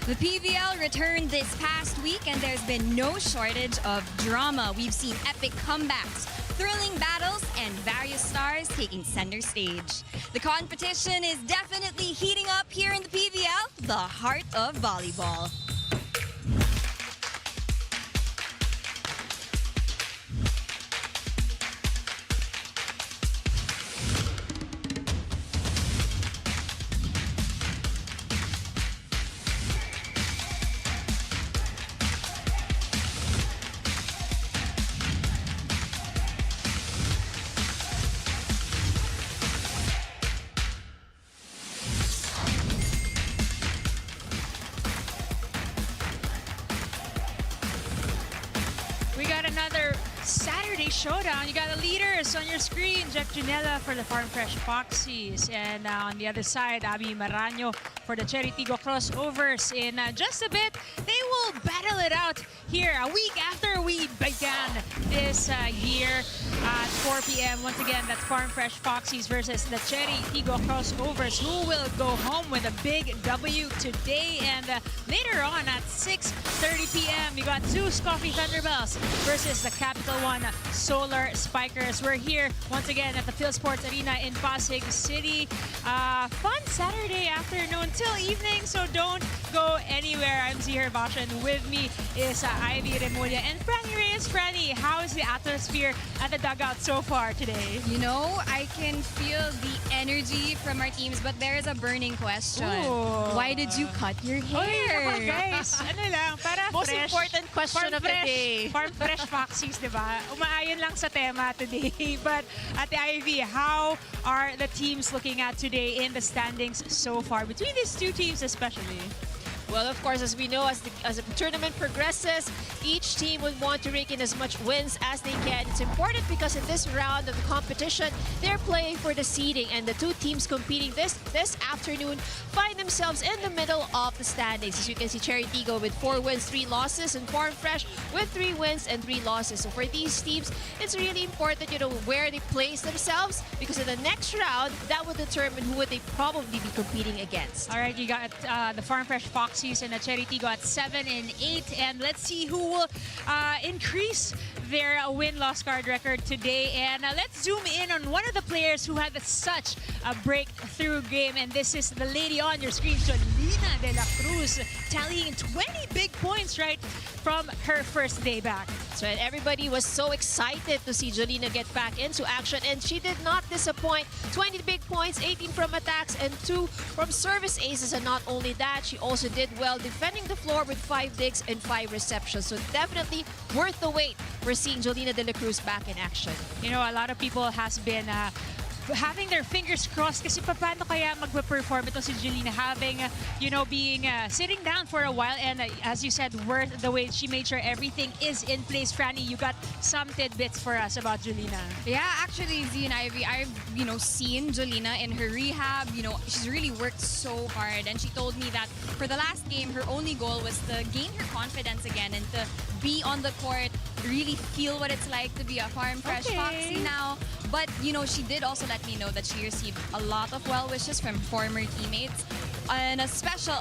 The PVL returned this past week and there's been no shortage of drama. We've seen epic comebacks, thrilling battles, and various stars taking center stage. The competition is definitely heating up here in the PVL, the heart of volleyball. We got another Saturday showdown. You got the leaders on your screen, Jeff Junella for the Farm Fresh Foxies. And on the other side, Abby Maraño for the Chery Tiggo Crossovers. In just a bit, they will battle it out here a week after we began this year at 4 p.m. Once again, that's Farm Fresh Foxies versus the Chery Tiggo Crossovers, who will go home with a big W today. And later on at 6:30 p.m., you got Zeus Coffee Thunderbells versus the Capital One Solar Spikers. We're here once again at the Phil Sports Arena in Pasig City. Fun Saturday afternoon till evening, so don't go anywhere. I'm Zihar Basha, and with me is Ivy Remulla and Franny Reyes. Franny, how is the atmosphere at the dugout so far today? You know, I can feel the energy from our teams, but there is a burning question. Ooh. Why did you cut your hair? Oy, guys, ano lang, para Most fresh. important question of the day. Farm Fresh Foxies, di ba? Umaayon lang sa tema today. But Ate Ivy, how are the teams looking at today in the standings so far, between these two teams especially? Well, of course, as we know, as the tournament progresses, each team would want to rake in as much wins as they can. It's important because in this round of the competition, they're playing for the seeding, and the two teams competing this afternoon find themselves in the middle of the standings. As you can see, Chery Tiggo with 4 wins, 3 losses, and Farm Fresh with 3 wins and 3 losses. So for these teams, it's really important, you know, where they place themselves, because in the next round, that will determine who would they probably be competing against. All right, you got the Farm Fresh Foxies and the Chery Tiggo at 7 and 8, and let's see who will increase their win-loss card record today. And let's zoom in on one of the players who had such a breakthrough game, and this is the lady on your screen, Jolina de la Cruz, tallying 20 big points right from her first day back. So everybody was so excited to see Jolina get back into action, and she did not disappoint. 20 big points, 18 from attacks, and 2 from service aces. And not only that, she also did well defending the floor with 5 digs and 5 receptions. So definitely worth the wait for seeing Jolina de la Cruz back in action. You know, a lot of people has been having their fingers crossed kasi paano kaya magpe-perform ito si Jolina, having, you know, being sitting down for a while, and as you said, worth the wait. She made sure everything is in place. Franny, you got some tidbits for us about Jolina. Yeah, actually, Z and Ivy, I've, you know, seen Jolina in her rehab. You know, she's really worked so hard, and she told me that for the last game, her only goal was to gain her confidence again and to be on the court, really feel what it's like to be a Farm Fresh Foxy now. But, you know, she did also let me know that she received a lot of well wishes from former teammates. And a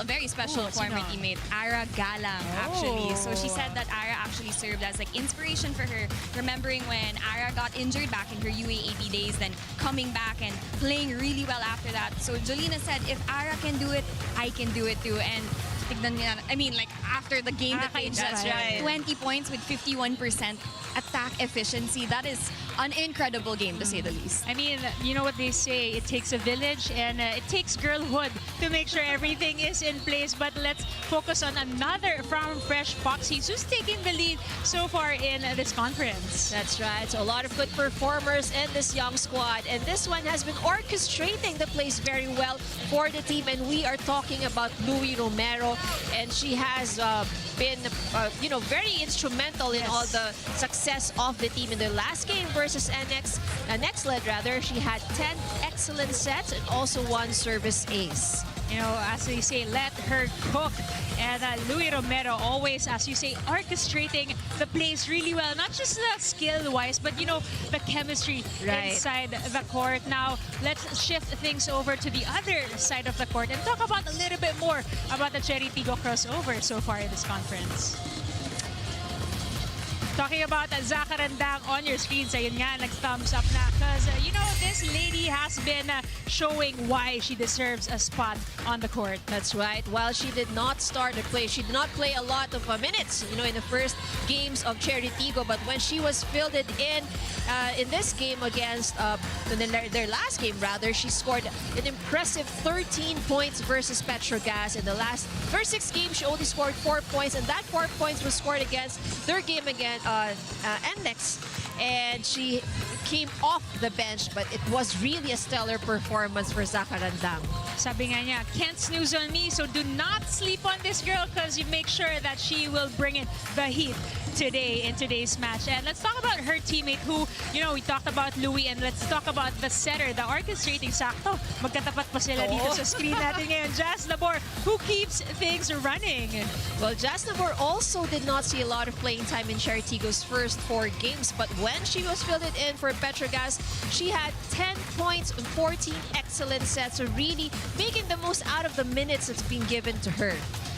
very special former teammate, Ara Galang, actually. So she said that Ara actually served as like inspiration for her, remembering when Ara got injured back in her UAAP days, then coming back and playing really well after that. So Jolina said, if Ara can do it, I can do it too. And tignan niya, I mean, like after the game that they just right. 20 points with 51% attack efficiency. That is an incredible game, to say the least. I mean, you know what they say, it takes a village, and it takes girlhood to make sure everything is in place. But let's focus on another Farm Fresh Foxies who's taking the lead so far in this conference. That's right. So a lot of good performers in this young squad, and this one has been orchestrating the plays very well for the team. And we are talking about Louie Romero, and she has been, you know, very instrumental in all the success of the team in the last game versus next led rather. She had 10 excellent sets and also 1 service ace. You know, as they say, let her cook. And Louis Romero always, as you say, orchestrating the plays really well. Not just the skill-wise, but, you know, the chemistry inside the court. Now, let's shift things over to the other side of the court and talk about a little bit more about the Chery Tiggo Crossovers so far in this conference. Talking about Zakarandang on your screens, ayun nga, nag-thumbs up na. Because, you know, this lady has been showing why she deserves a spot on the court. That's right. While she did not start the play, she did not play a lot of minutes, you know, in the first games of Chery Tiggo. But when she was filled in this game against, their last game rather, she scored an impressive 13 points versus Petrogas. In the first 6 games, she only scored 4 points, and that 4 points was scored against their game against Index, and she came off the bench, but it was really a stellar performance for Zakarandang. Sabi nga niya, can't snooze on me, so do not sleep on this girl because you make sure that she will bring in the heat today in today's match. And let's talk about her teammate who, you know, we talked about Louis, and let's talk about the setter, the orchestrating. Sakto, magkatapat pa sila dito sa screen natin ngayon. Jazz Labor, who keeps things running. Well, Jazz Labor also did not see a lot of playing time in Chery Tiggo's first 4 games, but when she was filled in for Petrogas, she had 10 points and 14 excellent sets, so really making the most out of the minutes that's been given to her.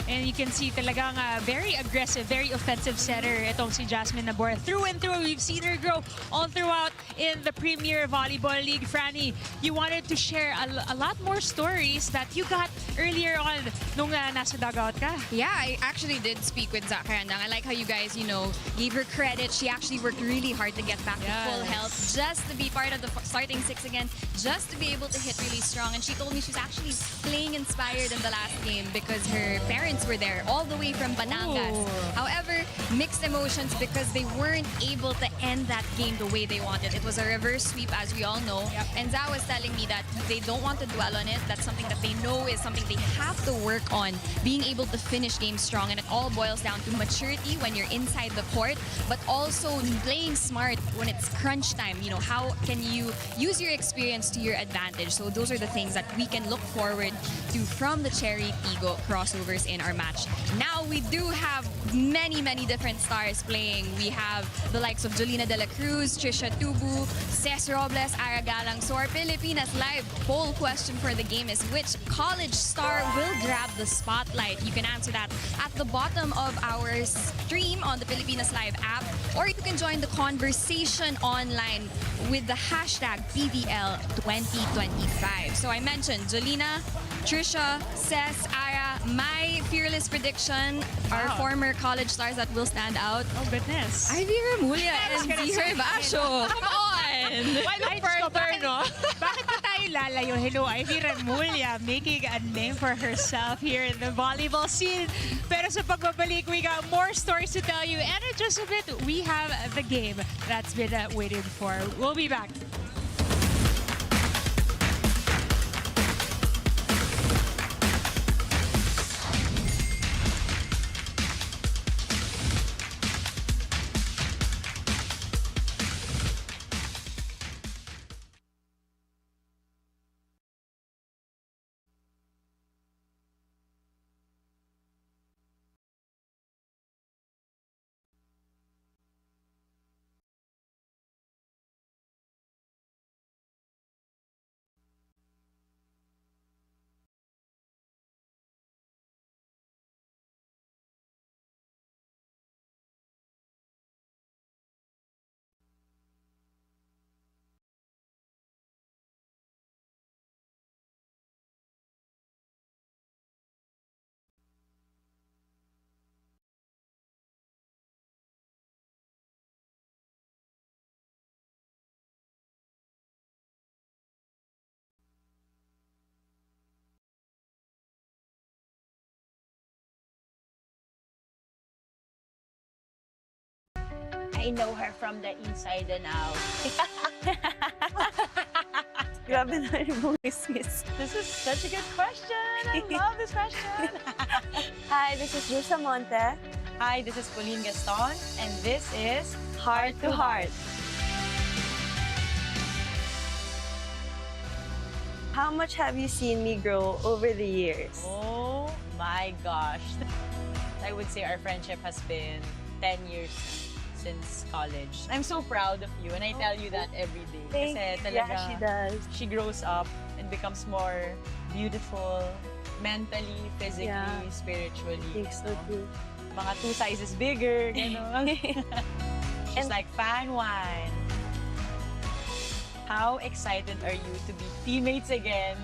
And you can see talagang very aggressive, very offensive setter itong si Jasmine Nabor. Through and through, we've seen her grow all throughout in the Premier Volleyball League. Franny, you wanted to share a lot more stories that you got earlier on nung nasa dugout ka. Yeah, I actually did speak with Zakarandang. I like how you guys, you know, gave her credit. She actually worked really hard to get back to full health, just to be part of the starting 6 again, just to be able to hit really strong. And she told me she's actually playing inspired in the last game because her parents were there all the way from Batangas. Ooh. However, mixed emotions because they weren't able to end that game the way they wanted. It was a reverse sweep, as we all know. Yep. And Za was telling me that they don't want to dwell on it. That's something that they know is something they have to work on, being able to finish games strong. And it all boils down to maturity when you're inside the court, but also playing smart when it's crunch time. You know, how can you use your experience to your advantage? So those are the things that we can look forward to from the Chery Tiggo Crossovers in our match. Now we do have many different stars playing. We have the likes of Jolina De La Cruz, Trisha Tubu, Ces Robles, Aragalang. So our Pilipinas Live poll question for the game is, which college star will grab the spotlight? You can answer that at the bottom of our stream on the Pilipinas Live app, or you can join the conversation online with the hashtag PVL2025. So I mentioned Jolina, Trisha, Ces, Ara. My fearless prediction are former college stars that will stand out. Oh, goodness. Ivy Remulla and Zihar Basho. Come on! Bakit pa tayo lalayo? Hello, Ivy Remulla making a name for herself here in the volleyball scene. Pero sa pagbabalik, we got more stories to tell you. And in just a bit, we have the game that's been waited for. We'll be back. I know her from the inside and out. Grabe na yung business. This is such a good question. I love this question. Hi, this is Jusha Monte. Hi, this is Pauline Gaston, and this is Heart to Heart. how much have you seen me grow over the years? Oh my gosh. I would say our friendship has been 10 years since college. I'm so proud of you and I tell you that every day. Thank Kasi you. Yeah, talaga, she does. she grows up and becomes more beautiful mentally, physically, Yeah. spiritually. I think so too. Mga 2 sizes bigger, gano'n. She's like fan one. How excited are you to be teammates again?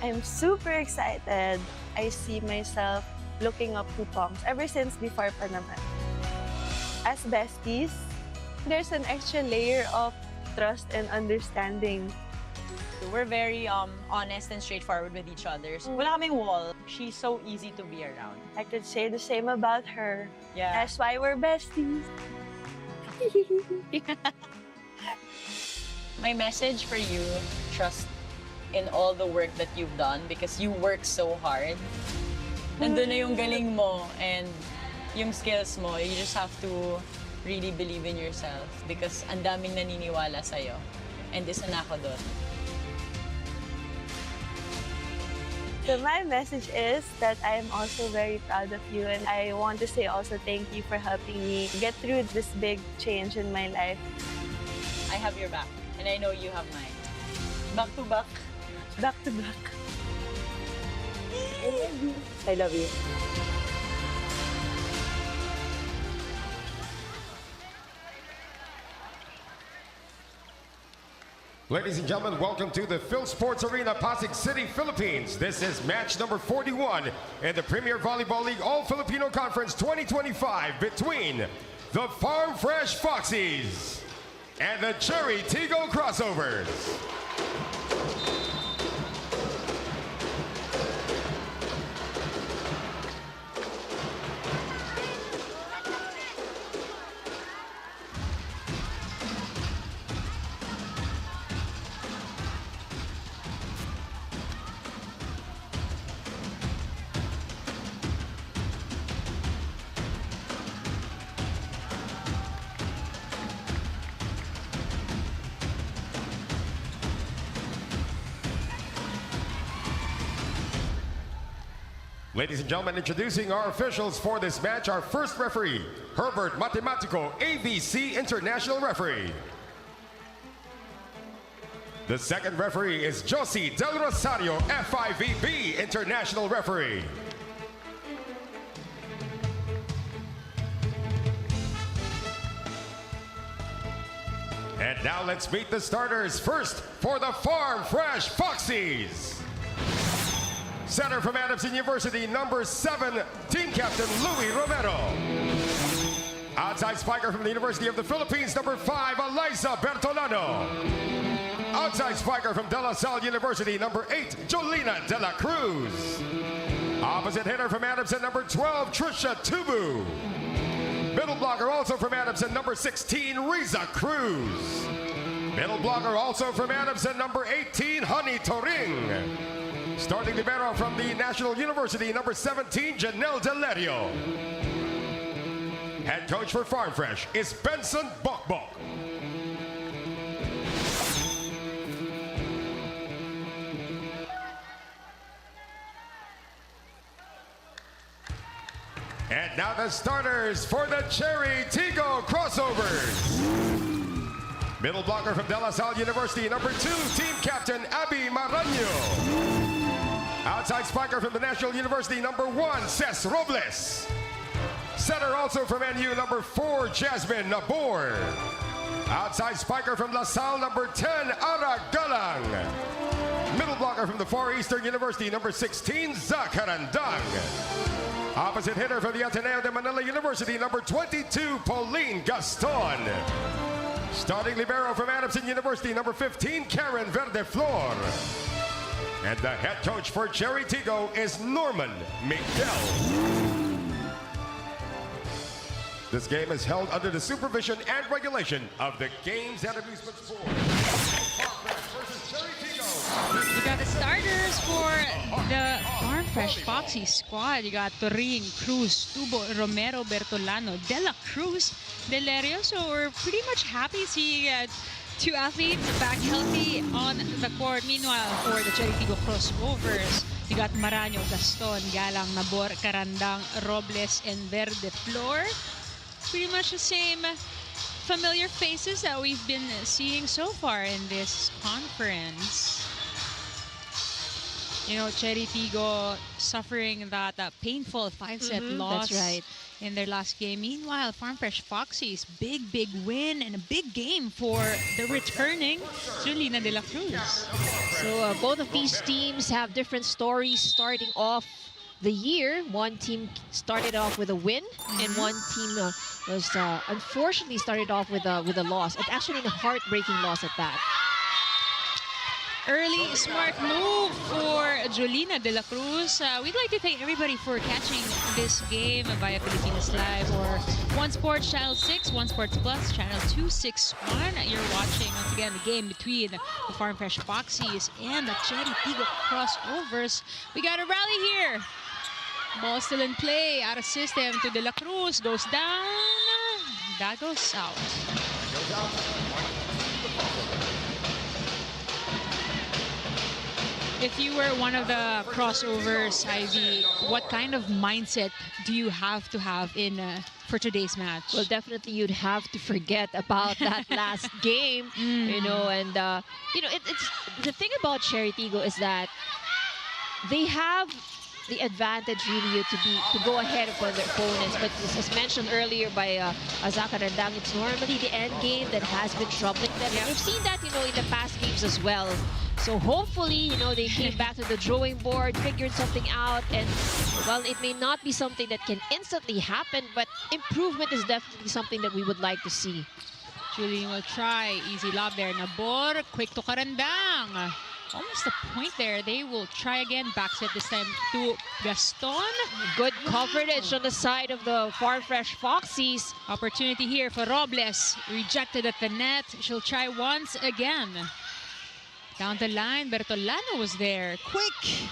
I'm super excited. I see myself looking up to Tongs ever since before pa naman. As besties, there's an extra layer of trust and understanding. We're very honest and straightforward with each other. So, wala kaming wall. She's so easy to be around. I could say the same about her. Yeah. That's why we're besties. My message for you, trust in all the work that you've done because you work so hard. Nandun na yung galing mo and yung skills mo. You just have to really believe in yourself because ang daming naniniwala sa'yo. And isa na ako doon. So my message is that I'm also very proud of you, and I want to say also thank you for helping me get through this big change in my life. I have your back and I know you have mine. Back to back. Back to back. I love you. I love you. Ladies and gentlemen, welcome to the Phil Sports Arena, Pasig City, Philippines. This is match number 41 in the Premier Volleyball League All-Filipino Conference 2025 between the Farm Fresh Foxies and the Chery Tiggo Crossovers. Ladies and gentlemen, introducing our officials for this match, our first referee, Herbert Matematico, ABC International Referee. The second referee is Josie Del Rosario, FIVB International Referee. And now let's meet the starters. First, for the Farm Fresh Foxies. Center from Adamson University, number 7, team captain Louis Romero. Outside spiker from the University of the Philippines, number 5, Eliza Bertolano. Outside spiker from De La Salle University, number 8, Jolina De La Cruz. Opposite hitter from Adamson, number 12, Trisha Tubu. Middle blocker also from Adamson, number 16, Riza Cruz. Middle blocker also from Adamson, number 18, Honey Toring. Starting libero from the National University, number 17, Janelle Delerio. Head coach for Farm Fresh is Benson Bokbok. And now the starters for the Chery Tiggo Crossovers. Middle blocker from De La Salle University, number 2, team captain Abby Maranyo. Outside spiker from the National University, number 1, Ces Robles. Center also from NU, number 4, Jasmine Nabor. Outside spiker from La Salle, number 10, Ara Galang. Middle blocker from the Far Eastern University, number 16, Zach Harandang. Opposite hitter from the Ateneo de Manila University, number 22, Pauline Gaston. Starting libero from Adamson University, number 15, Karen Verdeflor. And the head coach for Chery Tiggo is Norman Miguel. This game is held under the supervision and regulation of the Games and Amusements Board. You got the starters for the Farm Fresh Foxies squad. You got Toring, Cruz, Tubo, Romero, Bertolano, De La Cruz, Delerio. So we're pretty much happy seeing Two athletes back healthy on the court. Meanwhile, for the Chery Tiggo Crossovers, you got Maranyo, Gaston, Galang, Nabor, Carandang, Robles, and Verde Flor. Pretty much the same familiar faces that we've been seeing so far in this conference. You know, Chery Tiggo suffering that painful 5-set loss. That's right. In their last game. Meanwhile, Farm Fresh Foxies, big win and a big game for the returning Julina de la Cruz. So both of these teams have different stories starting off the year. One team started off with a win, and one team was unfortunately started off with a loss. It's actually a heartbreaking loss at that. Early smart move for Julina de la Cruz. We'd like to thank everybody for catching this game via Pilipinas Live or One Sports Channel 6, One Sports Plus Channel 261. You're watching once again the game between the Farm Fresh Foxies and the Chery Tiggo Crossovers. We got a rally here. Ball still in play. Out of system to de la Cruz. Goes down. That goes out. If you were one of the crossovers, Ivy, what kind of mindset do you have to have in for today's match? Well, definitely you'd have to forget about that last game, you know, and you know, it's the thing about Chery Tiggo is that they have the advantage really to go ahead of their opponents, but as mentioned earlier by Azaka Randang, it's normally the end game that has been troubling them. And we've seen that, you know, in the past games as well. So hopefully, you know, they came back to the drawing board, figured something out, and well, it may not be something that can instantly happen, but improvement is definitely something that we would like to see. Julian will try. Easy lob there. Nabor, quick to Carandang. Almost a point there. They will try again. Back set this time to Gaston. Good coverage on the side of the Farm Fresh Foxies. Opportunity here for Robles. Rejected at the net. She'll try once again. Down the line, Bertolano was there. Quick.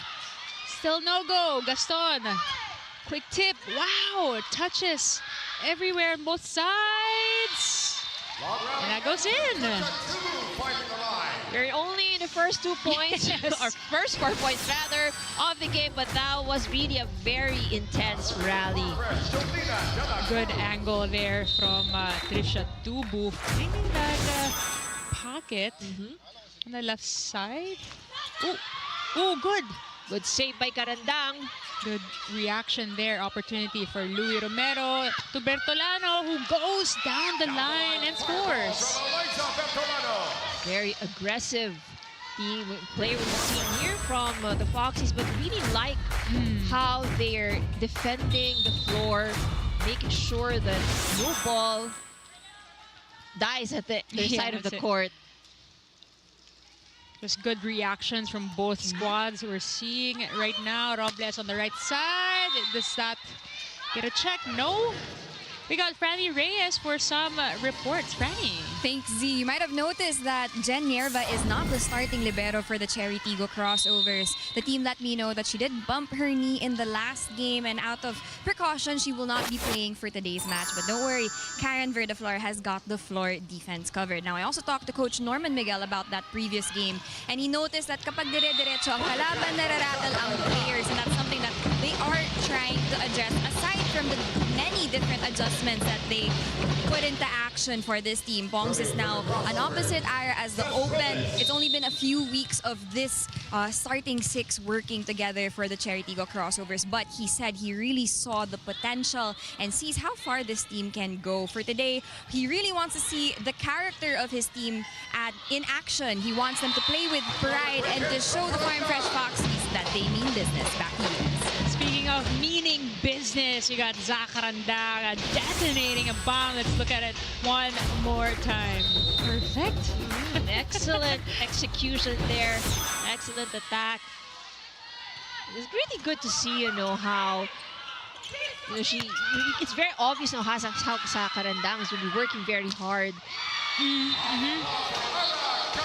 Still no go. Gaston. Quick tip. Wow. Touches everywhere on both sides. And that goes in. We're only in the first 2 points, or first 4 points rather, of the game, but that was really a very intense rally. Good angle there from Trisha Tubu, finding that pocket on the left side. Oh, good. Good save by Carandang. Good reaction there. Opportunity for Louis Romero to Bertolano, who goes down the line and scores. Very aggressive player we've seen here from the Foxies, but really like how they're defending the floor, making sure that no ball dies at their side of the court. Just good reactions from both squads. We're seeing it right now. Robles on the right side. Does that get a check? No. We got Franny Reyes for some reports. Franny. Thanks, Z. You might have noticed that Jen Nierva is not the starting libero for the Chery Tiggo Crossovers. The team let me know that she did bump her knee in the last game, and out of precaution, she will not be playing for today's match. But don't worry, Karen Verdeflor has got the floor defense covered. Now, I also talked to Coach Norman Miguel about that previous game, and he noticed that kapag dire-diretso ang kalaban, nararattle ang players, and that's something that they are trying to address, aside from the many different adjustments that they put into action for this team. Bongs is now an opposite Ira as the open. It's only been a few weeks of this starting six working together for the Chery Tiggo Crossovers, but he said he really saw the potential and sees how far this team can go. For today, he really wants to see the character of his team in action. He wants them to play with pride and to show the Farm Fresh Foxies that they mean business. Back to you. Speaking of meaning business, you got Zakarandang detonating a bomb. Let's look at it one more time. Perfect. Excellent execution there. Excellent attack. It's really good to see, you know, how it's very obvious now how Zakarandang is really working very hard.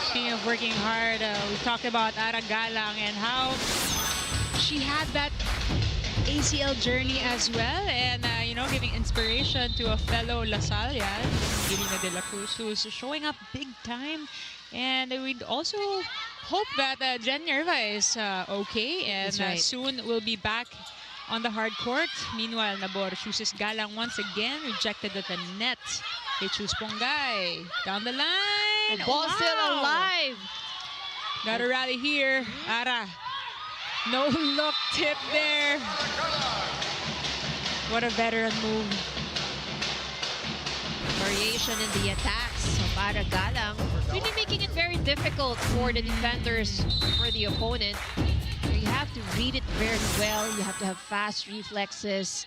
Speaking of working hard, we talked about Ara Galang and how she had that ACL journey as well, and you know, giving inspiration to a fellow Lasallian. Angelina De La Cruz, who's showing up big time. And we'd also hope that Jen Nerva is okay and That's right. soon will be back on the hard court. Meanwhile, Nabor chooses Galang once again, rejected at the net. They choose Pongay. Down the line. The ball still alive. Got a rally here. Ara. No look tip there. What a veteran move. Variation in the attacks of Ara Galang, really making it very difficult for the defenders, for the opponent. You have to read it very well. You have to have fast reflexes.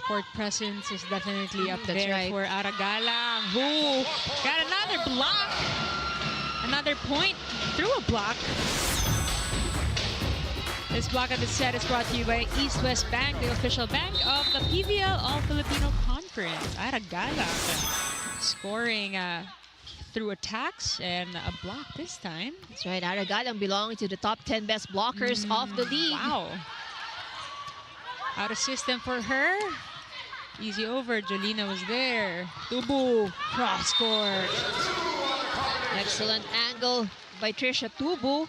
Court presence is definitely up That's there right. for Ara Galang, who got another block. Another point through a block. This block of the set is brought to you by East West Bank, the official bank of the PVL All-Filipino Conference. Ara Galang scoring through attacks and a block this time. That's right, Ara Galang belonging to the top 10 best blockers of the league. Wow. Out of system for her. Easy over, Jolina was there. Tubu, cross court. Excellent angle by Trisha Tubu.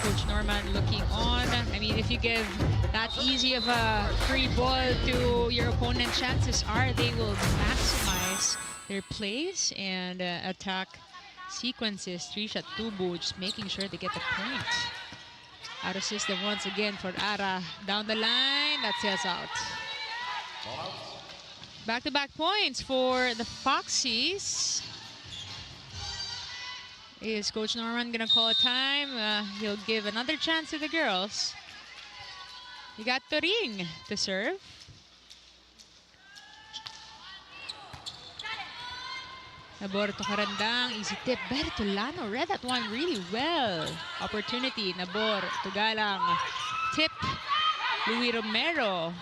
Coach Norman looking on. I mean, if you give that easy of a free ball to your opponent, chances are they will maximize their plays and attack sequences. Trisha Tubu just making sure they get the point. Out of system once again for Ara. Down the line, that sails out. Back-to-back points for the Foxies. Is Coach Norman gonna call a time? He'll give another chance to the girls. You got Turing to serve. Nabor to Karandang, easy tip. Bertolano read that one really well. Opportunity, Nabor to Galang. Tip, Louis Romero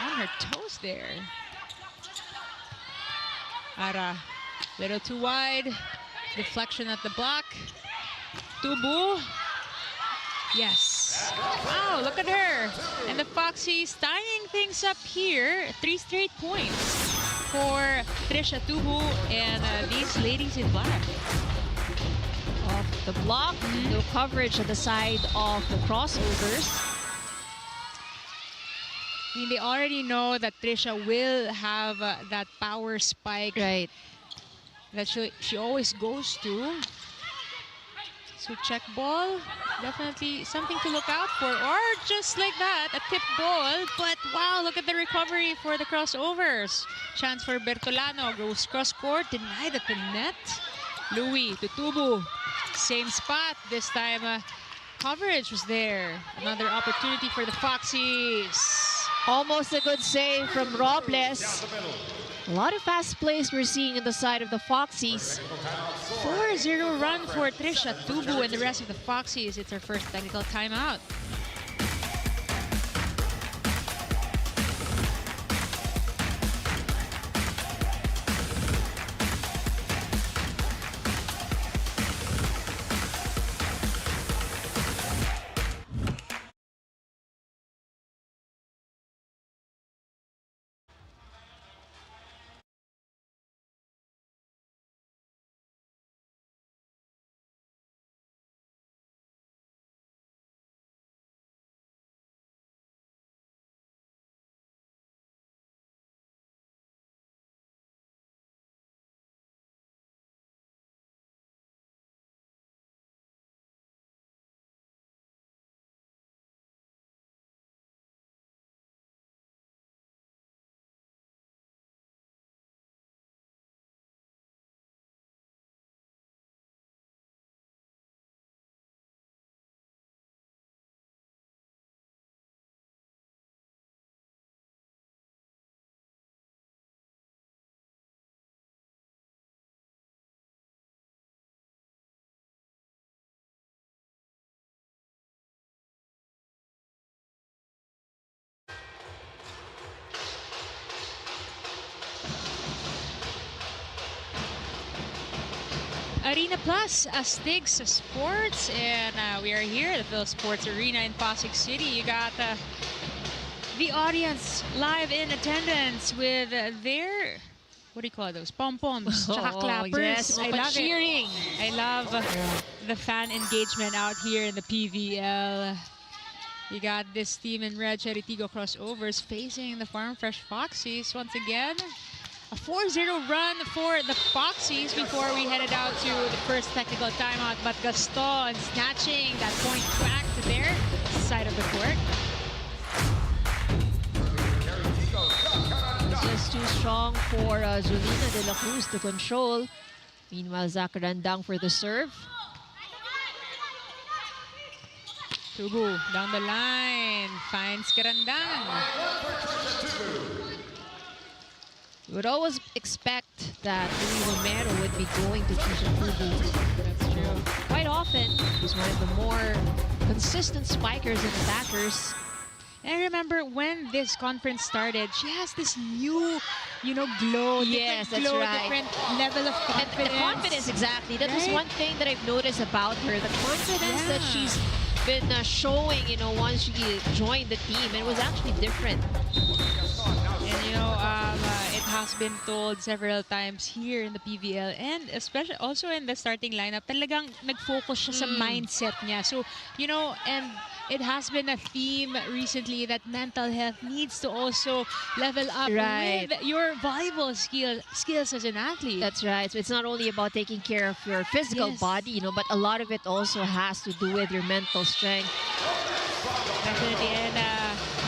on her toes there. Ara, little too wide. Deflection at the block. Tubu. Yes. Wow, look at her. And the Foxies tying things up here. 3 straight points for Trisha Tubu and these ladies in black. Off the block, no coverage at the side of the crossovers. I mean, they already know that Trisha will have that power spike. Right. That she always goes to. So check ball, definitely something to look out for. Or just like that, a tip ball. But wow, look at the recovery for the crossovers. Chance for Bertolano, goes cross court, denied at the net. Louis to Tubu, same spot. This time coverage was there. Another opportunity for the Foxies. Almost a good save from Robles. A lot of fast plays we're seeing in the side of the Foxies. 4-0 run for Trisha Tubu and the rest of the Foxies. It's her first technical timeout. Arena Plus, Astigs Sports, and we are here at the Phil Sports Arena in Pasig City. You got the audience live in attendance with their, what do you call those? Pom-poms, tsaka clappers. Yes, I love cheering. it. I love the fan engagement out here in the PVL. You got this team in red, Chery Tiggo Crossovers, facing the Farm Fresh Foxies. Once again, a 4-0 run for the Foxies before we headed out to the first technical timeout. But Gaston snatching that point back to their side of the court. It's just too strong for Jolina de la Cruz to control. Meanwhile, Zach Randang for the serve. Tubu down the line, finds Karandang. You would always expect that Louis Romero would be going to Trisha Tubu. That's true. Quite often, he's one of the more consistent spikers and attackers. And I remember when this conference started, she has this new, glow. Yes, different that's glow, right. different level of And confidence. the confidence, exactly. That was Right? one thing that I've noticed about her. The confidence that she's been showing, once she joined the team. It was actually different. And it has been told several times here in the PVL and especially also in the starting lineup, talagang nag-focus siya sa mindset niya. So, and it has been a theme recently that mental health needs to also level up Right. with your volleyball skills as an athlete. That's right. So it's not only about taking care of your physical body, but a lot of it also has to do with your mental strength. Definitely, and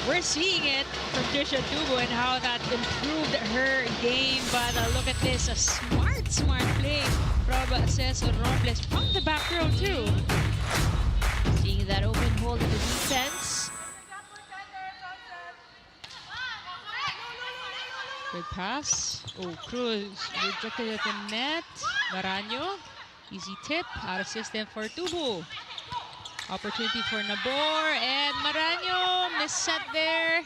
we're seeing it from Trisha Tubu and how that improved her game. But look at this, a smart play from Cesar Robles from the back row too. Seeing that open hole in the defense. Good pass. Oh, Cruz rejected at the net. Maranyo, easy tip, out of system for Tubu. Opportunity for Nabor and Maranyo, misset there.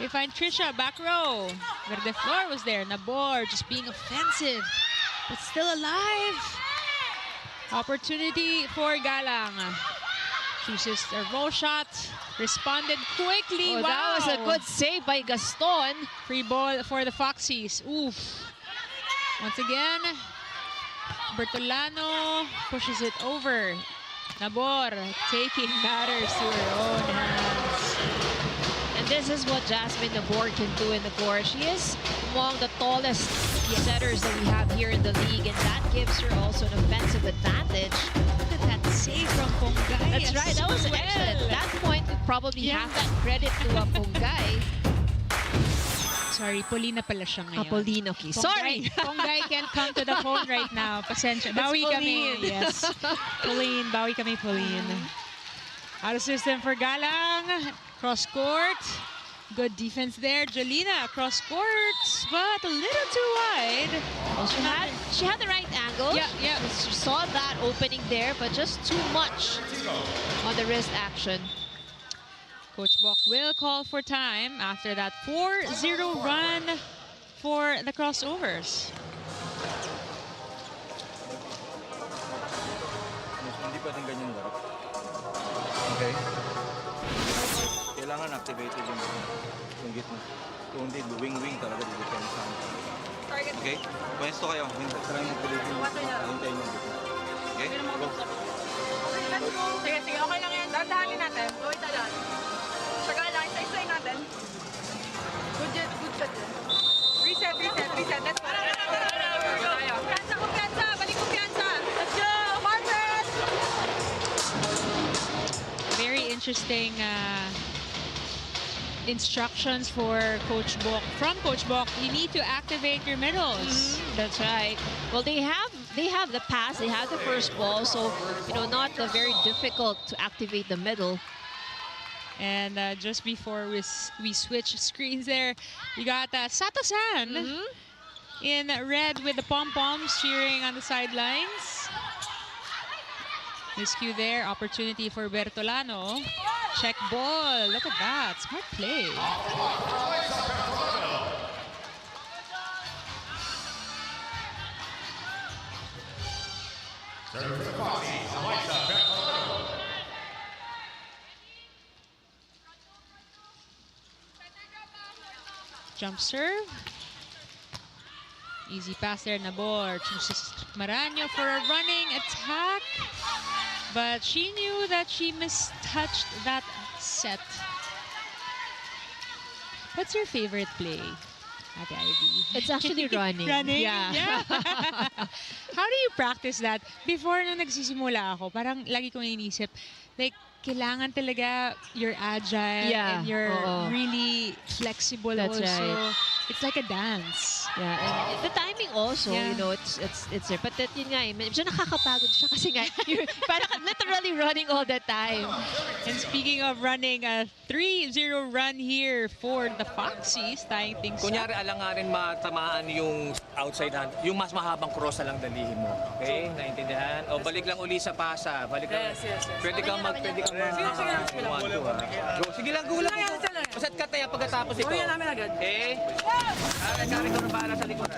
We find Trisha, back row. Verde Flor was there. Nabor just being offensive, but still alive. Opportunity for Galang. Chooses a roll shot. Responded quickly. Oh, wow. that was a good save by Gaston. Free ball for the Foxies. Oof. Once again, Bertolano pushes it over. Nabor taking matters to her own hands. And this is what Jasmine Nabor can do in the court. She is among the tallest setters that we have here in the league, and that gives her also an offensive advantage. Look at that save from Pongay. That's right, that was excellent. At that point, we probably have that credit to Pongay. Sorry, Polina pala siya ngayon. Apollino Key. Sorry! Pongay can't come to the phone right now. Pasensya. Bawi kami. Yes. Pauline, bawi kami, Pauline. Out of system for Galang. Cross court. Good defense there. Jolina, cross court, but a little too wide. Well, she had the right angle. Yeah. She saw that opening there, but just too much on the wrist action. Coach Bok will call for time after that 4-0 run for the Crossovers. Hindi pa din ganyan garap. Okay. Kailangan activated yung gitna. Kung hindi, wing-wing talaga depende sa akin. Okay? Pwesto kayo. Try mo pilitin. Hintayin yung gitna. Okay? Go. Sige, okay lang yan. Dahan-dahanin natin. Gawin na lang. Saka lang, isa-isay natin. Good shot yan. Reset. Let's go. Kumpiyansa. Balik kumpiyansa. Let's go. Margaret! Very interesting instructions for Coach Bok. From Coach Bok, you need to activate your middles. That's right. Well, they have the pass, they have the first ball, so not very difficult to activate the middle. And just before we switch screens there, you got Sato-san in red with the pom-poms cheering on the sidelines. Miscue there, opportunity for Bertolano. Check ball, look at that, smart play. jump serve. Easy pass there, Nabor chooses Maranyo for a running attack. But she knew that she mistouched that set. What's your favorite play, Ate Ivy? It's actually running. Running? Yeah. How do you practice that? Before nung nagsisimula ako, parang lagi kong inisip, like, kailangan talaga you're agile and you're really flexible. That's also. right. It's like a dance. Yeah, and the timing also, you know, it's there. But that yun nga, medyo nakakapagod siya kasi nga, you're parang literally running all the time. And speaking of running, a 3-0 run here for the Foxies, tying things Kunyari, alanganin matamaan yung outside hand, yung mas mahabang cross na lang dalihin mo. Okay? Naintindihan? O balik lang uli sa pasa. Balik lang. Pwede kang Sige lang, gulang mo. Basta't ka tayo pagkatapos ito. Okay? Kari ka na bahala sa likod.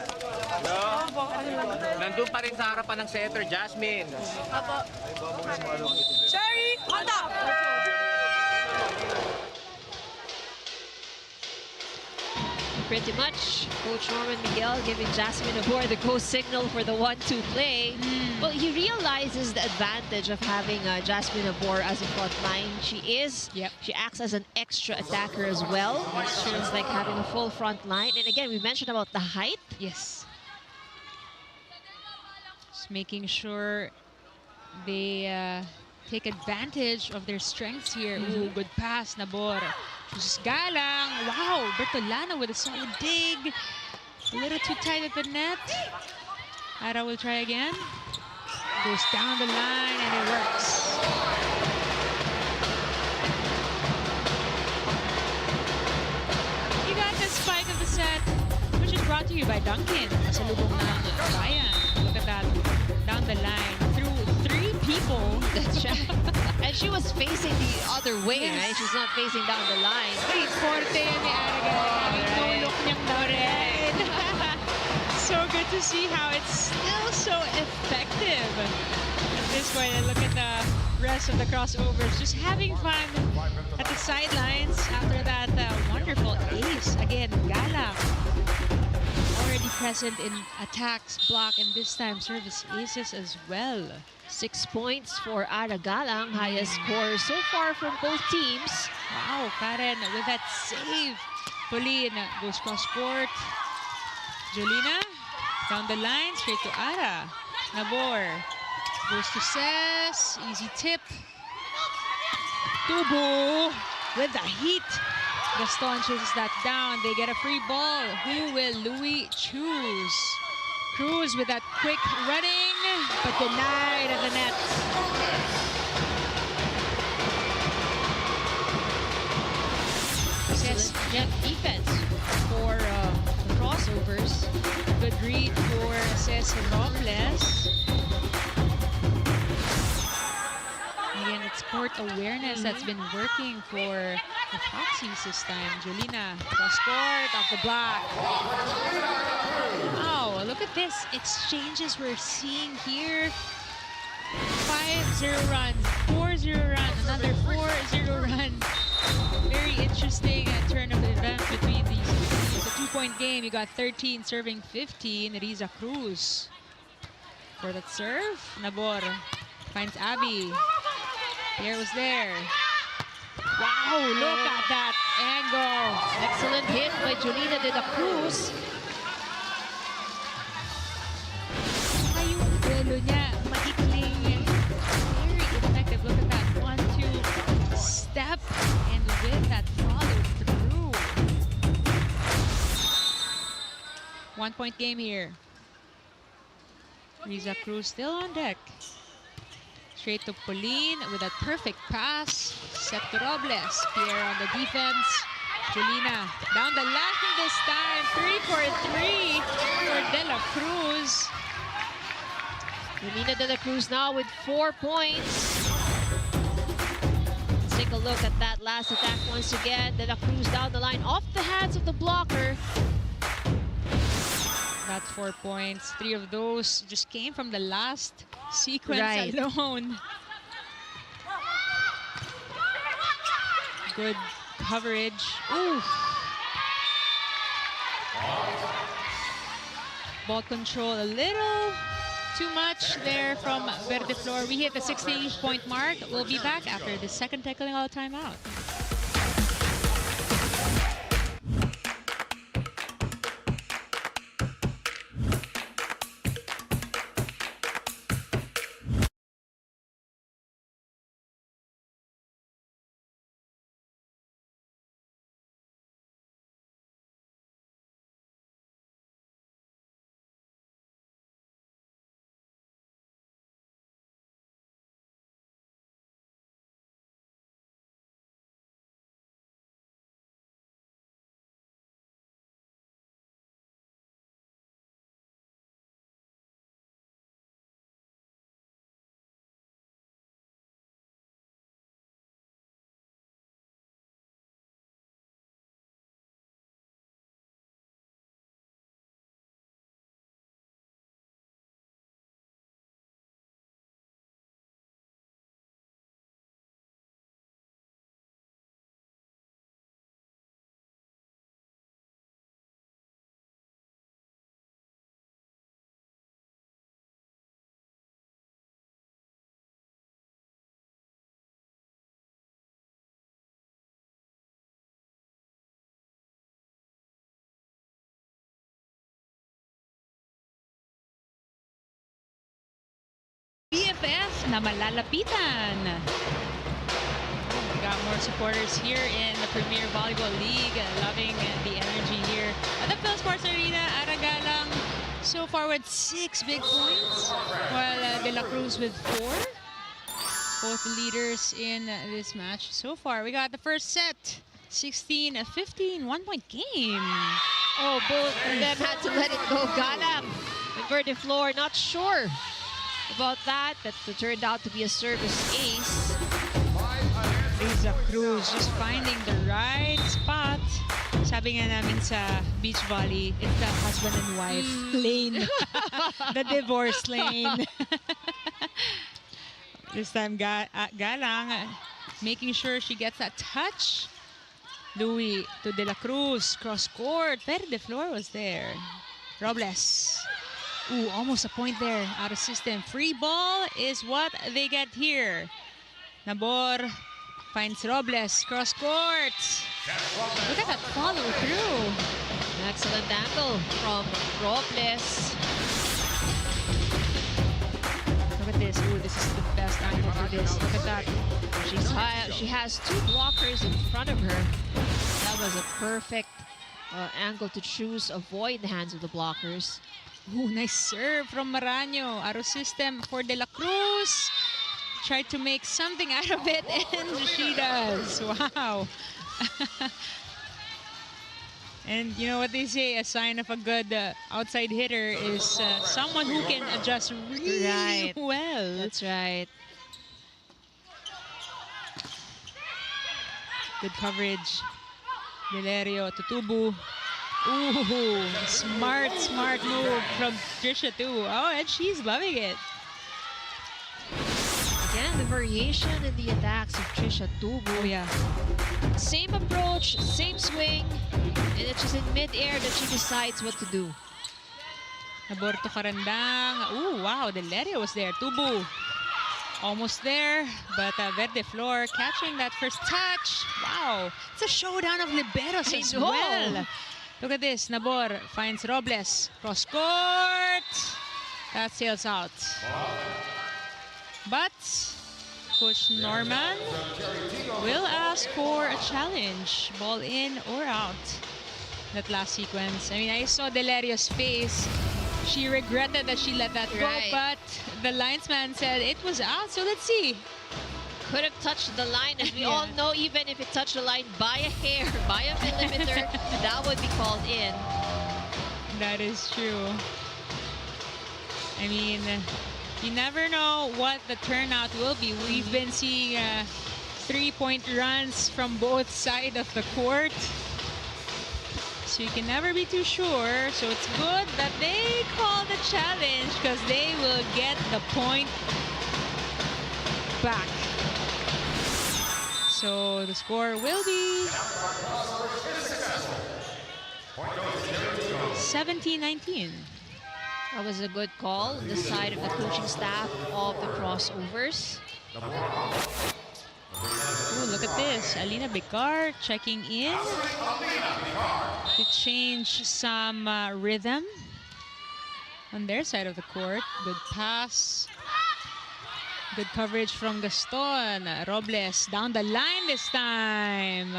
Nandun pa rin sa harapan ng setter, Jasmine. Chery, on top! Pretty much, Coach Norman Miguel giving Jasmine aboard the go signal for the 1-2 play. Well, he realizes the advantage of having Jasmine aboard as a front line. She acts as an extra attacker as well. So it's like having a full front line. And again, we mentioned about the height. Yes. Just making sure they take advantage of their strengths here. Ooh, good pass, Nabor. Just Galang. Wow, Bertolano with a solid dig. A little too tight at the net. Ara will try again. Goes down the line and it works. You got the spike of the set, which is brought to you by Duncan. Pasalubong ng Bayan. Look at that. Down the line through 3 people. That's right. And she was facing the other way, right? She's not facing down the line. Forte ni Aragon. Tulok niyang Lauren. So good to see how it's still so effective. At this point, and look at the rest of the crossovers. Just having fun at the sidelines after that wonderful ace. Again, Gala. Already present in attacks, block, and this time service aces as well. 6 points for Ara Galang, highest score so far from both teams. Wow, Karen with that save. Pauline goes cross court. Jolina down the line, straight to Ara. Nabor goes to Ses. Easy tip. Tubo with the heat. Gaston chases that down. They get a free ball. Who will Louis choose? Cruz with that quick running, but denied at the net. Excellent defense for the crossovers. Good read for Cesc Robles. Again, it's court awareness that's been working for the Foxies this time. Jolina, cross court, off the block. Wow, look at this exchanges we're seeing here. 5-0 run, 4-0 run, another 4-0 run. Very interesting turn of events between these two. It's a 2-point game. You got 13 serving 15. Riza Cruz for that serve. Nabor finds Abby. Pierre was there. Wow, look at that angle. Excellent hit by Jolina de la Cruz. Saka yung duelo niya, maikling, very effective. Look at that, 1-2 step, and with that follow through. 1-point game here. Riza Cruz still on deck. Straight to Pauline with that perfect pass. Set to Robles. Pierre on the defense. Jolina down the line this time. 3-for-3 for De La Cruz. Jolina de la Cruz now with 4 points. Let's take a look at that last attack once again. De la Cruz down the line off the hands of the blocker. Got 4 points. 3 of those just came from the last sequence alone. Good coverage. Ooh. ball control a little too much there from Verde Flor. We hit the 16-point mark. We'll be back after the second technical timeout. BFF na malalapitan. We got more supporters here in the Premier Volleyball League, loving the energy here at the Phil Sports Arena. Aragalang so far with 6 big points, while De La Cruz with 4. Both leaders in this match so far. We got the first set, 16-15, 1-point game. Oh, both of them had to let it go. Galang and Verde Flor, not sure about that. That turned out to be a service ace. Lisa Cruz just finding the right spot. Sabi nga namin sa beach volley, it's the husband and wife lane. The divorce lane. This time, Galang making sure she gets that touch. Louis to De La Cruz, cross court. Verde Flor was there. Robles. Ooh, almost a point there. Out of system. Free ball is what they get here. Nabor finds Robles. Cross court. Look at that follow through. An excellent angle from Robles. Look at this. Ooh, this is the best angle for this. Look at that. She has 2 blockers in front of her. That was a perfect angle to choose. Avoid the hands of the blockers. Ooh, nice serve from Maraño. Arrow system for De La Cruz. Tried to make something out of it, and she does. Wow. And you know what they say, a sign of a good outside hitter is someone who can adjust really well. That's right. Good coverage. Valerio to Tubu. Ooh, smart move from Trisha too. Oh, and she's loving it. Again, the variation in the attacks of Trisha Tubu. Oh yeah. Same approach, same swing, and it's just in mid-air that she decides what to do. Naborto Karandang. Ooh, wow, Valerio was there. Tubu. Almost there, but Verde Flor catching that first touch. Wow, it's a showdown of liberos as well. Look at this, Nabor finds Robles. Cross court. That sails out. But Coach Norman will ask for a challenge. Ball in or out. That last sequence. I mean, I saw Delario's face. She regretted that she let that go, but the linesman said it was out, so let's see. Could have touched the line, as we all know, even if it touched the line by a hair, by a millimeter, that would be called in. That is true. I mean, you never know what the turnout will be. We've been seeing 3-point runs from both sides of the court. So you can never be too sure. So it's good that they call the challenge because they will get the point back. So the score will be 17-19. That was a good call on the side of the coaching staff of the Crossovers. Ooh, look at this. Alina Bicar checking in to change some rhythm on their side of the court. Good pass. Good coverage from Gaston. Robles down the line this time.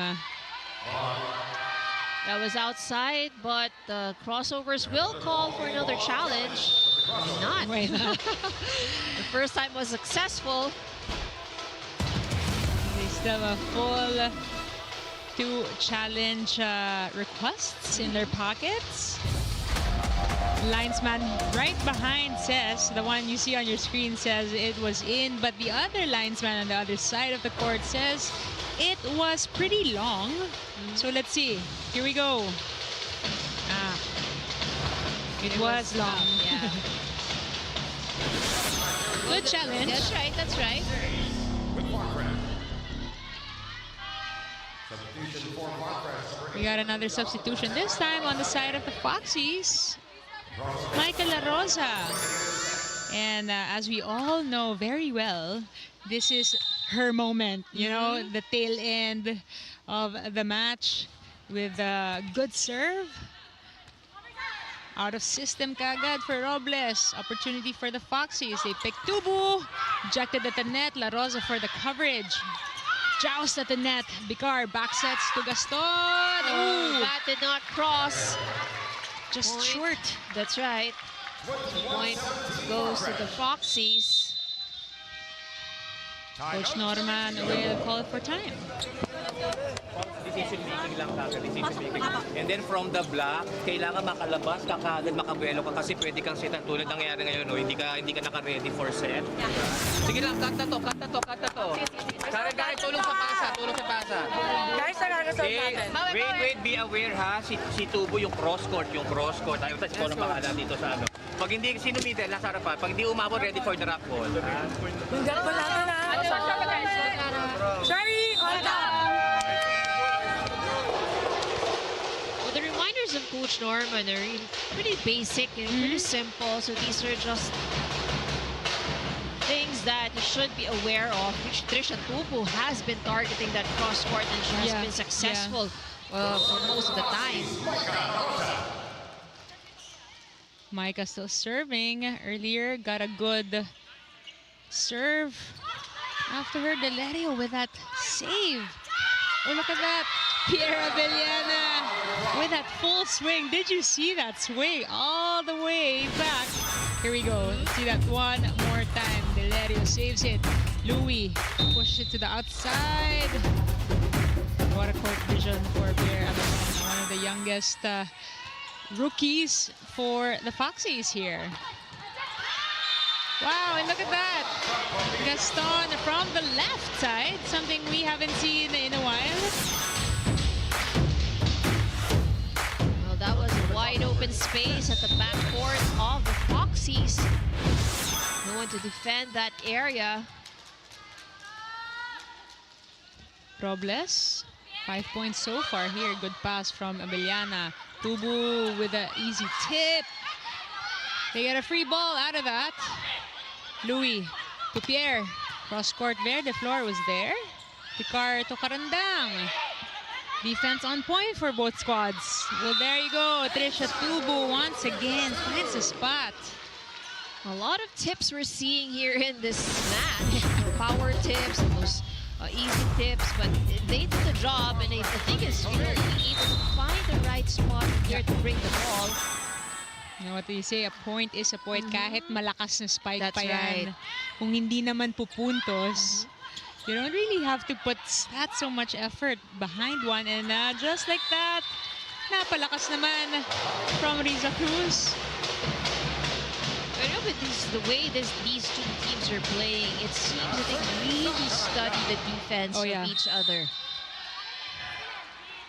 That was outside, but the Crossovers will call for another challenge. Why not? Why not? The first time was successful. They still have a full 2 challenge requests in their pockets. Linesman right behind says, the one you see on your screen says it was in, but the other linesman on the other side of the court says it was pretty long. So let's see. Here we go. It was long. Yeah. Good challenge. That's right, that's right. We got another substitution, this time on the side of the Foxies. Michael La Rosa. And as we all know very well, this is her moment, you know, the tail end of the match with a good serve. Out of system kagad for Robles. Opportunity for the Foxies. They pick Tubu. Ejected at the net. La Rosa for the coverage. Joust at the net. Bicar back sets to Gaston. Ooh, That did not cross. just Point. short. That's right. Point goes to the Foxies. Coach Norman will call for time. Decision making lang kagad, decision making. And then from the block, kailangan makalabas ka kagad, makabuelo ka kasi pwede kang sitan tulad nangyayari ngayon, no? Hindi ka naka-ready for set. Sige lang, cut na to. Karen, tulong sa pasa. Guys, nagkakasal natin. Wait, be aware ha, si Tubo yung cross court. Ayaw tayo ko na bahala dito sa ano. Pag hindi, sino middle, nasa harapan. Pag hindi umabot, ready for the rock ball. Yung gano'n natin na. Chery, hold on. Well, the reminders of Coach Norman are really pretty basic and pretty simple. So these are just things that you should be aware of. Which Trisha Tupu has been targeting that cross court and she has been successful for most of the time. Micah still serving. Earlier got a good serve. After her, Delerio with that save. Oh, look at that. Pierre Avellana with that full swing. Did you see that swing all the way back? Here we go. Let's see that one more time. Delerio saves it. Louis pushes it to the outside. What a court vision for Pierre Avellana, one of the youngest rookies for the Foxies here. Wow, and look at that. Gaston from the left side, something we haven't seen in a while. Well, that was a wide open space at the backcourt of the Foxies. No one to defend that area. Robles, 5 points so far here. Good pass from Avellana. Tubu with an easy tip. They get a free ball out of that. Louis to Pierre. Cross court there. The floor was there. Bicar to Karandang. Defense on point for both squads. Well, there you go. Trisha Tubu once again finds a spot. A lot of tips we're seeing here in this match. Power tips, those easy tips, but they did the job, and I think it's really being able to find the right spot here to bring the ball. You know what they say, a point is a point. Kahit malakas na spike That's pa yan. right. Kung hindi naman pupuntos, you don't really have to put that so much effort behind one. And just like that, napalakas naman from Riza Cruz. I know, but the way these two teams are playing, it seems that they really study the defense of each other.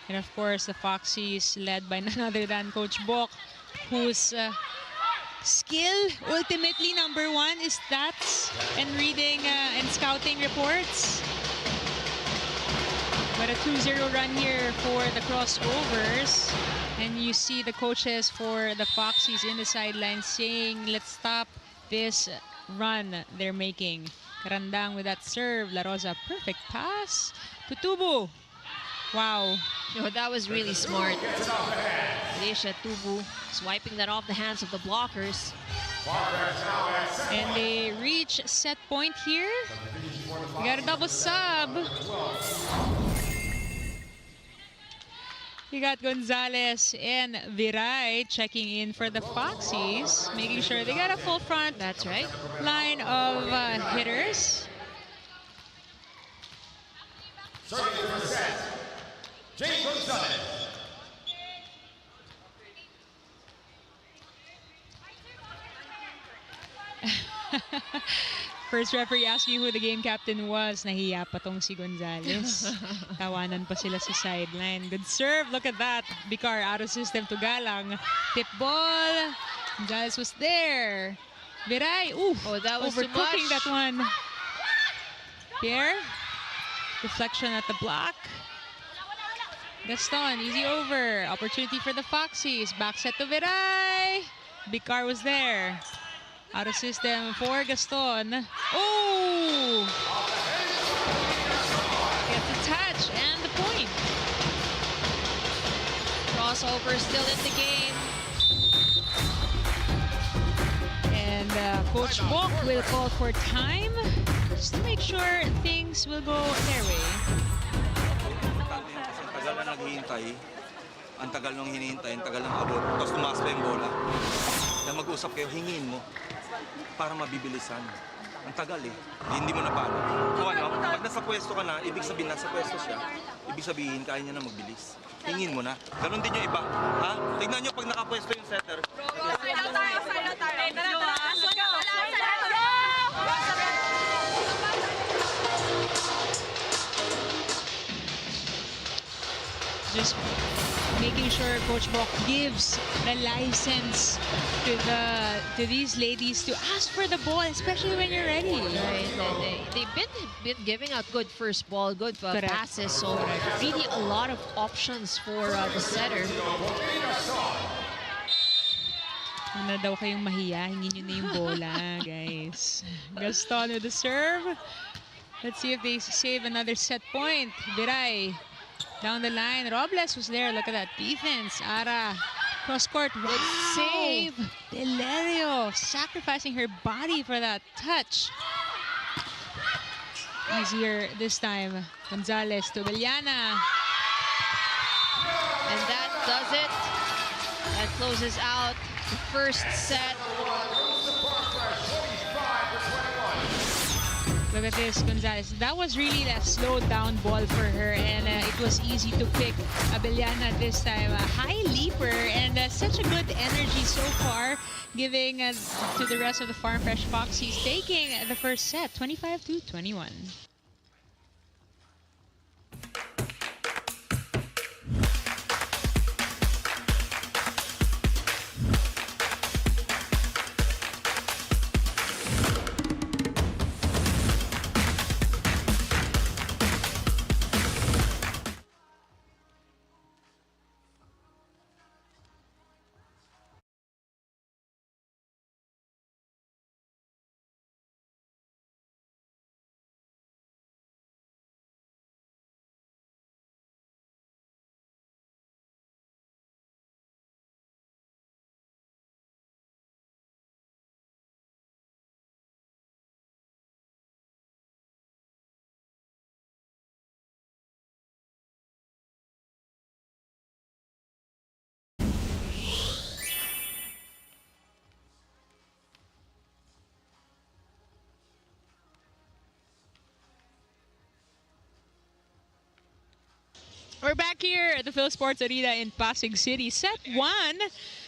And of course, the Foxies led by none other than Coach Bok, whose skill, ultimately #1 is stats and reading and scouting reports. But a 2-0 run here for the Crossovers. And you see the coaches for the Foxies in the sidelines saying, let's stop this run they're making. Karandang with that serve. La Rosa, perfect pass to Tubu. Wow. Oh, that was really smart. Alicia Tubu swiping that off the hands of the blockers. And they reach set point here. We got a double sub. You got Gonzalez and Viray checking in for the Foxies, making sure they got a full front. That's right. Line of hitters. Starting for set, Jane Gonzalez. First referee asking who the game captain was. Nahiya pa tong si Gonzalez. Tawanan pa sila sa sideline. Good serve. Look at that. Bicar out of system to Galang. Tip ball. Gonzalez was there. Viray. Ooh. Oh, that was too overcooking much. that one. Pierre. Deflection at the block. Gaston. Easy over. Opportunity for the Foxies. Back set to Viray. Bicar was there. Out of system for Gaston. Oh! Gets the touch and the point. Crossover still in the game. And Coach Bok will call for time just to make sure things will go their way. Ang tagal na naghihintay. Ang tagal nung hinihintay, ang tagal ng abot. Tapos tumaas pa yung bola. Na mag-usap kayo, hingin mo para mabibilisan. Ang tagal eh. Hindi mo na paano. Kung ano, pag nasa pwesto ka na, ibig sabihin nasa pwesto siya, ibig sabihin kaya niya na magbilis. Hingin mo na. Ganon din yung iba. Ha? Tignan nyo pag nakapwesto yung setter. Silent tayo. Just making sure Coach Bok gives the license to these ladies to ask for the ball, especially when you're ready. Right. They've been giving out good first ball, good Correct. passes, so really a lot of options for the setter. Ano daw kayong mahiya? Hingin nyo na yung bola, guys. Gaston with the serve. Let's see if they save another set point. Viray down the line. Robles was there. Look at that defense. Ara. Cross court. Wow. Good save. Delerio sacrificing her body for that touch. Easier this time. Gonzalez to Villana. And that does it. That closes out the first set. Look at this, Gonzalez. That was really a slowed down ball for her, and it was easy to pick Abellana this time. A high leaper and such a good energy so far, giving to the rest of the Farm Fresh Foxies, taking the first set, 25-21. We're back here at the Phil Sports Arena in Pasig City. Set one,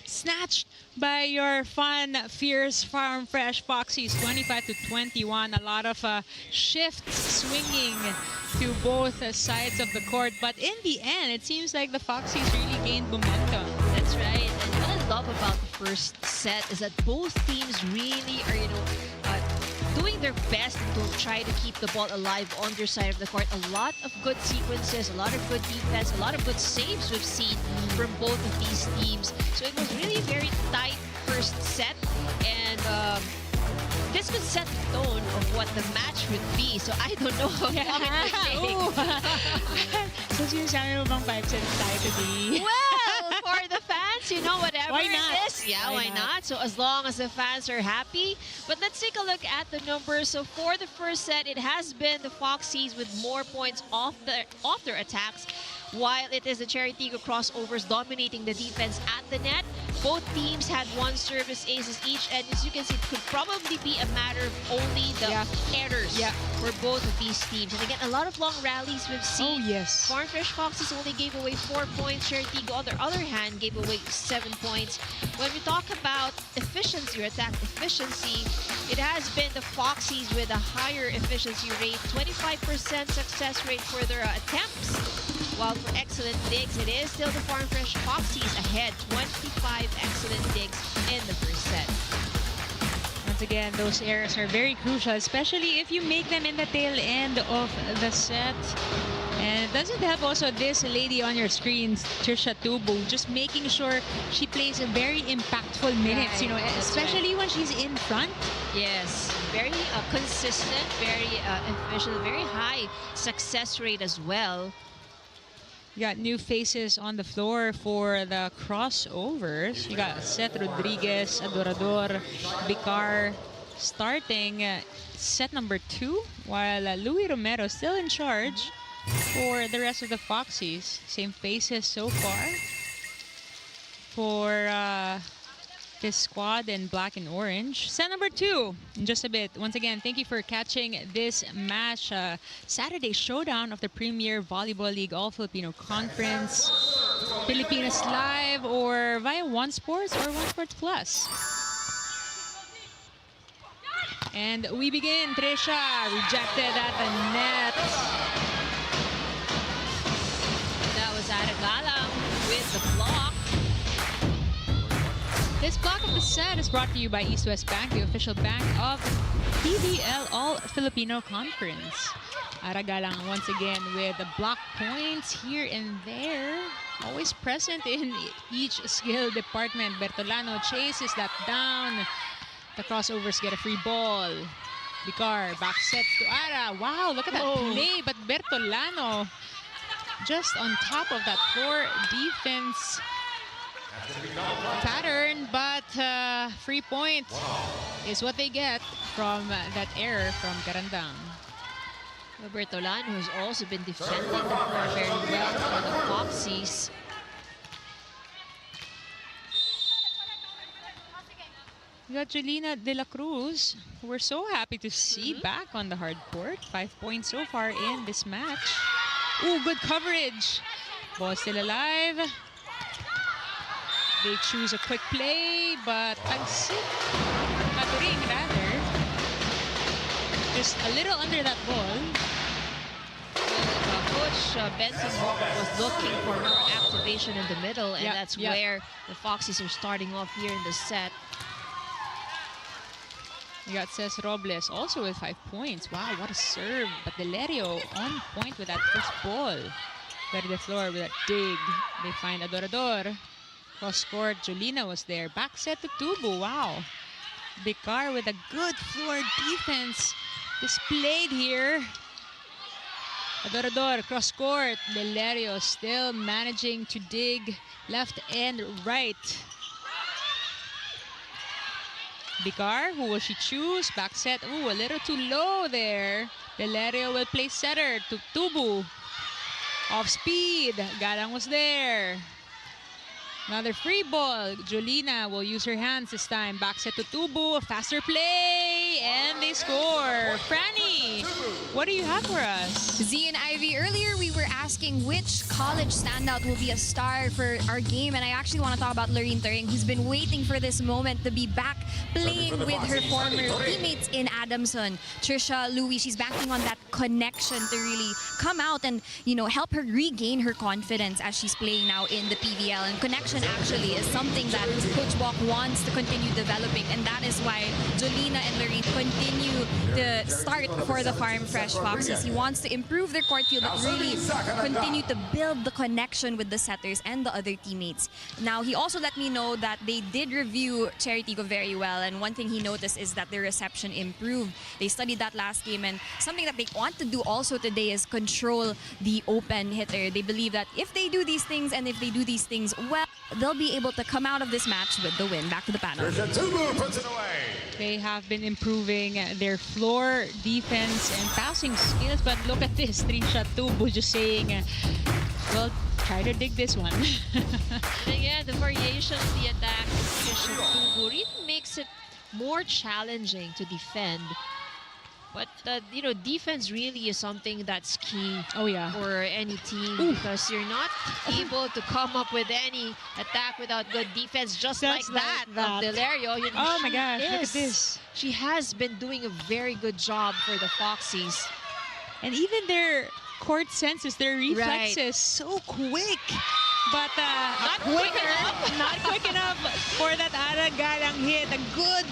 snatched by your fun, fierce Farm Fresh Foxies, 25-21. A lot of shifts swinging to both sides of the court. But in the end, it seems like the Foxies really gained momentum. That's right. And what I love about the first set is that both teams really are, doing doing their best to try to keep the ball alive on their side of the court. A lot of good sequences, a lot of good defense, a lot of good saves we've seen from both of these teams. So it was really a very tight first set, and this could set the tone of what the match would be. So I don't know how long it would take. So sinasabi mo bang 5 sets tayo today? Well, for the fans, you know, whatever Why not? it is. Yeah, why not? So as long as the fans are happy. But let's take a look at the numbers. So for the first set, it has been the Foxies with more points off their attacks, while it is the Chery Tiggo Crossovers dominating the defense at the net. Both teams had 1 service aces each, and as you can see, it could probably be a matter of only the errors for both of these teams. And again, a lot of long rallies we've seen. Oh, yes. Farm Fresh Foxies only gave away 4 points. Chery Tiggo, on the other hand, gave away 7 points. When we talk about efficiency or attack efficiency, it has been the Foxies with a higher efficiency rate, 25% success rate for their attempts. While for excellent digs, it is still the Farm Fresh Foxies ahead, 25 excellent digs in the first set. Once again, those errors are very crucial, especially if you make them in the tail end of the set. And doesn't help also this lady on your screen, Trisha Tubu, just making sure she plays a very impactful minutes, you know, especially when she's in front. Yes, very consistent, very efficient, very high success rate as well. You got new faces on the floor for the crossovers. You got Seth Rodriguez, Adorador, Vicar starting set number 2, while Louis Romero still in charge for the rest of the Foxies. Same faces so far for this squad in black and orange. Set number 2 in just a bit. Once again, thank you for catching this match. Saturday showdown of the Premier Volleyball League All-Filipino Conference. Pilipinas Live or via One Sports or One Sports Plus. And we begin. Trisha rejected at the net. That was Aragalang with the block. This block of the set is brought to you by East West Bank, the official bank of PVL All-Filipino Conference. Aragalang once again with the block points here and there. Always present in each skill department. Bertolano chases that down. The crossovers get a free ball. Vicar back set to Ara. Wow, look at that play. But Bertolano just on top of that poor defense pattern, but free point is what they get from that error from Garandang. Bertolano has also been defending the floor very well for the Foxies. We got Jelena De La Cruz, who we're so happy to see back on the hard court. 5 points so far in this match. Ooh, good coverage. Ball still alive. They choose a quick play, but Maturing rather. Just a little under that ball. Coach Benson was looking for more activation in the middle, and that's where the Foxies are starting off here in the set. You got Cez Robles also with 5 points. Wow, what a serve. But Delerio on point with that first ball. Very the floor with that dig. They find Adorador. Cross court, Jolina was there. Back set to Tubu. Wow. Vicar with a good floor defense displayed here. Adorador, cross court. Delerio still managing to dig left and right. Vicar, who will she choose? Back set. Ooh, a little too low there. Delerio will play setter to Tubu. Off speed. Galang was there. Another free ball. Jolina will use her hands this time. Back set to Tubu. A faster play. And they score. Franny, what do you have for us? Z and Ivy, earlier we were asking which college standout will be a star for our game. And I actually want to talk about Lorene Turing, who's been waiting for this moment to be back playing with her former teammates in Adamson. Trisha, Louis, she's banking on that connection to really come out and, you know, help her regain her confidence as she's playing now in the PVL. And connection connection actually is something that Coach Bok wants to continue developing, and that is why Jolina and Lorraine continue to start for the Farm Fresh Foxies. He wants to improve their court field, but really continue to build the connection with the setters and the other teammates. Now, he also let me know that they did review Chery Tiggo very well, and one thing he noticed is that their reception improved. They studied that last game, and something that they want to do also today is control the open hitter. They believe that if they do these things and if they do these things well, they'll be able to come out of this match with the win. Back to the panel. Puts it away. They have been improving their floor defense and passing skills, but look at this, Trisha Tubo just saying, well, try to dig this one. And again, the variation of the attack of Trisha Tubo really makes it more challenging to defend. But, you know, defense really is something that's key for any team because you're not able to come up with any attack without good defense, just like that of Delario. You know, oh my gosh, look at this. She has been doing a very good job for the Foxies. And even their court senses, their reflexes, so quick. But not quick enough for that Aragalang hit. A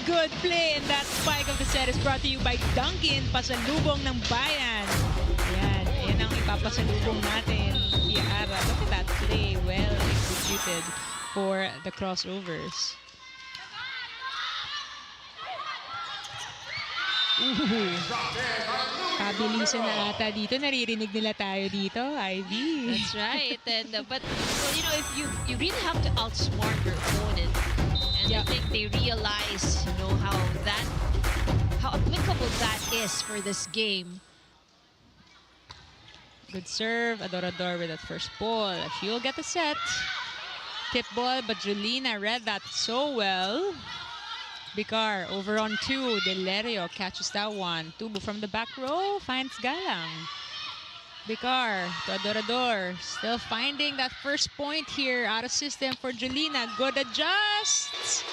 good play, and that spike of the set is brought to you by Dunkin, pasalubong ng bayan. Yan ang ipapasalubong natin. Kiara, look at that play, well executed for the crossovers. Kabilisan na ata dito. Naririnig nila tayo dito, Ivy. That's right. And but well, you know, if you really have to outsmart your opponent, and I think they realize, you know, how applicable that is for this game. Good serve, Adorador with that first ball. She'll get the set. Tip ball, but Jolina read that so well. Bicar over on 2. Delario catches that one. Tubo from the back row finds Galang. Bicar to Adorador. Still finding that first point here out of system for Jolina. Good adjust.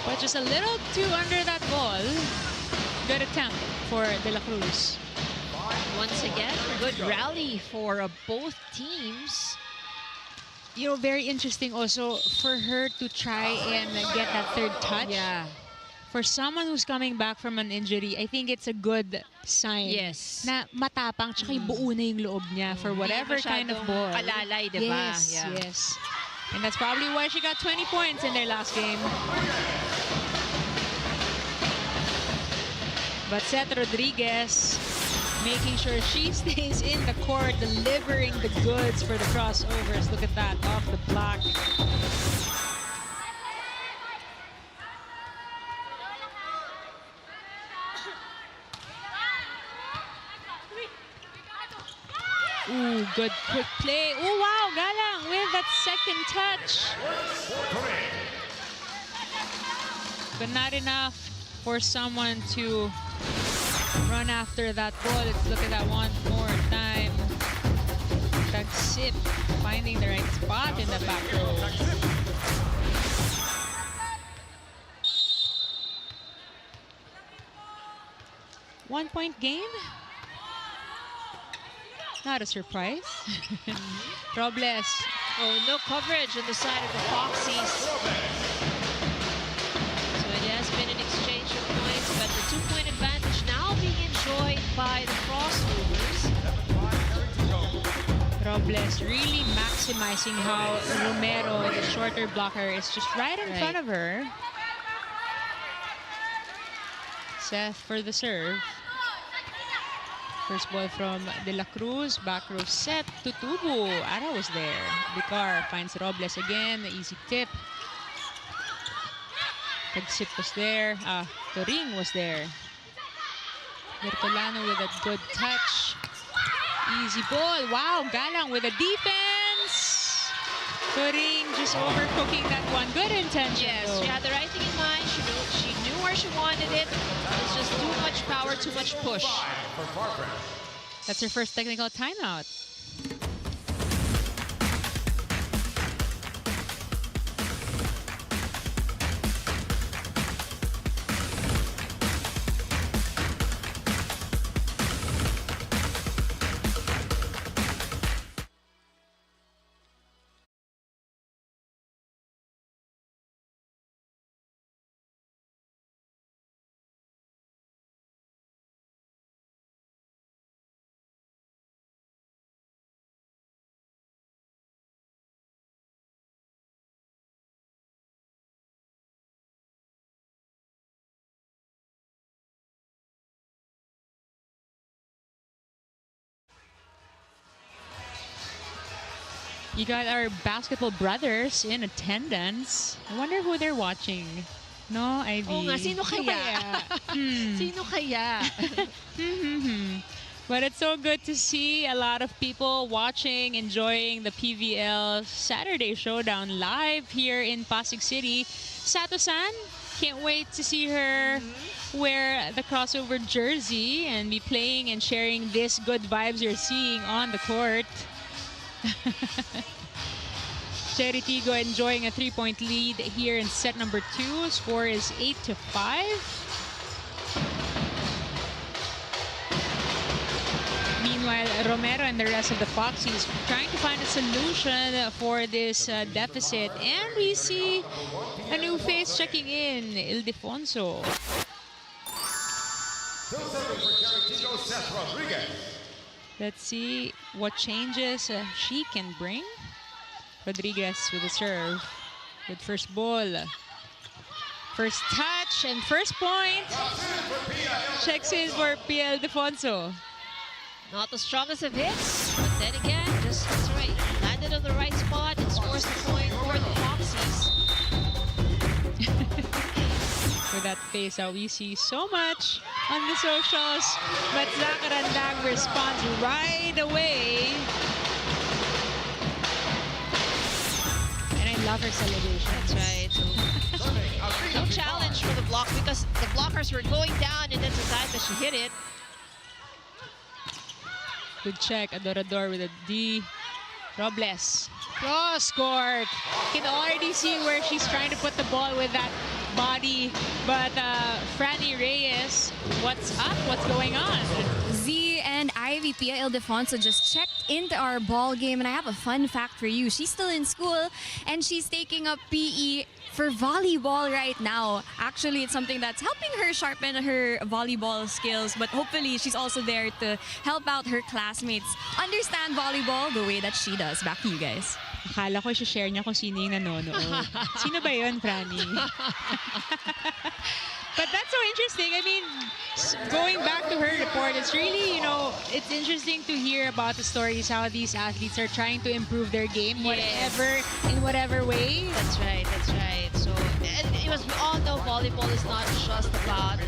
But just a little too under that ball. Good attempt for De La Cruz. Once again, good rally for both teams. You know, very interesting also for her to try and get that third touch. Yeah. For someone who's coming back from an injury, I think it's a good sign. Yes. Na matapang, tsaka yung buo na yung loob niya for whatever kind of ball. Alalay, diba? Yes, yeah. yes. And that's probably why she got 20 points in their last game. But Seth Rodriguez making sure she stays in the court, delivering the goods for the crossovers. Look at that, off the block. Ooh, good quick play. Oh, wow, Galang with that second touch. But not enough for someone to run after that ball. Let's look at that one more time. Tagsip finding the right spot in the back row. One-point game? Not a surprise. Robles. Oh, no coverage on the side of the Foxies. So it has been an exchange of points, but the 2-point advantage now being enjoyed by the crossovers. Robles really maximizing how Romero, the shorter blocker, is just right in front of her. Seth for the serve. First ball from De La Cruz, back row set to Tubo. Ara was there. Bicar finds Robles again, the easy tip. Tagsip was there. Toring was there. Bertolano with a good touch. Easy ball. Wow, Galang with a defense. Toring just overcooking that one. Good intention. Yes, though. she had the right thing in mind. She knew where she wanted it. It's just too much power, too much push. That's her first technical timeout. You got our basketball brothers in attendance. I wonder who they're watching. No, Ivy. Oo nga, sino kaya? Sino kaya? But it's so good to see a lot of people watching, enjoying the PVL Saturday Showdown live here in Pasig City. Sato-san, can't wait to see her wear the crossover jersey and be playing and sharing this good vibes you're seeing on the court. Chery Tiggo enjoying a 3-point lead here in set number 2. Score is 8-5. Meanwhile, Romero and the rest of the Foxies trying to find a solution for this deficit. And we see a new face checking in, Ildefonso. Let's see what changes she can bring. Rodriguez with the serve. With first ball. First touch and first point. Checks in for Pia Ildefonso. Not the strongest of hits, but then again, just that's right. Landed on the right spot and scores the point for the Foxies. For that face out, we see so much on the socials, but Zakarandang responds right away. And I love her celebration. That's right. So, no challenge for the block because the blockers were going down and that's the time that she hit it. Good check, Adorador with a D. Robles, cross court. You can already see where she's trying to put the ball with that body. But Franny Reyes, what's up? What's going on? Z and Ivy, Pia Ildefonso just checked into our ball game, and I have a fun fact for you. She's still in school, and she's taking up PE for volleyball right now. Actually, it's something that's helping her sharpen her volleyball skills, but hopefully she's also there to help out her classmates understand volleyball the way that she does. Back to you guys. Akala ko i-share niya kung sino yung nanonood. Sino ba yun, Franny? But that's so interesting. I mean, going back to her report, it's really, it's interesting to hear about the stories, how these athletes are trying to improve their game, in whatever way. That's right, that's right. So, and we all know volleyball is not just about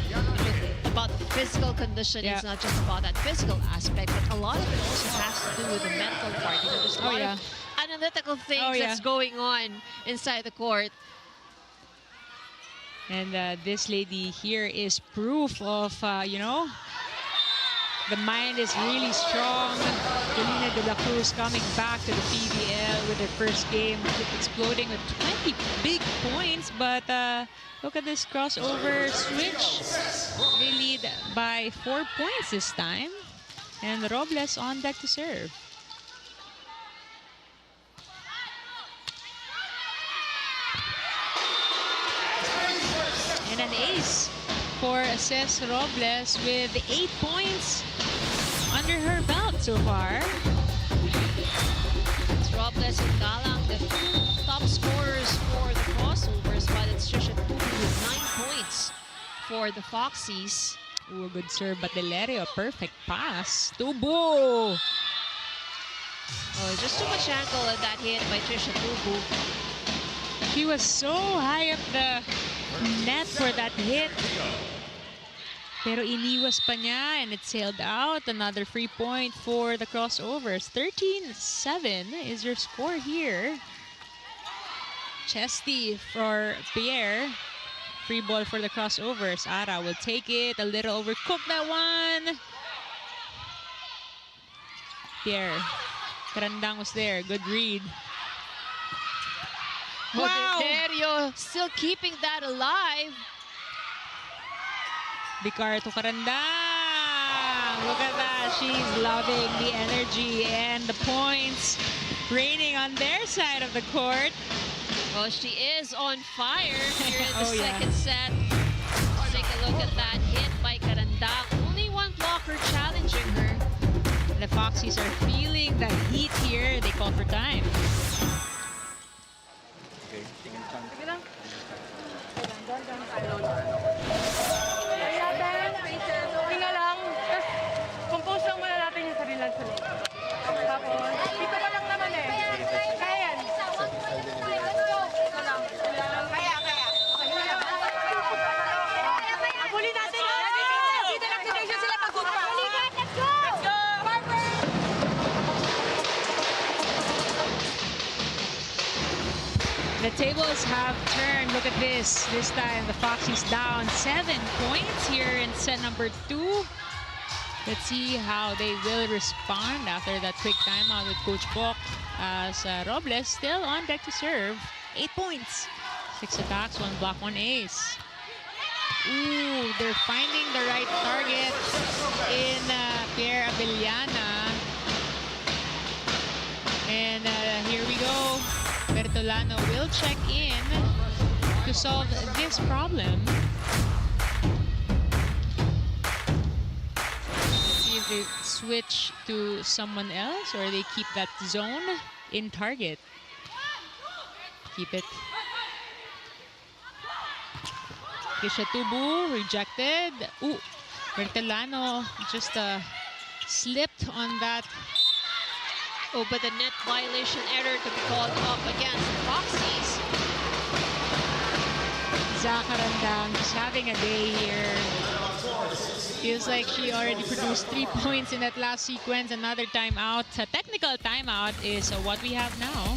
the physical condition. Yeah. It's not just about that physical aspect, but a lot of it also has to do with the mental part. There's a lot of analytical things that's going on inside the court. And this lady here is proof of, the mind is really strong. Jolina De La Cruz coming back to the PVL with her first game, exploding with 20 big points. But look at this crossover switch. They lead by 4 points this time. And Robles on deck to serve. And an ace for Cés Robles with 8 points under her belt so far. It's Robles and Galang, the top scorers for the crossovers, while it's Chery Tiggo with 9 points for the Foxies. Ooh, a good serve, but Delerio, a perfect pass. Tubo! Oh, just too much angle at that hit by Chery Tiggo. She was so high up the net for that hit. Pero iniwas pa niya and it sailed out. Another free point for the crossovers. 13-7 is your score here. Chesty for Pierre. Free ball for the crossovers. Ara will take it. A little overcooked that one. Pierre. Karandang was there. Good read. Wow! Delerio still keeping that alive. Vicar to Karandang. Look at that. She's loving the energy and the points raining on their side of the court. Well, she is on fire here in the second set. Let's take a look at that hit by Karandang. Only one blocker challenging her. The Foxies are feeling the heat here. They call for time. Sige lang. Okay na lang. Just compose lang muna natin yung sarili sa loob. Tapos, dito pa lang naman eh. tables have turned. Look at this. This time the Foxies down 7 points here in set number 2. Let's see how they will respond after that quick timeout with Coach Bok, as Robles still on deck to serve. 8 points. 6 attacks, 1 block, 1 ace. Ooh, they're finding the right target in Pierre Avellana. And here we go. Bertolano will check in to solve this problem. Let's see if they switch to someone else or they keep that zone in target. Keep it. Kisha Tubu rejected. Ooh, Bertolano just slipped on that. Oh, but the net violation error to be called up against the Foxies. Zakarandang just having a day here. Feels like she already produced 3 points in that last sequence. Another timeout. A technical timeout is what we have now.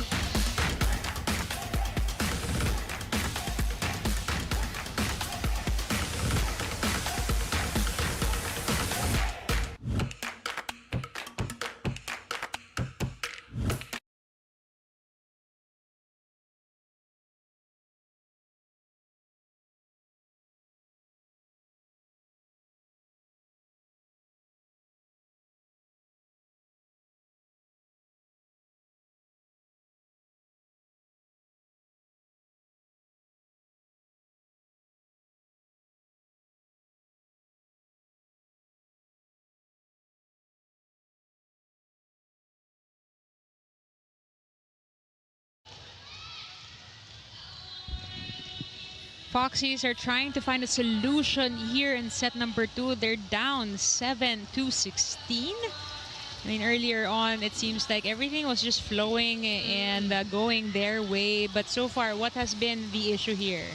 Foxies are trying to find a solution here in set number 2. They're down 7-16. I mean, earlier on, it seems like everything was just flowing and going their way. But so far, what has been the issue here?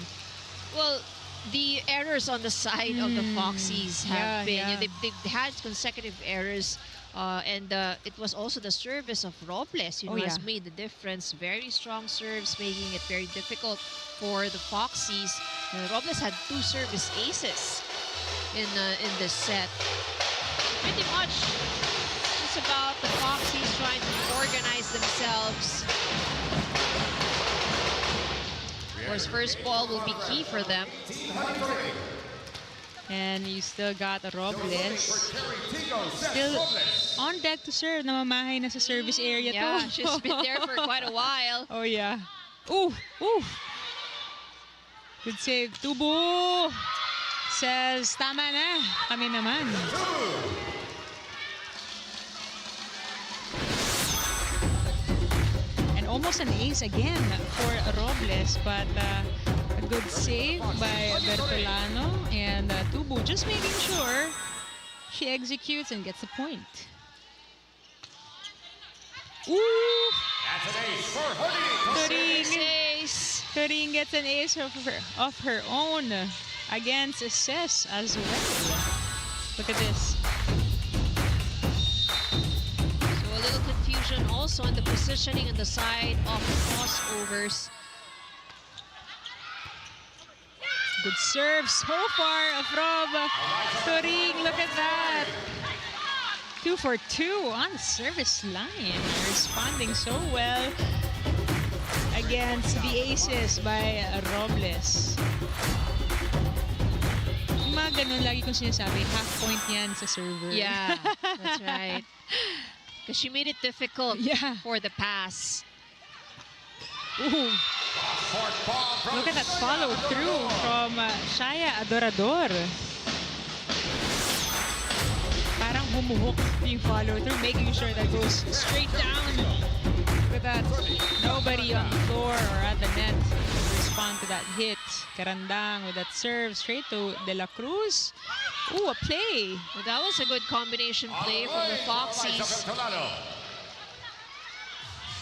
Well, the errors on the side of the Foxies have been, you know, they've had consecutive errors. And it was also the service of Robles, you know, has made the difference. Very strong serves, making it very difficult for the Foxies. Robles had 2 service aces in this set. Pretty much it's about the Foxies trying to organize themselves. Of course, first ball will be key for them. And you still got Robles. Still on deck to serve. Namamahay na sa service area Yeah, too. she's been there for quite a while. Oh yeah. Ooh, ooh. Good save. Tubo says, tama na. Kami naman. And almost an ace again for Robles, but a good save by Bertolano, and Tubo just making sure she executes and gets a point. Ooh! That's an ace for Hoodie. Turing gets an ace of her own against Ses as well. Look at this. So a little confusion also in the positioning on the side of the crossovers. Good serve so far from Turing. Look at that. 2 for 2 on the service line. Responding so well against the aces by Robles. Mga ganun lagi kong sinasabi, half point yan sa server. Yeah, that's right. Because she made it difficult for the pass. Ooh. Look at that follow through from Shaya Adorador. Parang humuhok yung follow through, making sure that goes straight down. Look at that. Nobody on the floor or at the net to respond to that hit. Karandang with that serve straight to De La Cruz. Ooh, a play. Well, that was a good combination play from the Foxies.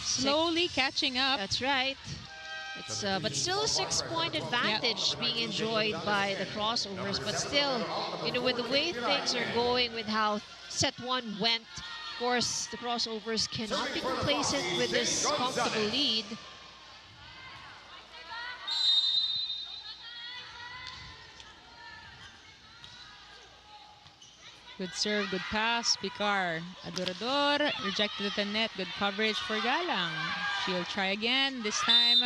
Slowly catching up. That's right. It's but still a 6-point advantage being enjoyed by the crossovers. But still, you know, with the way things are going, with how set 1 went, of course, the crossovers cannot be complacent with this comfortable lead. Good serve, good pass. Picar, Adorador, rejected at the net. Good coverage for Galang. She'll try again. This time,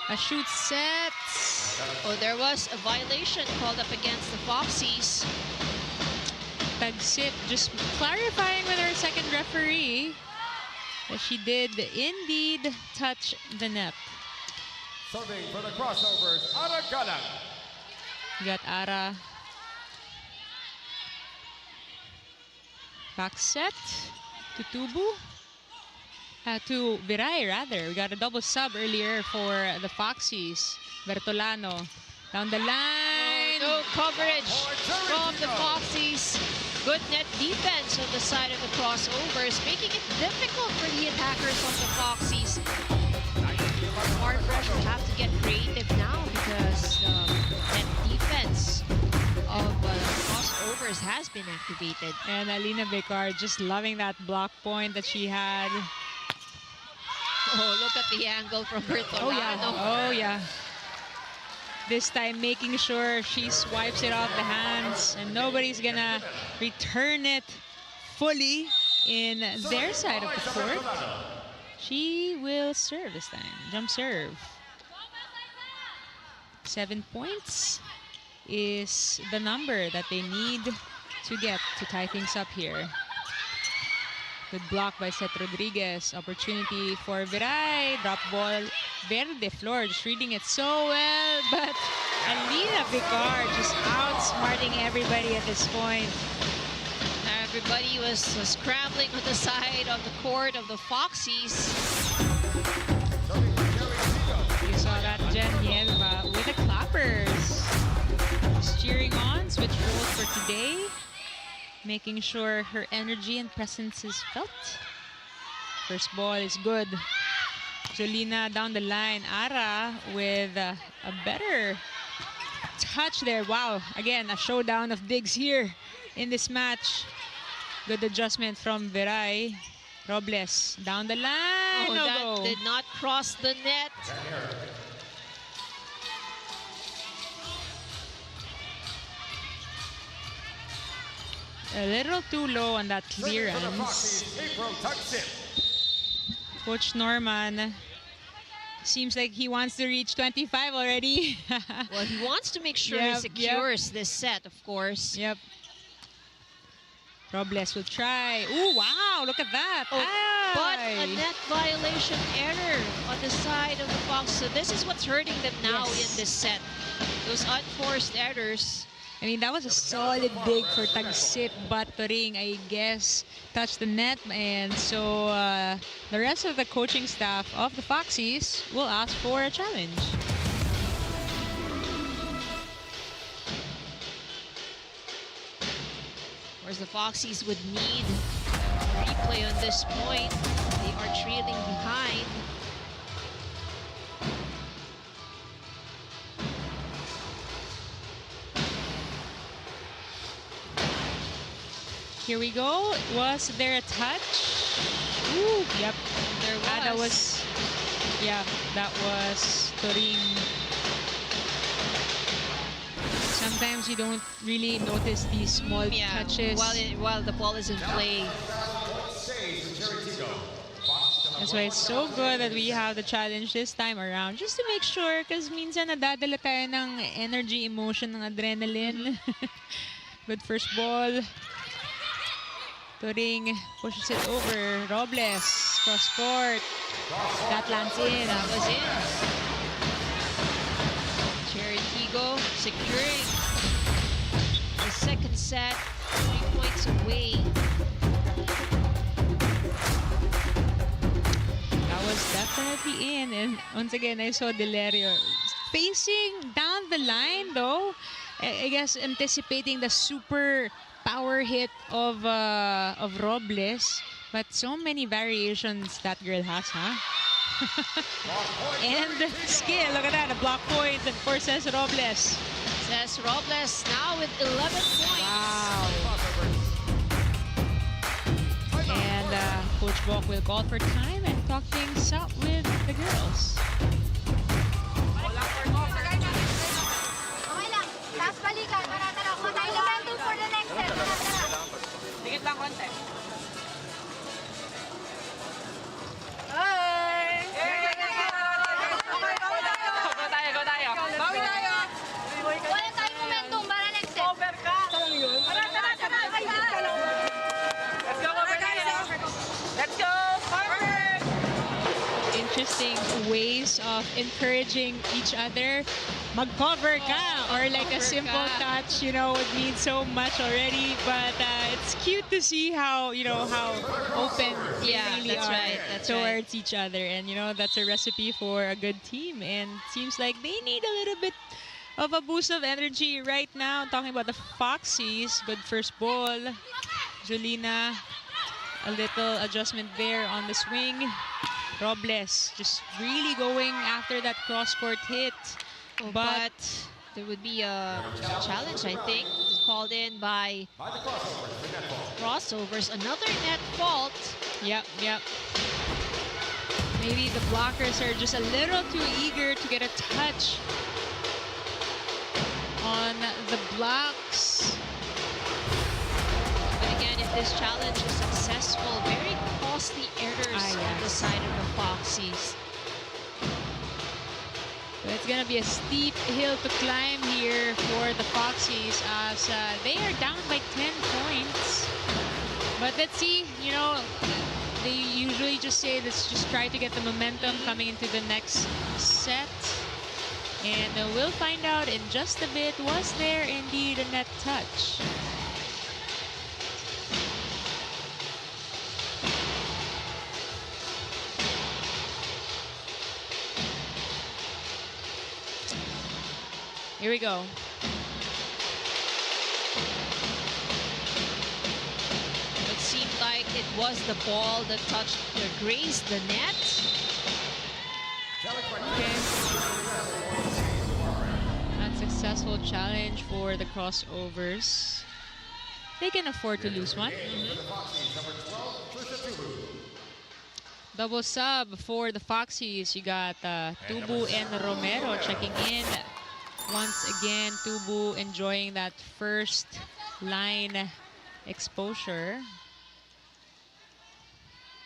a shoot set. Oh, there was a violation called up against the Foxies. Tagsip just clarifying with her second referee that she did indeed touch the net. Serving for the Crossovers, Ara Galang. You got Ara. Back set to Tubu. To Viray, rather. We got a double sub earlier for the Foxies. Bertolano down the line. No coverage from the Foxies. Good net defense on the side of the Crossovers, making it difficult for the attackers of the Foxies. Farm Fresh will have to get creative now because net defense of Crossovers has been activated. And Alina Becard just loving that block point that she had. Oh, look at the angle from Bertolano. Oh, yeah. This time making sure she swipes it off the hands and nobody's gonna return it fully in their side of the court. She will serve this time. Jump serve. 7 points is the number that they need to get to tie things up here. Good block by Seth Rodriguez. Opportunity for Viray. Drop ball. Verde Flor just reading it so well. But Alina Picard just outsmarting everybody at this point. Everybody was scrambling on the side of the court of the Foxies. You saw that Jen Nielva with the clappers. Just cheering on. Switch roles for today. Making sure her energy and presence is felt. First ball is good. Jolina down the line. Ara with a better touch there. Wow. Again, a showdown of digs here in this match. Good adjustment from Viray. Robles down the line. Oh, no that go. did not cross the net. A little too low on that clearance. Coach Norman seems like he wants to reach 25 already. Well, he wants to make sure he secures this set, of course. Yep. Robles will try. Ooh, wow, look at that. But a net violation error on the side of the Fox. So this is what's hurting them now in this set. Those unforced errors. I mean, that was a solid dig for Tagsip, but Turing, I guess, touched the net. And so the rest of the coaching staff of the Foxies will ask for a challenge. Whereas the Foxies would need a replay on this point. They are trailing behind. Here we go. Was there a touch? Ooh, yep. There was. That was, yeah, that was Turing. Sometimes you don't really notice these small touches. While the ball is in play. That's why it's so good that we have the challenge this time around. Just to make sure, because minsan nadadala tayo ng energy, emotion, ng adrenaline. Good first ball. Turing pushes it over. Robles, cross court. That lands in. That was in. Chery Tiggo securing the second set, 3 points away. That was definitely in. And once again, I saw Delerio facing down the line, though. I guess anticipating the super power hit of Robles, but so many variations that girl has, huh? And skill, look at that, a block point for Cez Robles. Cez Robles now with 11 points. Wow. And Coach Bok will call for time and talk things out with the girls. Okay lang. Taas balikan. Para for the next set. konti. Hi! Go tayo. Bawi tayo. Wala tayong momentum para next set. Over ka. Tara. Let's go, over tayo. Let's go. Farmer! Interesting ways of encouraging each other. Mag-cover ka, or like a simple touch, you know, would mean so much already. But it's cute to see how, you know, how open they really that's are right, that's towards each other. And, you know, that's a recipe for a good team. And it seems like they need a little bit of a boost of energy right now. I'm talking about the Foxies. Good first ball. Jolina, a little adjustment there on the swing. Robles just really going after that cross-court hit. But there would be a challenge, I think, called in by Crossovers. Another net fault. Yep. Maybe the blockers are just a little too eager to get a touch on the blocks. But again, if this challenge is successful, very costly errors on the side of the Foxies. So it's going to be a steep hill to climb here for the Foxies as they are down by 10 points. But let's see, you know, they usually just say, let's just try to get the momentum coming into the next set. And we'll find out in just a bit, was there indeed a net touch? Here we go. It seemed like it was the ball that touched or grazed the net. Okay. Unsuccessful challenge for the Crossovers. They can afford to lose one. Double sub for the Foxies. You got Tubu and Romero checking in. Once again, Tubu enjoying that first line exposure.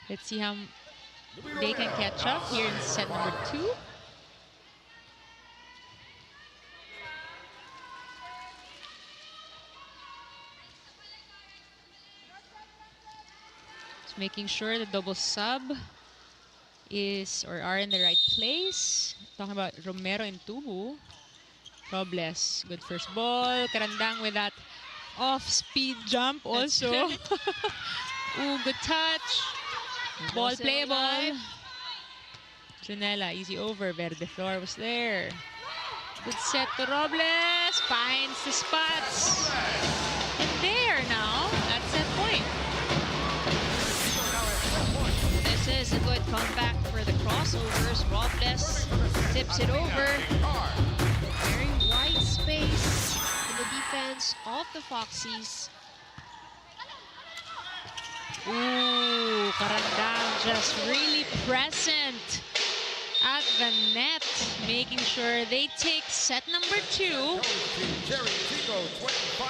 Let's see how they can catch up here in set number 2. Just making sure the double sub is or are in the right place. Talking about Romero and Tubu. Robles, good first ball. Karandang with that off-speed jump also. Ooh, good touch. Ball playable. Junella, easy over. Verde Flor was there. Good set to Robles. Finds the spots. And there now at set point. This is a good comeback for the Crossovers. Robles tips it over. Very wide space in the defense of the Foxies. Ooh, Karandang just really present at the net, making sure they take set number 2.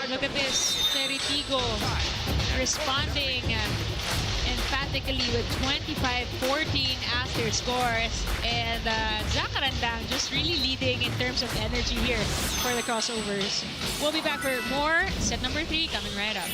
Look at this, Chery Tiggo responding emphatically with 25-14 as their scores. And Zach Karandang just really leading in terms of energy here for the Crossovers. We'll be back for more set number 3 coming right up.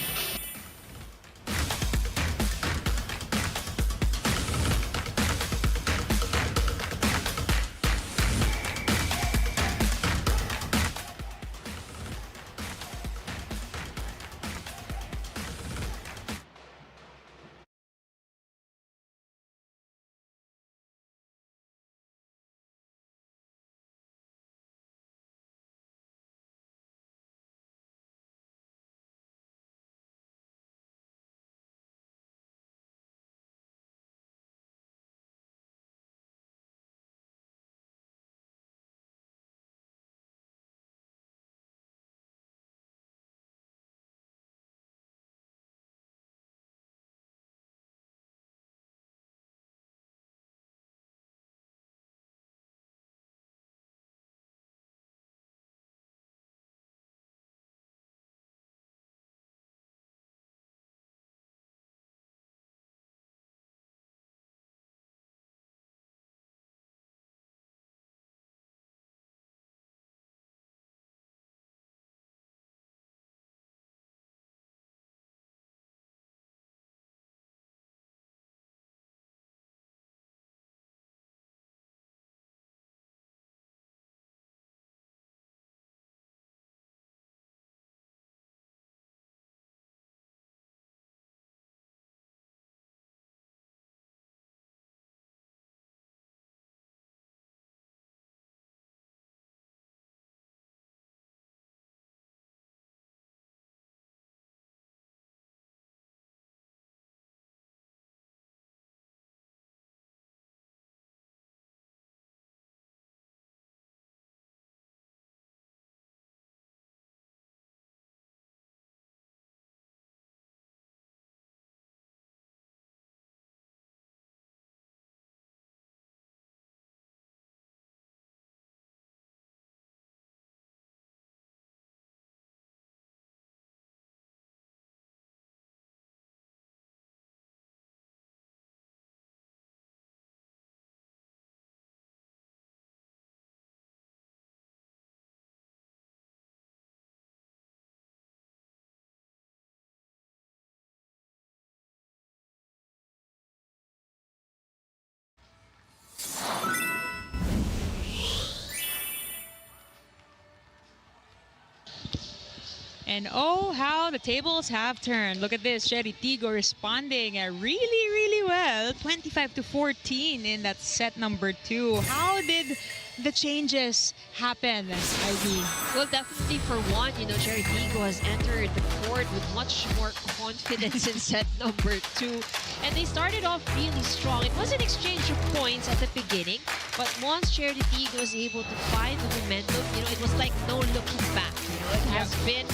And oh, how the tables have turned. Look at this, Chery Tiggo responding really well. 25-14 in that set number 2. How did the changes happen, Ivy? Well, definitely for one, Chery Tiggo has entered the court with much more confidence in set number 2. And they started off really strong. It was an exchange of points at the beginning, but once Chery Tiggo was able to find the momentum, it was like no looking back. It has been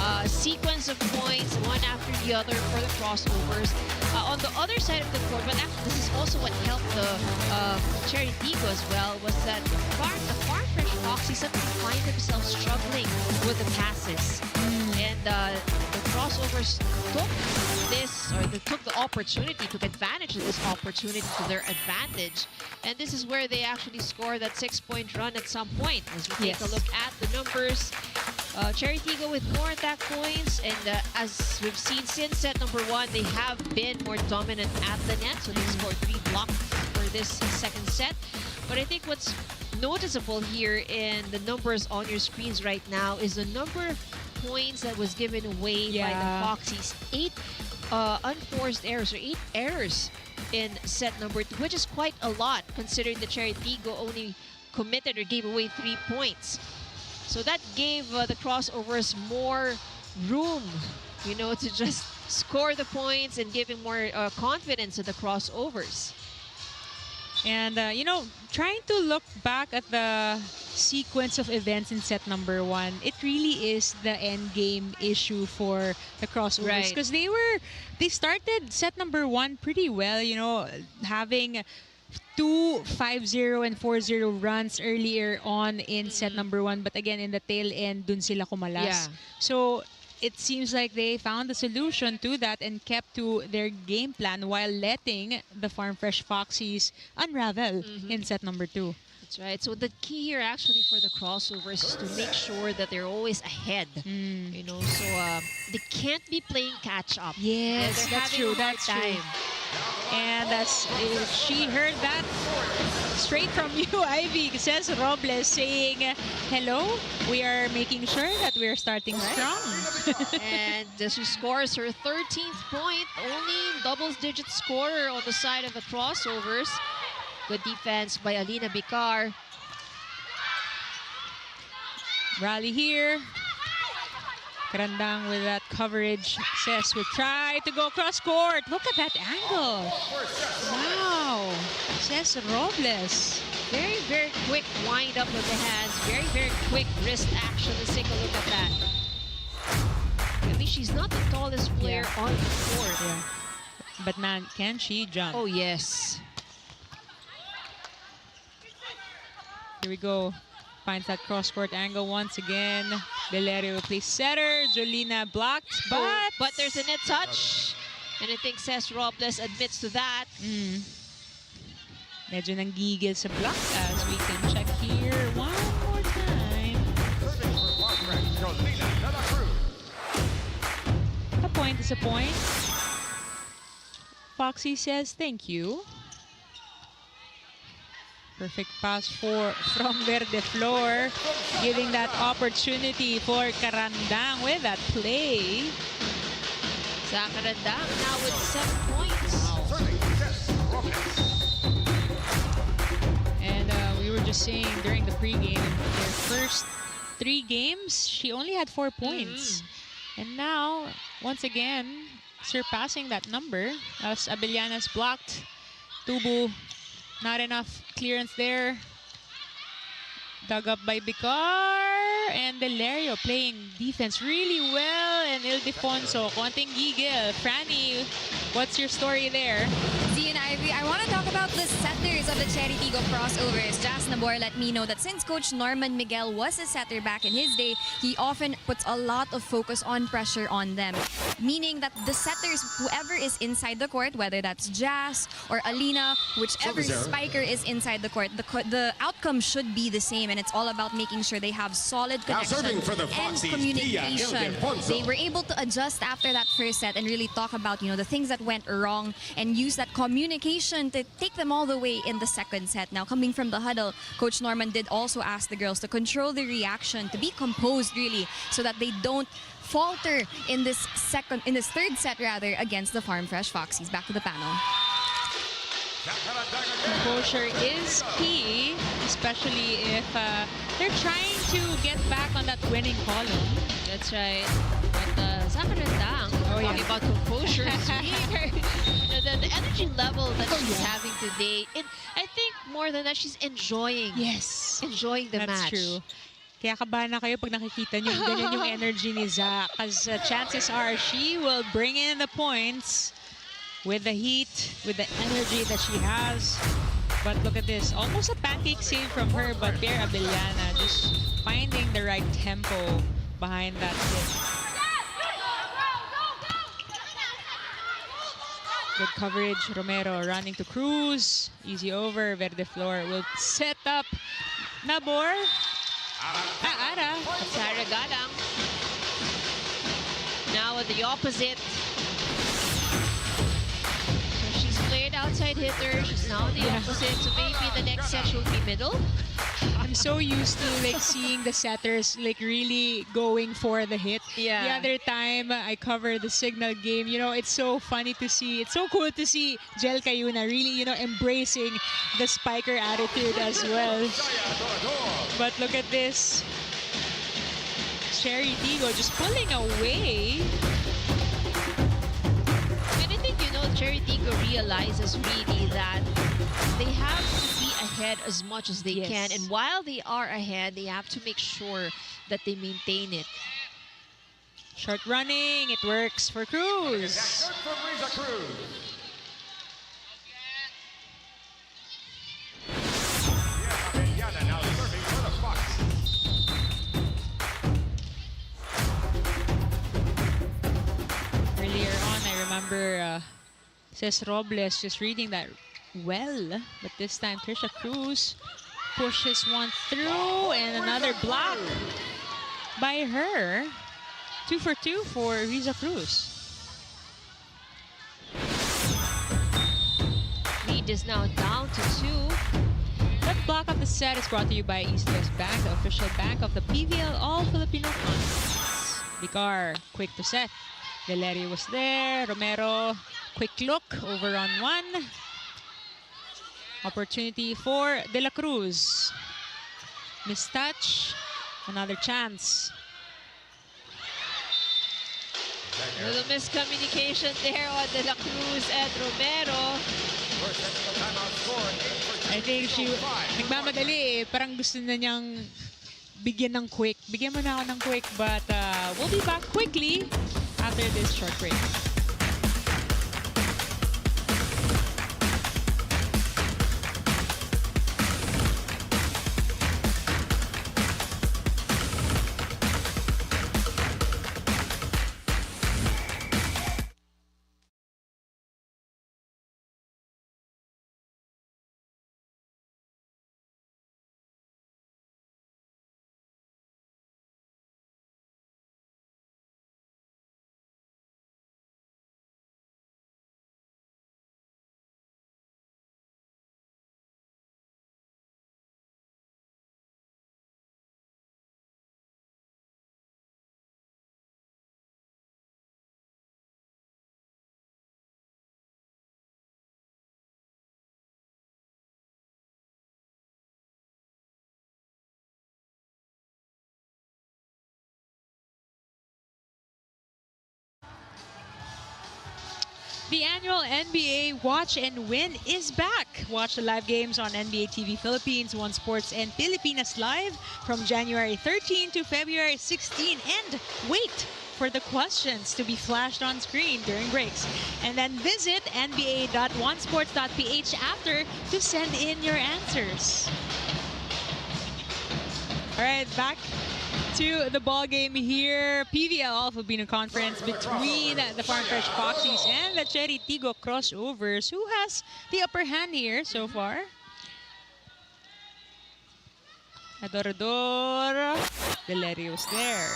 a sequence of points, one after the other for the crossovers. On the other side of the court, but actually this is also what helped the Chery Tiggo as well, was that the Farm Fresh Foxies suddenly find themselves struggling with the passes. And the crossovers took the opportunity, took advantage of this opportunity to their advantage. And this is where they actually score that 6-point run at some point. As we take a look at the numbers, Chery Tiggo with more attack points, and as we've seen since set number 1, they have been more dominant at the net. So they scored 3 blocks for this second set. But I think what's noticeable here in the numbers on your screens right now is the number of points that was given away by the Foxies. 8 unforced errors, or 8 errors in set number 2, which is quite a lot considering the Chery Tiggo only committed or gave away 3 points. So that gave the crossovers more room, to just score the points and giving more confidence to the crossovers. And, trying to look back at the sequence of events in set number 1, it really is the end game issue for the crossovers. Because they started set number 1 pretty well, having 2 5-0 and 4-0 runs earlier on in set number 1. But again, in the tail end, dun sila kumalas. So it seems like they found a solution to that and kept to their game plan while letting the Farm Fresh Foxies unravel in set number 2. That's right. So the key here actually for the crossovers is to make sure that they're always ahead. So they can't be playing catch up. Yes, they're that's having true. a hard That's time. true. And she heard that straight from you, Ivy. Says Robles saying, hello, we are making sure that we're starting strong. And she scores her 13th point, only double-digit scorer on the side of the crossovers. Good defense by Alina Bicar. Rally here. Karandang with that coverage. Says we'll try to go cross court. Look at that angle. Wow. Says Robles. Very, very quick wind up with the hands. Very, very quick wrist action. Let's take a look at that. At least she's not the tallest player on the court. But man, can she jump? Oh, yes. Here we go. Finds that cross-court angle once again. Valerio plays setter. Jolina blocked, but there's a net touch. And I think Cesc Robles admits to that. Medyo nanggigil sa block as we can check here one more time. A point is a point. Foxy says thank you. Perfect pass from Verde Flor, giving that opportunity for Karandang with that play. Sa Karandang now with 7 points. And we were just saying during the pregame, their first 3 games, she only had 4 points. And now, once again, surpassing that number as Abellana's blocked. Tubu, not enough clearance there. Dug up by Bicar. And Valerio playing defense really well. And Ildefonso, konting gigil. Franny, what's your story there? Z and Ivy, I want to talk about the setters of the Chery Tiggo Crossovers. Jas Nabor let me know that since Coach Norman Miguel was a setter back in his day, he often puts a lot of focus on pressure on them. Meaning that the setters, whoever is inside the court, whether that's Jas or Alina, whichever spiker is inside the court, the outcome should be the same. And it's all about making sure they have solid connection and communication. They were able to adjust after that first set and really talk about, the things that went wrong and use that communication communication to take them all the way in the second set. Now, coming from the huddle, Coach Norman did also ask the girls to control the reaction, to be composed really, so that they don't falter in this third set rather against the Farm Fresh Foxies. Back to the panel. Composure is key, especially if they're trying to get back on that winning column. That's right. But Zakarandang, talking about composure, is really the energy level that she's having today. And I think more than that, she's enjoying. Yes. Enjoying the That's match. true. Kaya kabahan na kayo pag nakikita nyo ganyan yung energy ni Zach. Because chances are she will bring in the points with the heat, with the energy that she has. But look at this. Almost a pancake save from her, but Pierre Abellana just finding the right tempo behind that hit. Good coverage. Romero running to Cruz. Easy over. Verde Flor will set up Nabor. Ara. Sarah Galang. Now at the opposite. So she's played outside hitter. She's now the opposite. So maybe the next set she'll be middle. I'm so used to like seeing the setters like really going for the hit. Yeah. The other time I covered the signal game, you know, it's so funny to see. It's so cool to see Jel Cayuna really, you know, embracing the spiker attitude as well. But look at this. Chery Tiggo just pulling away. And I think, you know, Chery Tiggo realizes really that they have to be ahead as much as they can. And while they are ahead, they have to make sure that they maintain it. Short running, it works for Cruz. Earlier on, I remember Ces Robles just reading that well, but this time Trisha Cruz pushes one through and another block by her. 2 for 2 for Riza Cruz. Lead is now down to 2. That block of the set is brought to you by East West Bank, the official bank of the PVL All-Filipino Conference. Vicar, quick to set. Valerio was there. Romero, quick look over on one. Opportunity for De La Cruz. Mistouch. Another chance. A little miscommunication there on De La Cruz and Romero. I think she nagmamadali eh. Parang gusto na niyang bigyan ng quick. Bigyan mo na ako ng quick, but we'll be back quickly after this short break. The annual NBA Watch and Win is back. Watch the live games on NBA TV Philippines, One Sports and Pilipinas Live from January 13 to February 16. And wait for the questions to be flashed on screen during breaks. And then visit nba.onesports.ph after to send in your answers. All right, back to the ball game here. PVL All-Filipino Conference between the Farm Fresh Foxies and the Chery Tiggo Crossovers. Who has the upper hand here so far? Adorador. Valerio's there.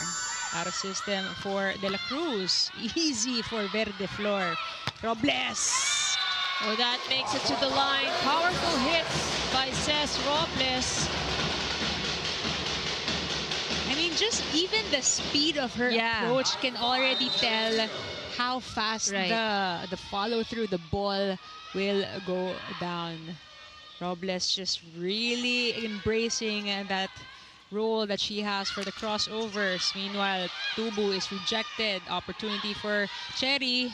Out of system for De La Cruz. Easy for Verde Flor. Robles. Oh, that makes it to the line. Powerful hits by Cez Robles. I mean, just even the speed of her approach can already tell how fast the follow through the ball will go down. Robles just really embracing that role that she has for the crossovers. Meanwhile, Tubu is rejected. Opportunity for Chery.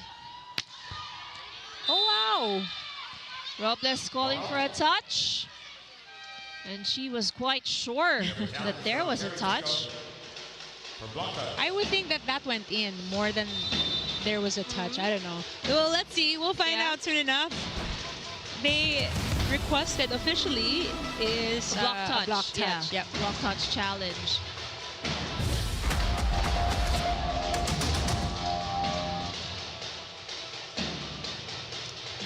Oh, wow. Robles calling for a touch. And she was quite sure that there was a touch. I would think that that went in more than there was a touch. I don't know. Well, let's see. We'll find out soon enough. They requested officially is block touch. Block touch. Yeah. Yep. Block touch challenge.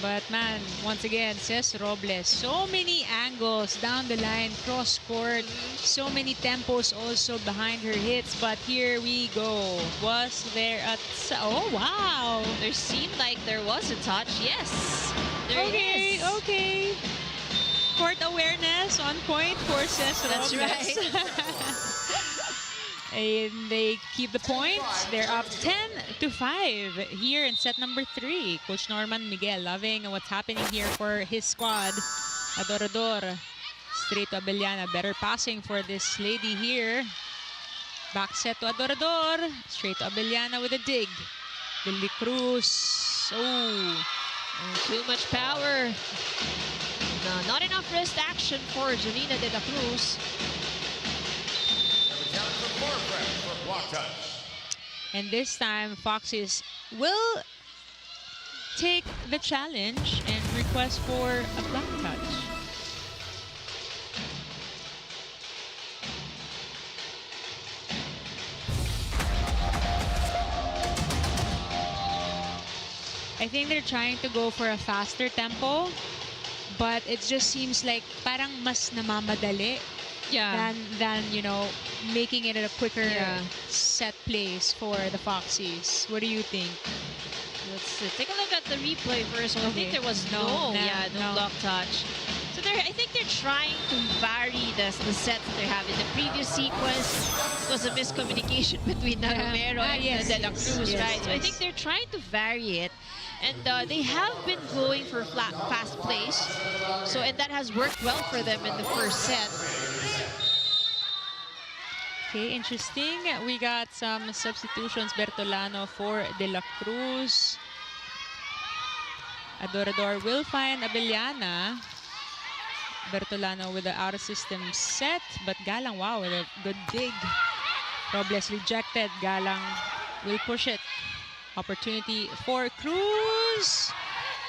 But man, once again, Cez Robles, so many angles down the line, cross court, so many tempos also behind her hits. But here we go. Was there a oh wow! There seemed like there was a touch. Yes, there is. Okay. Court awareness on point for Cez Robles. That's right. And they keep the points. They're up 10-5 here in set number 3. Coach Norman Miguel loving what's happening here for his squad. Adorador straight to Abellana. Better passing for this lady here. Back set to Adorador. Straight to Abellana with a dig. Lily Cruz. Oh. Too much power. No, not enough wrist action for Janina de la Cruz. And this time, Foxes will take the challenge and request for a block touch. I think they're trying to go for a faster tempo, but it just seems like parang mas namamadali. Than you know, making it a quicker set place for the Foxies. What do you think? Let's take a look at the replay first. I think there was no block touch. So I think they're trying to vary the sets that they're having. The previous sequence was a miscommunication between Romero and De La Cruz, right? So I think they're trying to vary it. And they have been going for fast plays. So, and that has worked well for them in the first set. Okay, interesting. We got some substitutions. Bertolano for De La Cruz. Adorador will find Abellana. Bertolano with the out-of-system set. But Galang, wow, with a good dig. Robles rejected. Galang will push it. Opportunity for Cruz.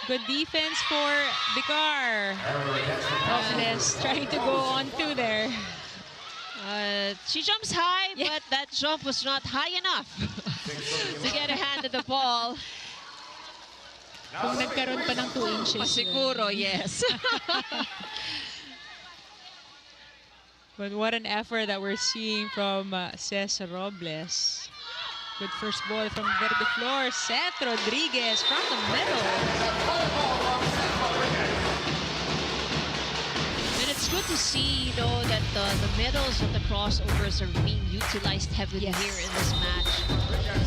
Good defense for Bicar. Robles trying to go on through there. She jumps high, but that jump was not high enough to get a hand at the ball. Kung nagkaroon pa ng 2 inches. Siguro, yes. But what an effort that we're seeing from Cez Robles. Good first ball from Verde Flor. Seth Rodriguez from the middle. And it's good to see, you know, that the middles of the crossovers are being utilized heavily here in this match.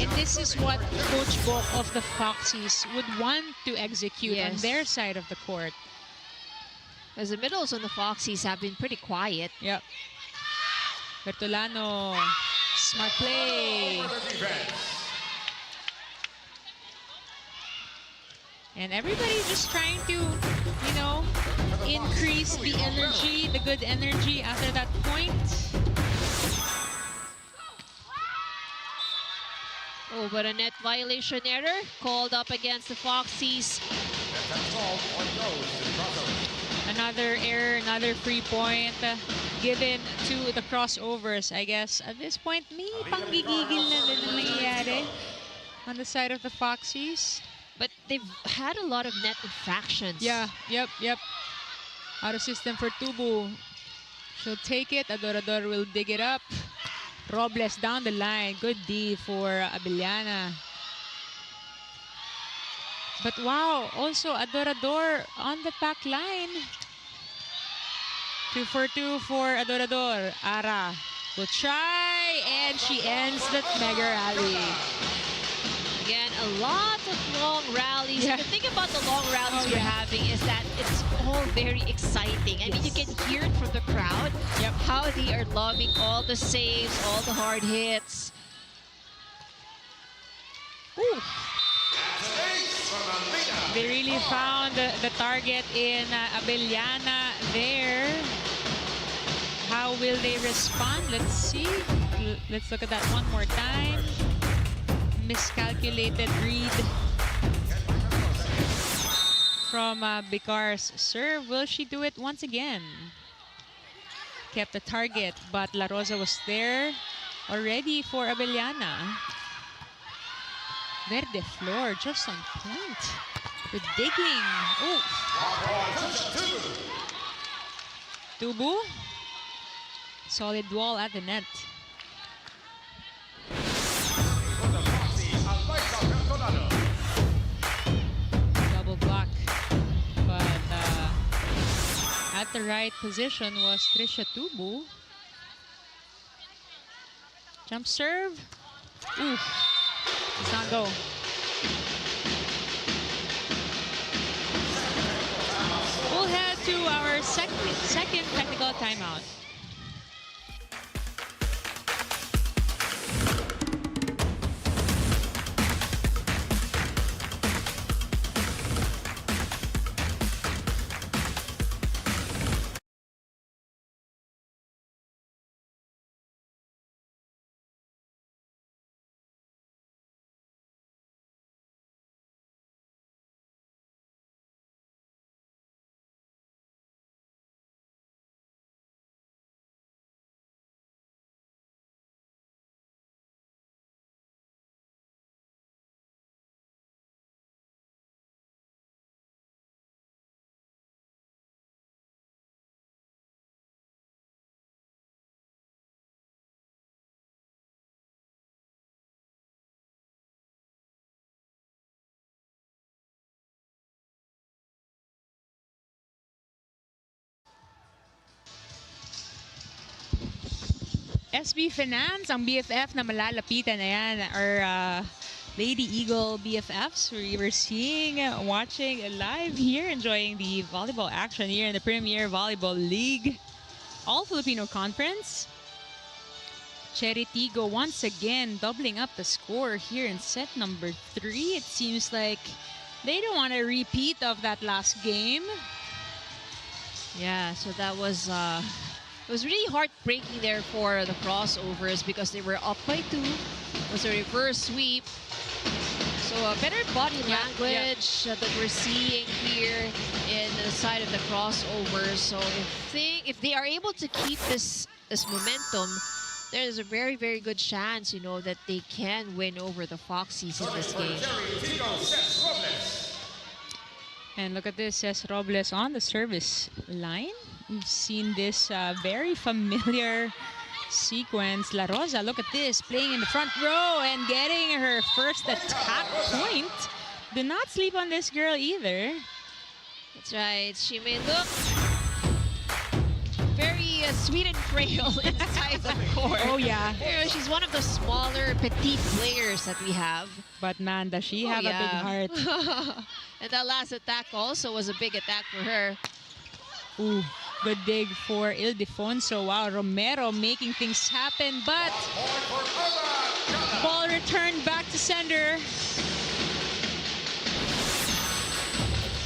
And this is what Coach Bok of the Foxies would want to execute on their side of the court. As the middles on the Foxies have been pretty quiet. Yep. Bertolano, smart play. And everybody just trying to, you know, increase the energy, the good energy after that point. Oh, but a net violation error called up against the Foxies. Another error, another free point given to the crossovers. I guess at this point, may panggigigil na din ang nangyayari on the side of the Foxies. But they've had a lot of net infractions. Yeah, yep. Out of system for Tubu. She'll take it. Adorador will dig it up. Robles down the line. Good D for Abellana. But wow, also Adorador on the back line. 2 for 2 for Adorador. Ara will try, and she ends the mega rally. Again, a lot of long rallies. Yeah. The thing about the long rallies we're having is that it's all very exciting. I mean, you can hear it from the crowd, how they are loving all the saves, all the hard hits. Ooh. They really found the target in Abellana there. How will they respond? Let's see. Let's look at that one more time. Miscalculated read from Bicar's serve. Will she do it once again? Kept the target, but La Rosa was there already for Abellana. Verde floor just on point. The digging. Oh. Tubu. Solid wall at the net. Double block. But at the right position was Trisha Tubu. Jump serve. Ooh. Does not go. We'll head to our second technical timeout. SB Finance, ang BFF na malalapitan na yan, our Lady Eagle BFFs. We were seeing, watching live here, enjoying the volleyball action here in the Premier Volleyball League All-Filipino Conference. Chery Tiggo once again doubling up the score here in set number 3. It seems like they don't want a repeat of that last game. Yeah, so that was it was really heartbreaking there for the Crossovers because they were up by 2. It was a reverse sweep. So a better body language that we're seeing here in the side of the Crossovers. So if they are able to keep this momentum, there's a very, very good chance, you know, that they can win over the Foxies in this game. And look at this, Cés Robles on the service line. We've seen this very familiar sequence. La Rosa, look at this, playing in the front row and getting her first attack point. Do not sleep on this girl either. That's right. She may look very sweet and frail inside the court. Oh, yeah. You know, she's one of the smaller, petite players that we have. But man, does she have a big heart. And that last attack also was a big attack for her. Ooh, good dig for Ildefonso. Wow, Romero making things happen, but ball returned back to sender.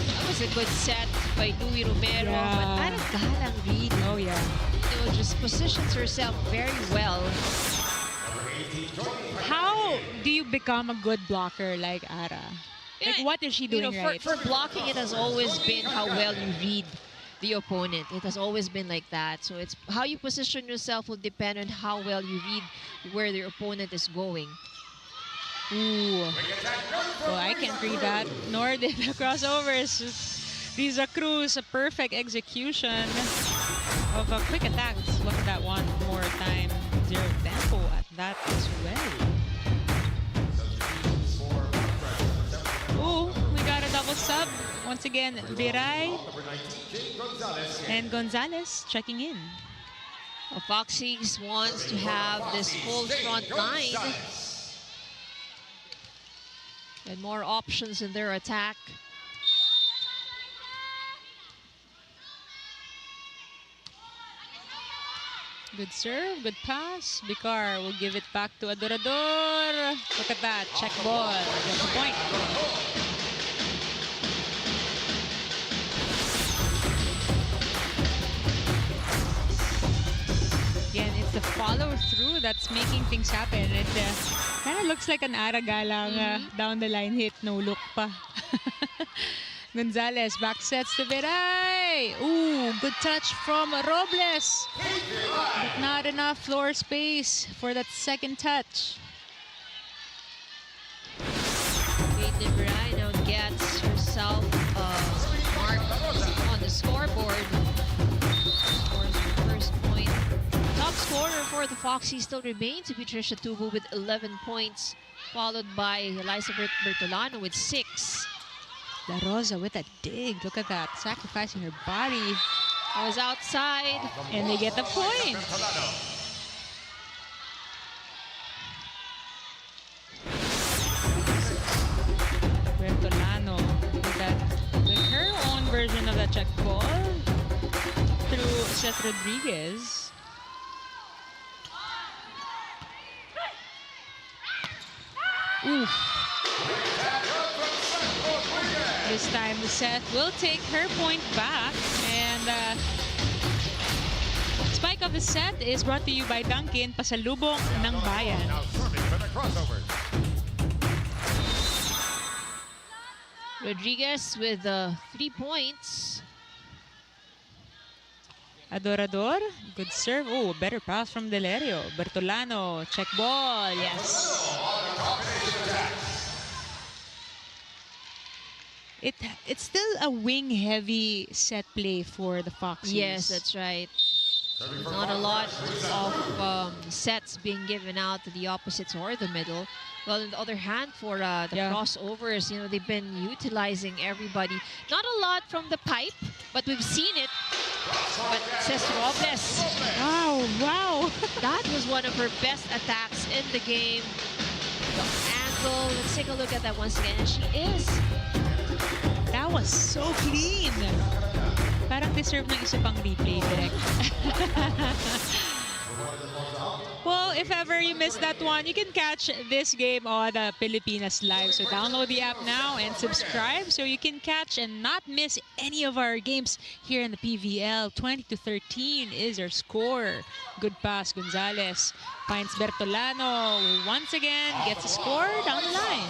That was a good set by Louie Romero, but Ara galang read. Oh, yeah. You know, just positions herself very well. How do you become a good blocker like Ara? Like, what is she doing right? For blocking, it has always been how well you read the opponent. It has always been like that. So it's how you position yourself will depend on how well you read where the opponent is going. Ooh. Well, I can't read that, nor did the Crossovers. Riza Cruz, a perfect execution of a quick attack. Let's look at that one more time. Zero tempo at that as well. Ooh, we got a sub. Once again, Viray and Gonzalez checking in. Well, Foxies wants to have this full front line and more options in their attack. Good serve, good pass. Bicar will give it back to Adorador. Look at that, check ball. Gets a point. Again, it's the follow through that's making things happen. It kind of looks like an Aragalang down the line hit, no look pa. Gonzalez back sets to Viray. Ooh, good touch from Robles. But not enough floor space for that second touch. Caitlin Viray now gets herself mark on the scoreboard. Scores her first point. Top scorer for the Foxies still remains to be Trisha Tubu with 11 points, followed by Eliza Bertolano with 6. La Rosa with a dig. Look at that. Sacrificing her body. I was outside. And they get the point. Bertolano with her own version of that check ball through Seth Rodriguez. Oof. This time, Seth will take her point back. And spike of the set is brought to you by Dunkin', pasalubong ng bayan. Now serving for the Crossovers. Rodriguez with 3 points. Adorador, good serve. Oh, better pass from Delerio. Bertolano, check ball. Yes. It's still a wing-heavy set play for the Foxies. Yes, that's right. Not a lot of sets being given out to the opposites or the middle. Well, on the other hand, for the crossovers, you know, they've been utilizing everybody. Not a lot from the pipe, but we've seen it. But says Robles. Wow, wow. That was one of her best attacks in the game. The angle, let's take a look at that once again. And she is. That was so clean. Parang deserve ng isa pang replay, direct. Well, if ever you missed that one, you can catch this game on Pilipinas Live. So download the app now and subscribe so you can catch and not miss any of our games here in the PVL. 20-13 is our score. Good pass, Gonzalez finds Bertolano. Once again, gets a score down the line.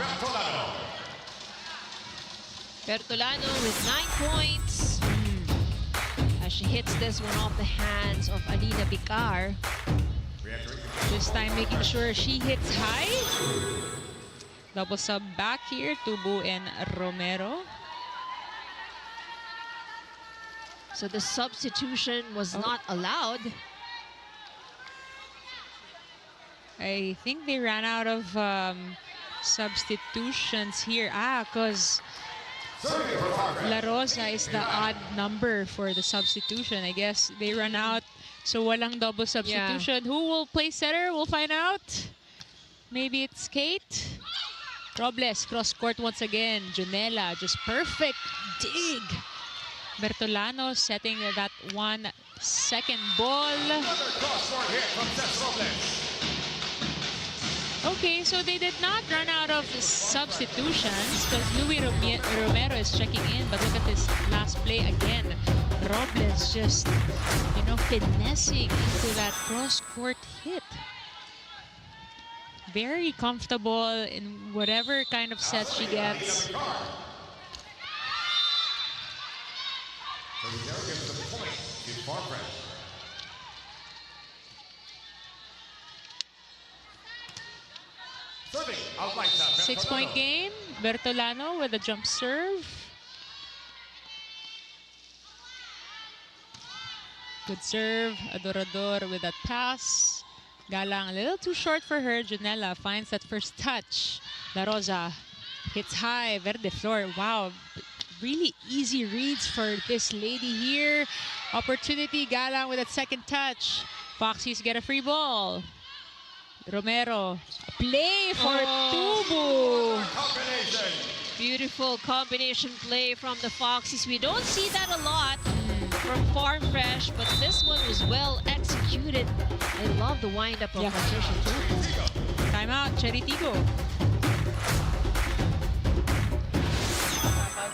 Bertolano with 9 points. As she hits this one off the hands of Alina Bicar. This time making sure she hits high. Double sub back here, Tubu and Romero. So the substitution was not allowed. I think they ran out of substitutions here. Because La Rosa is the odd number for the substitution. I guess they run out. So walang double substitution. Yeah. Who will play setter? We'll find out. Maybe it's Kate. Robles, cross court once again. Junela, just perfect dig. Bertolano setting that 1 second ball. Okay, so they did not run out of substitutions because Louis Romero is checking in. But look at this last play again. Robles just, you know, finessing into that cross-court hit. Very comfortable in whatever kind of set she gets. Farm Fresh. Serving, 6-point game. Bertolano with a jump serve. Good serve. Adorador with that pass. Galang a little too short for her. Junela finds that first touch. La Rosa hits high. Verde floor. Wow. really easy reads for this lady here. Opportunity, Galang with a second touch. Foxies get a free ball. Romero, play for Tubu. Beautiful combination play from the Foxies. We don't see that a lot from Farm Fresh, but this one was well executed. I love the wind-up of Patricia too. Timeout, Chery Tiggo.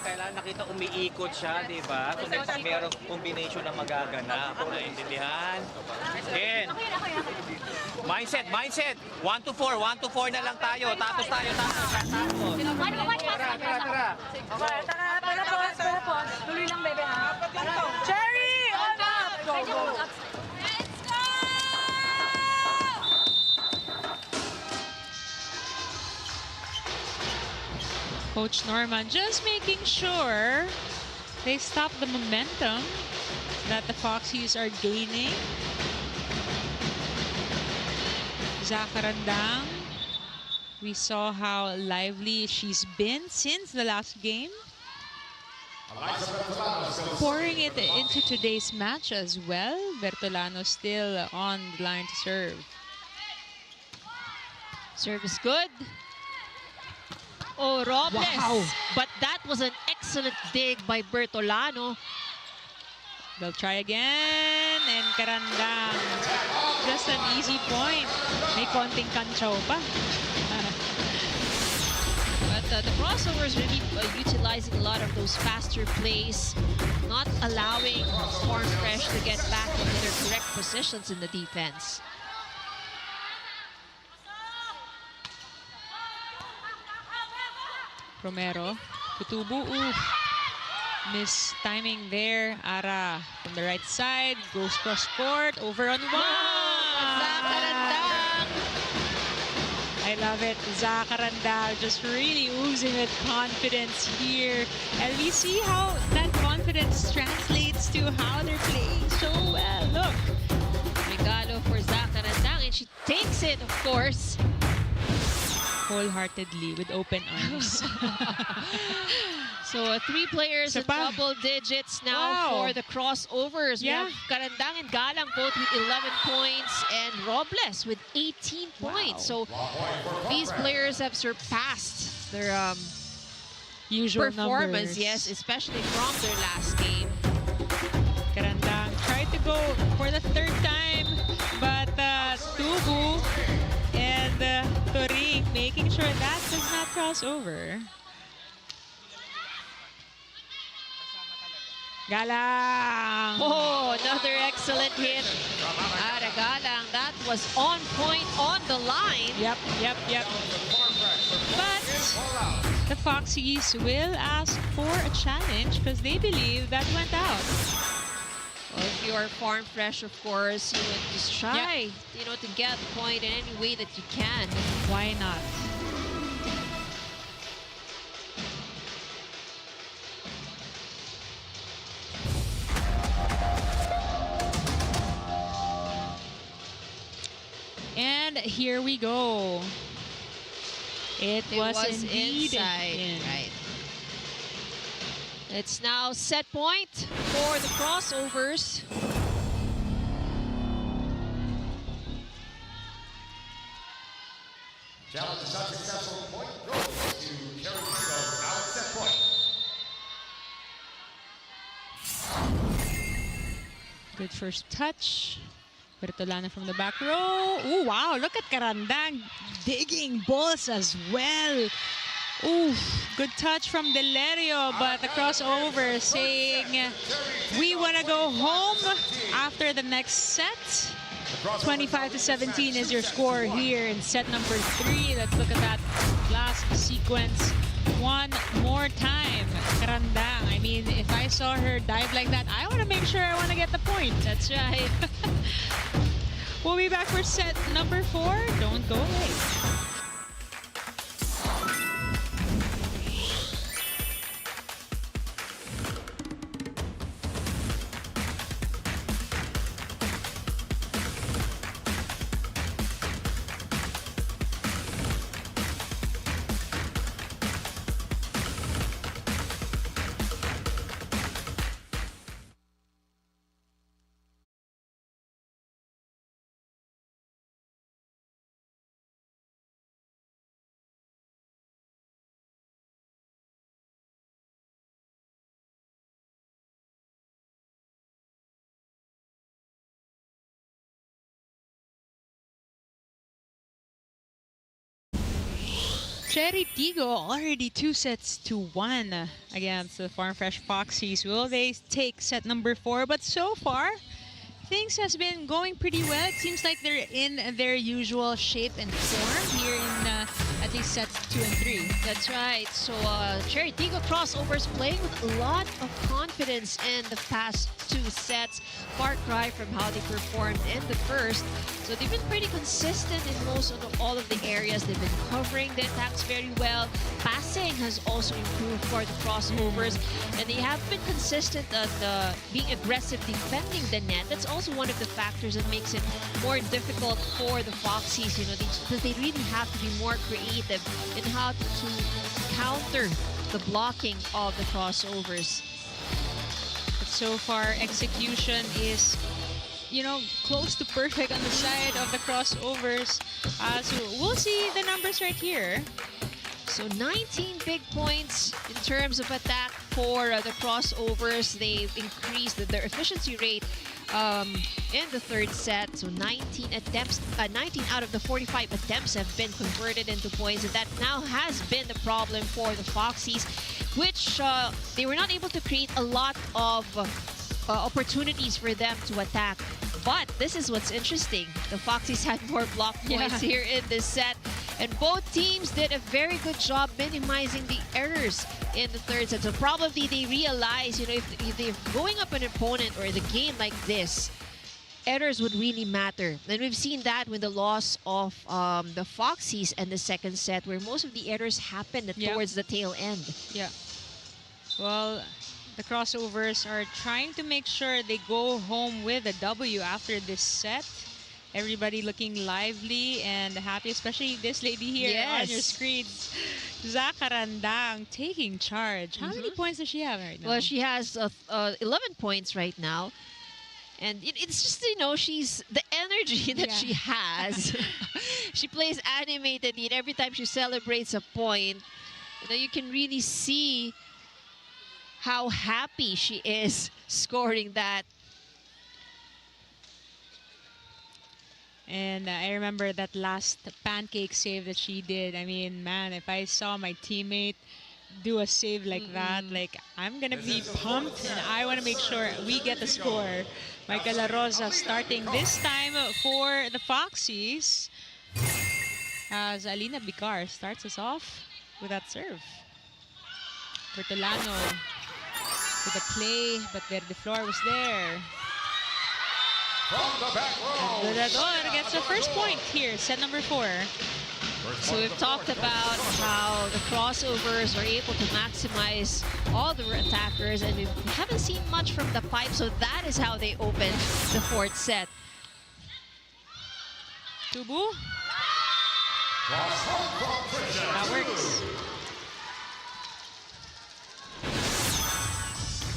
Kailangan nakita umiikot siya, di ba? Kung mayroong combination na magaganap. Naintindihan? Again. Mindset, mindset. 1 to 4, 1 to 4 na lang tayo. Tapos tayo, tapos. Tara, tara, tara. Okay, tara po. Tuloy lang, bebe, ha? Cherry! On up! Go, go! Coach Norman just making sure they stop the momentum that the Foxies are gaining. Zakarandang, we saw how lively she's been since the last game. Pouring it into today's match as well. Bertolano still on the line to serve. Serve is good. Oh, Robles. Wow. But that was an excellent dig by Bertolano. They'll try again, and Karandang. Just an easy point. May konting kanchaw pa. But the crossovers really utilizing a lot of those faster plays, not allowing Farm Fresh to get back into their correct positions in the defense. Romero, Tutubu, miss timing there. Ara from the right side, goes cross court, over on one. Zakarandang. I love it. Zakarandang just really oozing with confidence here. And we see how that confidence translates to how they're playing so well. Look. Regalo for Zakarandang, and she takes it, of course. Wholeheartedly with open arms. So 3 players in double digits now for the crossovers. Yeah. We have Karandang and Galang both with 11 points and Robles with 18 points. So these players have surpassed their Usual performance, numbers. yes, especially from their last game. Karandang tried to go for the 3rd time, but Tubu and Toring making sure that does not cross over. Galang! Oh, another excellent hit. Ara Galang, that was on point, on the line. Yep. But the Foxies will ask for a challenge because they believe that went out. Well, if you are Farm Fresh, of course, you would just try, to get the point in any way that you can. Why not? And here we go. It was indeed inside, in. right? It's now set point for the crossovers. Challenge is unsuccessful. Point goes to Chery Tiggo. Now it's set point. Good first touch. Bertolano from the back row. Oh, wow. Look at Karandang digging balls as well. Ooh, good touch from Delerio, but the crossover saying we want to go home after the next set. 25-17 is your score here in set number 3. Let's look at that last sequence one more time. Karandang. I mean, if I saw her dive like that, I want to make sure I want to get the point. That's right. We'll be back for set number 4. Don't go away. Chery Tiggo already 2-1 against the Farm Fresh Foxies. Will they take set number 4? But so far, things has been going pretty well. It seems like they're in their usual shape and form here in at least sets 2 and 3. That's right. So Chery Tiggo Crossovers playing with a lot of confidence in the past 2 sets. Far cry from how they performed in the first. So they've been pretty consistent in most of all of the areas. They've been covering the attacks very well. Passing has also improved for the Crossovers. And they have been consistent on being aggressive defending the net. That's also one of the factors that makes it more difficult for the Foxies. You know, because they really have to be more creative in how to counter the blocking of the Crossovers. But so far, execution is, you know, close to perfect on the side of the Crossovers. So we'll see the numbers right here. So 19 big points in terms of attack for the Crossovers. They've increased their efficiency rate in the third set. So 19 attempts, 19 out of the 45 attempts have been converted into points. And that now has been the problem for the Foxies, which they were not able to create a lot of opportunities for them to attack. But this is what's interesting. The Foxies had more block points here in this set. And both teams did a very good job minimizing the errors in the third set. So probably they realize, you know, if they're going up an opponent or the game like this, errors would really matter. And we've seen that with the loss of the Foxies in the second set, where most of the errors happened towards the tail end. Yeah. Well, the Crossovers are trying to make sure they go home with a W after this set. Everybody looking lively and happy, especially this lady here on your screens. Zakarandang taking charge. How many points does she have right now? Well, she has 11 points right now. And it's just, you know, she's the energy that she has. She plays animatedly, and every time she celebrates a point, you know, you can really see how happy she is scoring that. And I remember that last pancake save that she did. I mean, man, if I saw my teammate do a save like that, like, I'm gonna be pumped, and I want to make sure we get the score. Michael La Rosa starting this time for the Foxies, as Alina Bicar starts us off with that serve. Bertolano with a play, but Verdeflor was there. From the back row, Dorador gets the first point here, set number 4. So we've talked about how the Crossovers are able to maximize all the attackers, and we haven't seen much from the pipe, so that is how they opened the fourth set. Tubu. That works.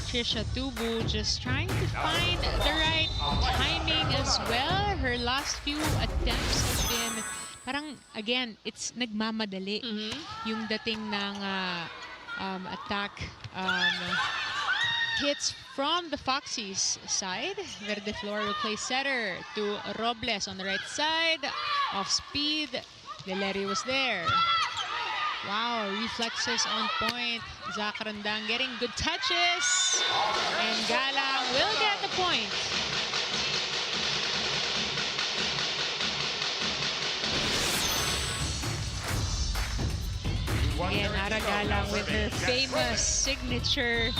Trisha Tubu just trying to find the right timing as well. Her last few attempts have been parang, again, it's nagmamadali yung dating ng attack hits from the Foxies side. Verdeflor will play setter to Robles on the right side. Off speed, Deleri was there. Wow, reflexes on point. Zakarandang getting good touches. And Galang will get the point. Again, Ara Galang with her famous signature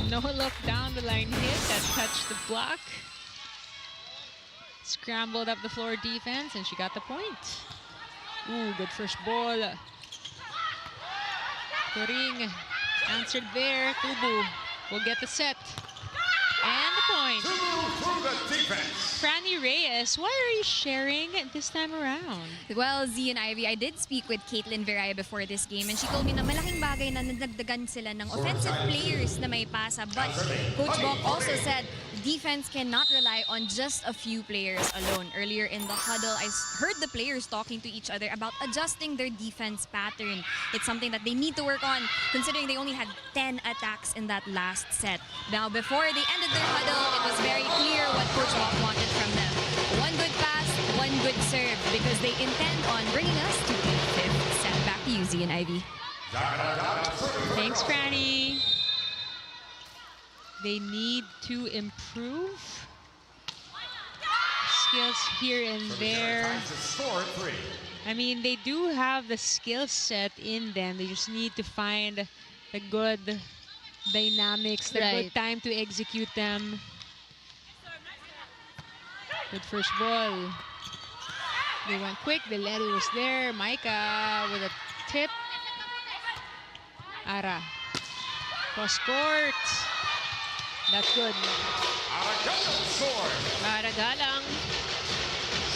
no-look down the line hit that touched the block. Scrambled up the floor defense, and she got the point. Ooh, good first ball. Turing answered there. Tubu will get the set. And the point. through the defense. Franny Reyes, what are you sharing this time around? Well, Z and Ivy, I did speak with Caitlin Viraya before this game, and she told me na malaking bagay na nadagdagan sila ng offensive players na may pasa. But Coach Bok also said defense cannot rely on just a few players alone. Earlier in the huddle, I heard the players talking to each other about adjusting their defense pattern. It's something that they need to work on, considering they only had 10 attacks in that last set. Now, before they ended their huddle, it was very clear what Coach Bok wanted from them. One good pass, one good serve, because they intend on bringing us to the 5th set. Back to you, Z. Z and Ivy. Thanks, Franny. They need to improve skills here and there. I mean, they do have the skill set in them. They just need to find the good dynamics, the good time to execute them. Good first ball. They went quick. The Larry was there. Micah with a tip. Ara. Cross court. That's good. Ara Galang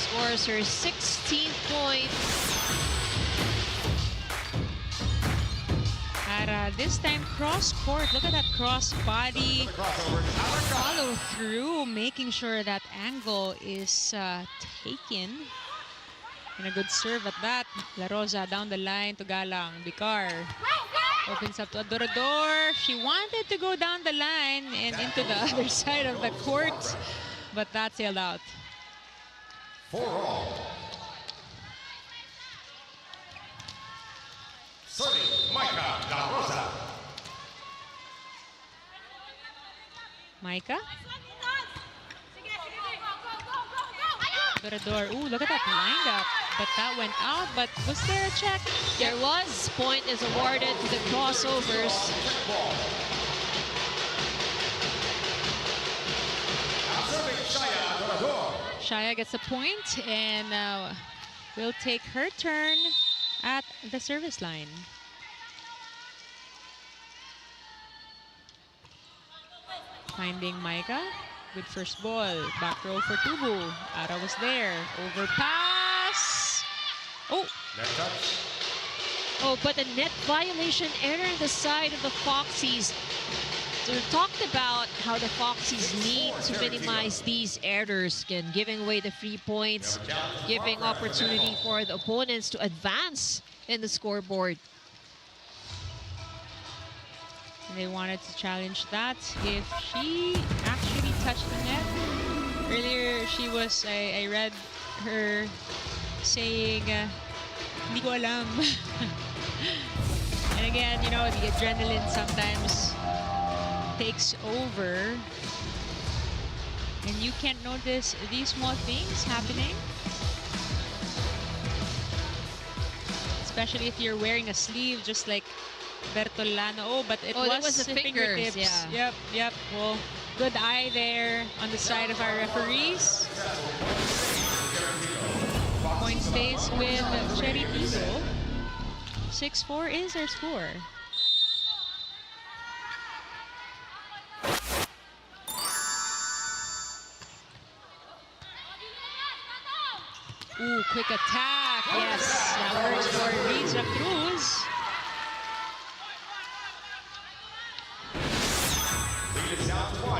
scores her 16th point. Ara, this time cross court. Look at that cross body. Follow through, making sure that angle is taken. And a good serve at that. La Rosa down the line to Galang. Bicar opens up to Adorador. She wanted to go down the line and into the other side of the court, but that sailed out. 4-all. Serving Micah La Rosa. Micah. Adorador. Ooh, look at that lined up. But that went out. But was there a check? There was. Point is awarded to the Crossovers. Shaya gets a point and will take her turn at the service line. Finding Micah. Good first ball. Back row for Tubu. Ara was there. Overpass. Oh. Oh, but a net violation error on the side of the Foxies. So we talked about how the Foxies need to minimize these errors, again, giving away the free points, giving opportunity for the opponents to advance in the scoreboard. They wanted to challenge that. If she actually touched the net, earlier she was, I read her saying, hindi ko alam. And again, you know, the adrenaline sometimes takes over. And you can't notice these small things happening. Especially if you're wearing a sleeve, just like Bertolano. Oh, but it was the fingertips. Yeah. Yep. Well, good eye there on the side of our referees. Point stays with Chery Tiggo. 6-4 is our score. Ooh, quick attack. Yes, that works for Riza Cruz.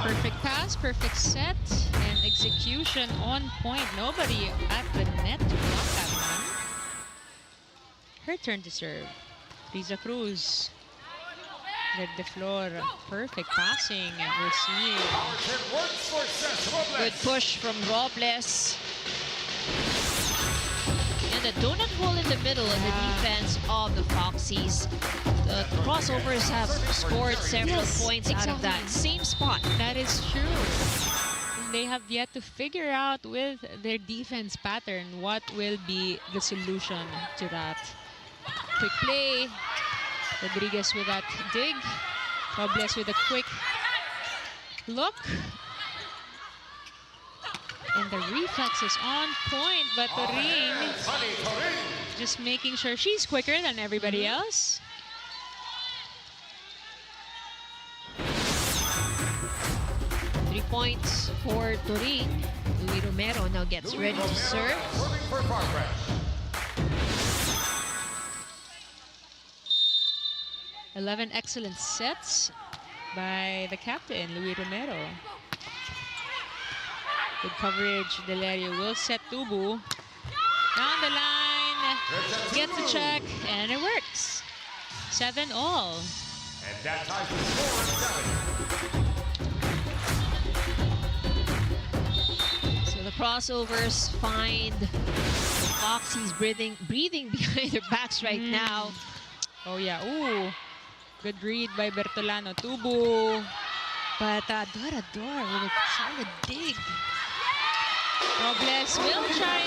Perfect pass, perfect set, and execution on point. Nobody at the net to block that one. Her turn to serve. Riza Cruz. Red the floor. Perfect passing. We're seeing. Good push from Robles. And a donut hole in the middle of the defense of the Foxies. The Crossovers have scored several points out of that same spot. That is true. They have yet to figure out with their defense pattern what will be the solution to that. Quick play. Rodriguez with that dig. Robles with a quick look. And the reflex is on point, but Torin just making sure she's quicker than everybody else. Points for Torin. Louis Romero now gets ready to serve. 11 excellent sets by the captain, Louis Romero. Good coverage. Delerio will set Tubu. Down the line. Gets a check, and it works. 7-all. And that ties the score at 7. So the Crossovers find the Foxies breathing behind their backs right now. Oh yeah, ooh. Good read by Bertolano. Tubu. But Dora with a solid dig. Robles will try,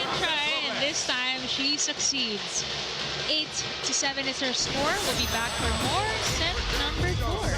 and this time she succeeds. 8-7 is her score. We'll be back for more set number 4.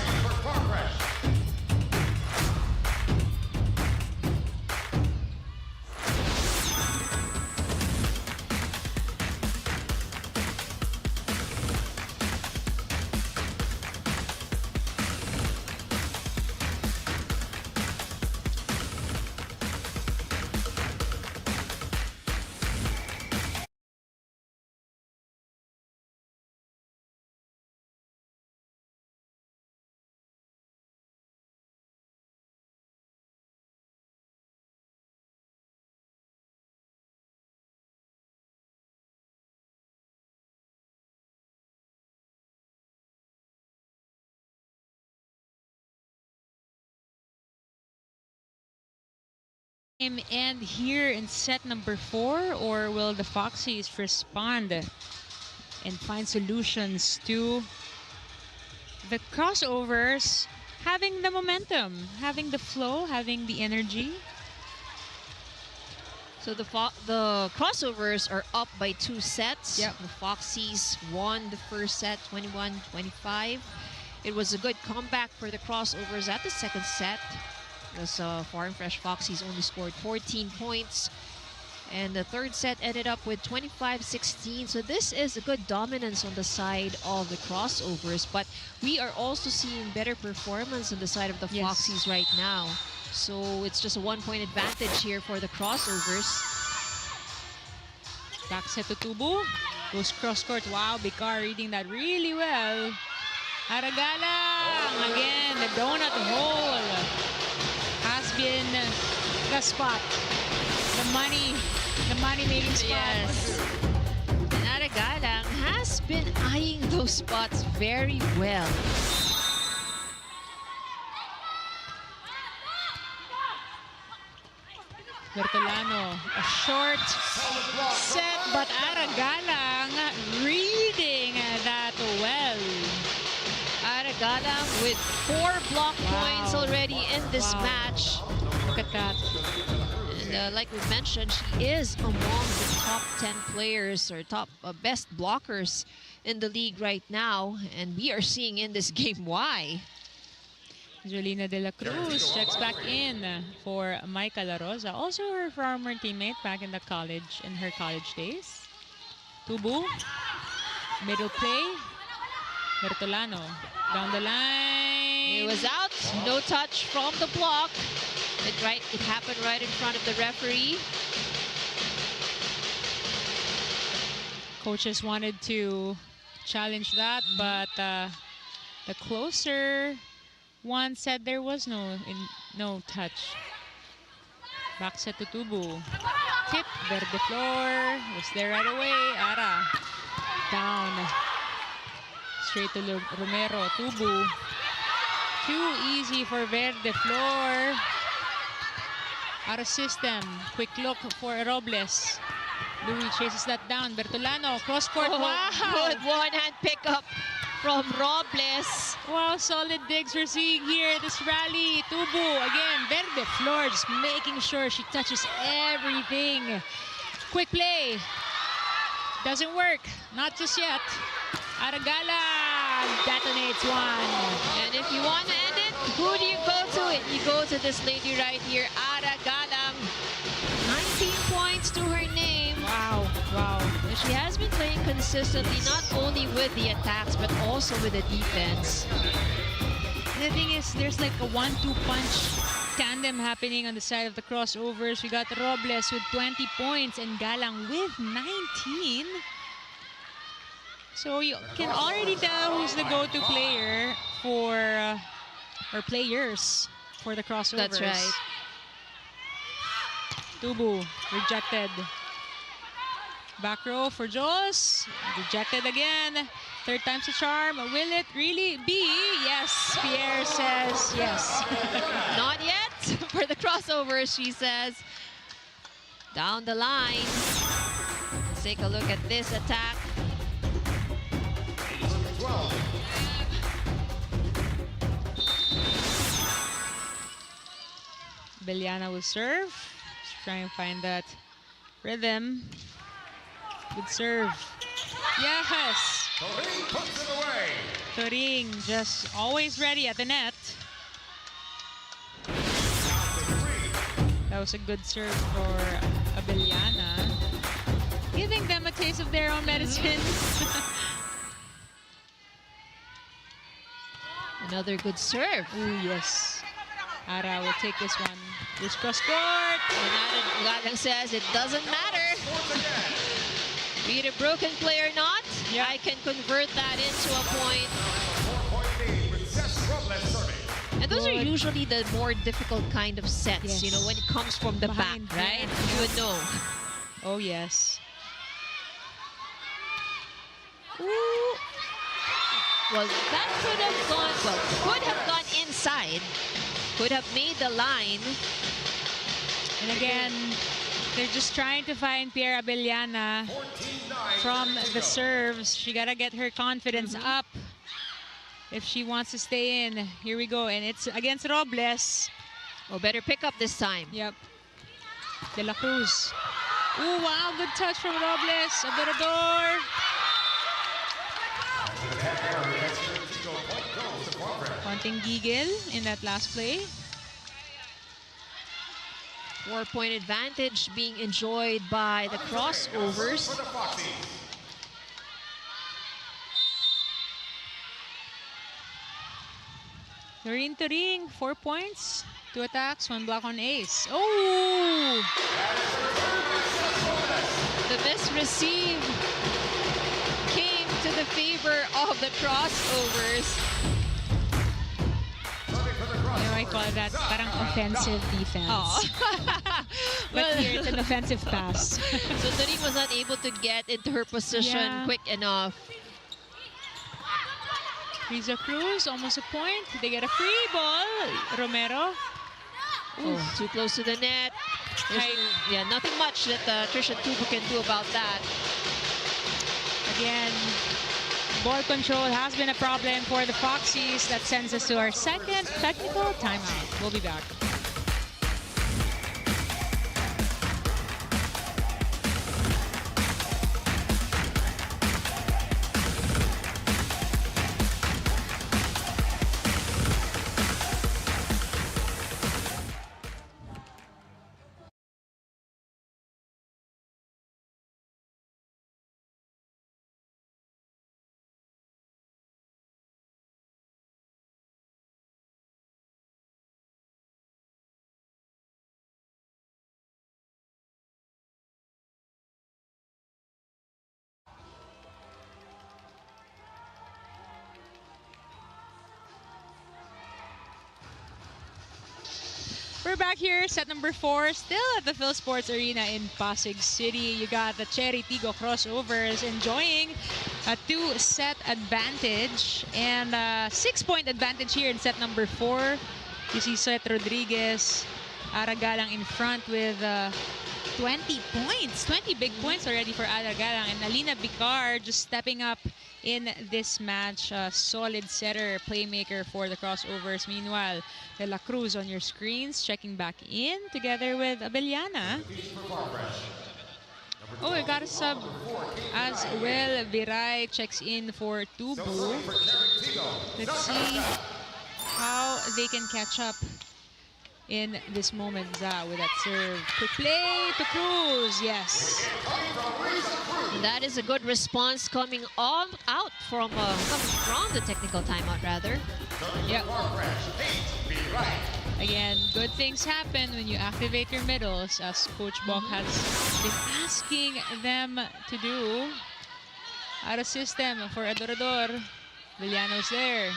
And here in set number 4, or will the Foxies respond and find solutions to the crossovers having the momentum, having the flow, having the energy? So the crossovers are up by 2 sets. Yep. The Foxies won the first set 21-25. It was a good comeback for the crossovers at the second set. The Farm Fresh Foxies only scored 14 points. And the third set ended up with 25-16. So this is a good dominance on the side of the crossovers. But we are also seeing better performance on the side of the Foxies right now. So it's just a 1-point advantage here for the crossovers. Back set to Tubu. Goes cross court. Wow, Bicar reading that really well. Aragalang again, the donut hole has been the spot. The money making spot. Yes. And Aragalang has been eyeing those spots very well. Bertolano, a short set, but Aragalang reading that well. Aragalang with 4 block points already in this match. Look at that. And like we mentioned, she is among the top 10 players or top best blockers in the league right now. And we are seeing in this game why. Jolina De La Cruz checks back in for Maika La Rosa, also her former teammate back in her college days. Tubu, middle play. Bertolano down the line. It was out, no touch from the block. It happened right in front of the referee. Coaches wanted to challenge that, but the closer one said there was no touch. Back set to Tubu. Tip, Verde Flor was there right away. Ara down. Straight to Romero. Tubu. Too easy for Verde Flor. Out of system. Quick look for Robles. Louis chases that down. Bertolano, cross court. Wow! Good one-hand pickup from Robles. Wow, solid digs we're seeing here. This rally. Tubu again. Verde Flor just making sure she touches everything. Quick play. Doesn't work. Not just yet. Aragala detonates one. And if you want to end it, who do you go to? You go to this lady right here, Aragalang. 19 points to her name. Wow, wow. She has been playing consistently, not only with the attacks, but also with the defense. The thing is, there's like a 1-2 punch tandem happening on the side of the crossovers. We got Robles with 20 points and Galang with 19. So you can already tell who's the go-to player for, or players for the crossovers. That's right. Tubu, rejected. Back row for Jos, rejected again. Third time's a charm. Will it really be? Yes, Pierre says yes. Not yet for the crossovers, she says. Down the line. Let's take a look at this attack. Abellana will serve. Just trying to find that rhythm. Good serve. Yes! Turing puts it away. Turing just always ready at the net. That was a good serve for Abellana. Giving them a taste of their own medicine. Another good serve. Ooh, yes. Ara will take this one. This cross court. Gadang says it doesn't matter. Be it a broken play or not, Yeah. I can convert that into a point. 4-point lead with Jess Robles serving. And those are Good. usually the more difficult kind of sets, Yes. you know, when it comes from the Behind, back, right? yeah. You would know. Oh, yes. Ooh. Well, that could have gone inside. Could have made the line. And again, they're just trying to find Pierre Abellana 14-9. from the serves. She gotta get her confidence up if she wants to stay in. Here we go, and it's against Robles. Oh, better pick up this time. Yep. De La Cruz. Ooh, wow, good touch from Robles. Adorador. Konting gigil in that last play. 4-point advantage being enjoyed by the crossovers. For the Foxies. Turing, 4 points. 2 attacks, 1 block on ace. Oh! The misreceive came to the favor of the crossovers. You know, I call that parang offensive defense. Oh. But here it's an offensive pass. So Turing was not able to get into her position Yeah. quick enough. Riza Cruz, almost a point. They get a free ball. Romero. Ooh, too close to the net. Yeah, nothing much that Trisha Tubo can do about that. Again, ball control has been a problem for the Foxies. That sends us to our second technical timeout. We'll be back. We're back here, set number 4, still at the Phil Sports Arena in Pasig City. You got the Chery Tiggo Crossovers enjoying a 2-set advantage and a 6-point advantage here in set number 4. You see Seth Rodriguez, Aragalang in front with 20 points. 20 big points already for Aragalang. And Alina Bicar just stepping up in this match. A solid setter, playmaker for the crossovers. Meanwhile, De La Cruz on your screens, checking back in together with Abellana. Oh, we got a sub as well. Viray checks in for Tubu. Let's see how they can catch up in this moment. With that serve. Quick play to Cruz. Yes. That is a good response coming out from the technical timeout, rather. Yep. Again, good things happen when you activate your middles, as Coach Bok has been asking them to do. Out of system for Adorador. Villano's there.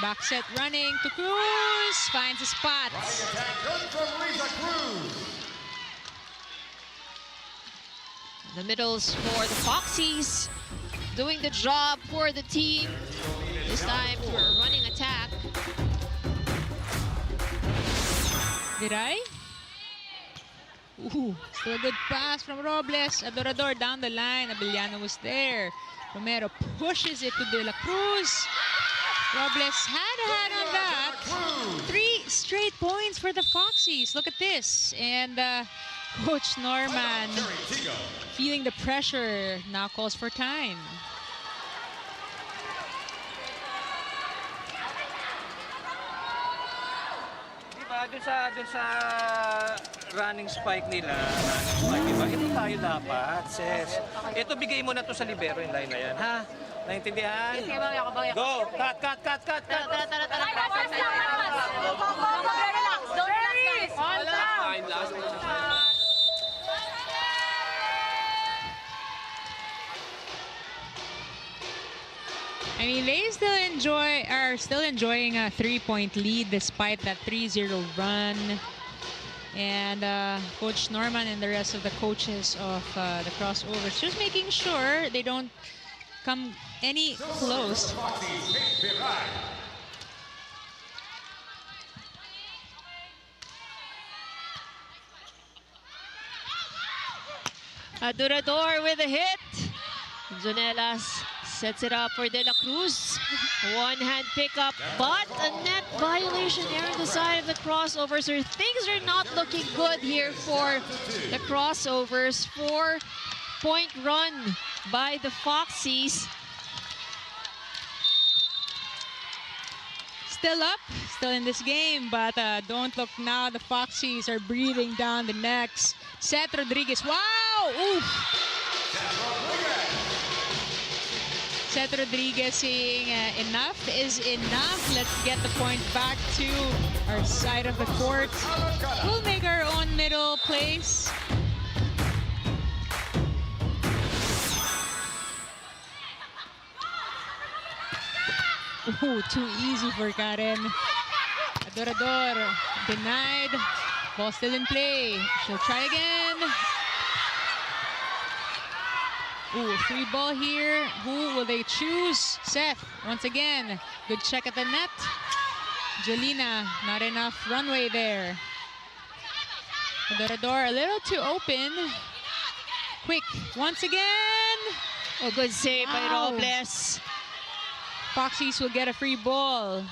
Back set running to Cruz. Finds a spot. The middles for the Foxies, doing the job for the team. This time for a running attack. Viray. Ooh, still a good pass from Robles. Adorador down the line. Abellana was there. Romero pushes it to De La Cruz. Robles had a hand on that. 3 straight points for the Foxies. Look at this. And Coach Norman feeling the pressure. Now calls for time. Dun sa running spike nila, diba? Ito tayo dapat, sis. Ito, bigay mo na to sa libero, yung line na yan, ha? Naintindihan? Go! Cut! Tara. Relax. Don't relax, guys. Last time. I mean, they are still enjoying a 3-point lead despite that 3-0 run. And Coach Norman and the rest of the coaches of the Crossovers just making sure they don't come any close. Adorador with a hit. Jonelas sets it up for De La Cruz. One-hand pickup, but a net violation there on the side of the Crossovers. So things are not looking good here for the Crossovers. 4-point run by the Foxies. Still up, still in this game, but don't look now. The Foxies are breathing down the necks. Seth Rodriguez, wow! Oof! Seth Rodriguez saying enough is enough. Let's get the point back to our side of the court. We'll make our own middle place. Ooh, too easy for Karen. Adorador denied. Ball still in play. She'll try again. Ooh, 3-ball here. Who will they choose? Seth, once again. Good check at the net. Jolina, not enough runway there. Adorador a little too open. Quick, once again. Oh, good save by Robles. Foxies will get a free ball.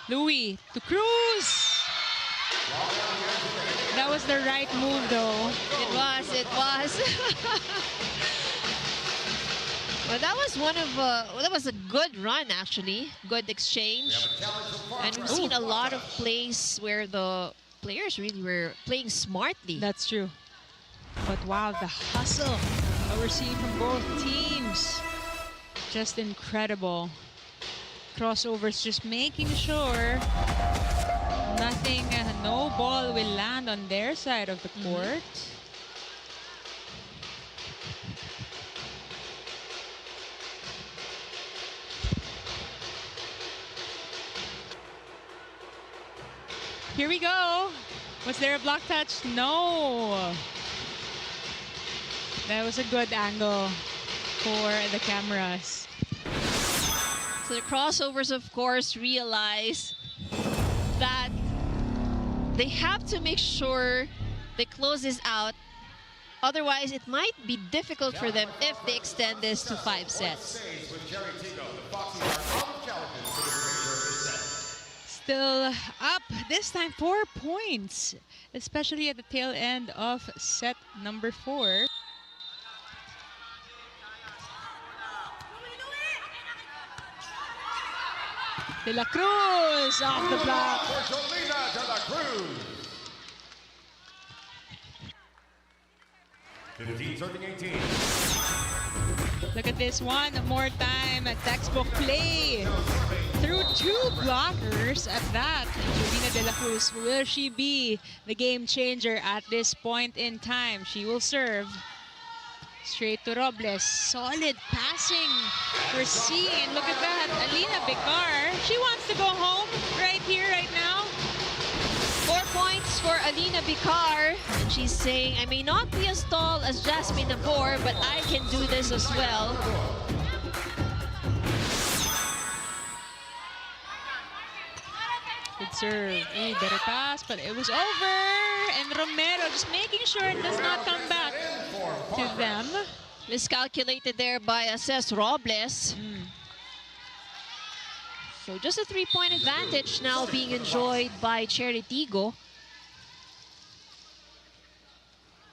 Louis to Cruz. That was the right move, though. It was. Well, that was a good run, actually. Good exchange. And we've seen a lot of plays where the players really were playing smartly. That's true. But wow, the hustle that we're seeing from both teams. Just incredible. Crossovers just making sure no ball will land on their side of the court. Here we go. Was there a block touch? No. That was a good angle for the cameras. So the Crossovers, of course, realize that they have to make sure they close this out. Otherwise, it might be difficult for them if they extend this to 5 sets. Still up, this time 4 points, especially at the tail end of set number 4. De La Cruz off the block. De La Cruz. 15-13-18. Look at this one more time. A textbook play through 2 blockers at that. Jolina De La Cruz, will she be the game changer at this point in time? She will serve. Straight to Robles. Solid passing we're seeing. And look at that. Alina Bicar. She wants to go home right here, right now. 4 points for Alina Bicar. And she's saying, I may not be as tall as Jasmine Nabor, but I can do this as well. Good serve. Ooh, better pass, but it was over. And Romero just making sure it does not come back to them. Miscalculated there by Assess Robles. So just a 3-point advantage now being enjoyed by Chery Tiggo.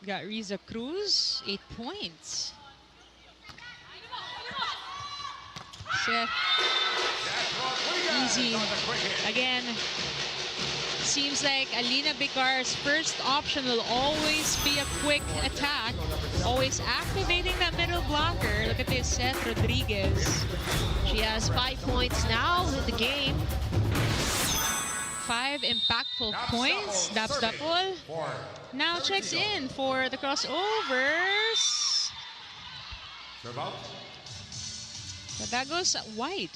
Got Riza Cruz, 8 points. Seth, easy. Again, seems like Alina Bicar's first option will always be a quick attack. Always activating that middle blocker. Look at this, Seth Rodriguez. She has 5 points now in the game. 5 impactful points. Daps Dapol now checks in for the crossovers. But that goes wide.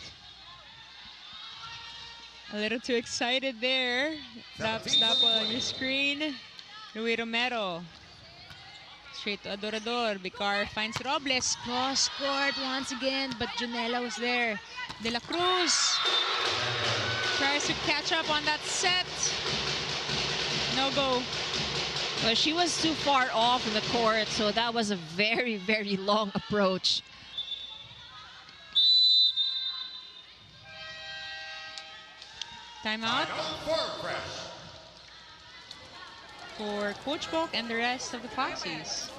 A little too excited there. Daps Dapol on your screen. Rui Romero. Straight to Adorador. Bicar finds Robles. Cross court once again, but Junella was there. De La Cruz tries to catch up on that set. No go. Well, she was too far off in the court, so that was a very, very long approach. Timeout for Coach Bok and the rest of the Foxies.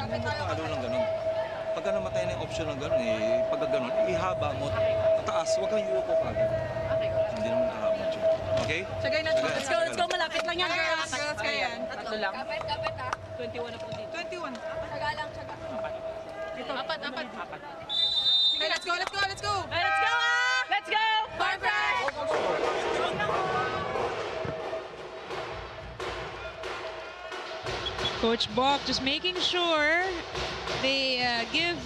Ano ng ganun? Pagka namatay na yung option ng ganun, pagka ganun, ihaba mo, taas, huwag kang yuko kagad. Hindi naman ahaba siya. Okay? Sagay na, let's go, malapit lang yan, girls. Girls kayo yan. Tatlo lang. Kapit ah. 21 na po dito. 21. Tsaga lang, tsaga. Dito. Apat. Okay, let's go. Let's go ah! Let's go! Farm Fresh! Coach Bok just making sure they give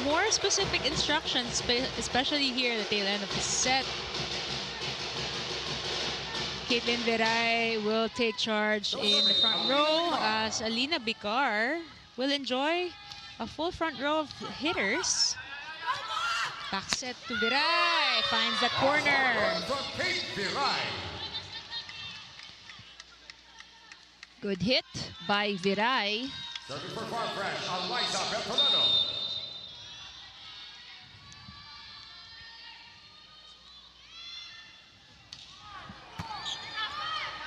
more specific instructions, especially here at the tail end of the set. Caitlin Veray will take charge in the front row as Alina Bicar will enjoy a full front row of hitters. Back set to Veray, finds the corner. Good hit by Veray. Serving for Farm Fresh, Eliza Bertolano.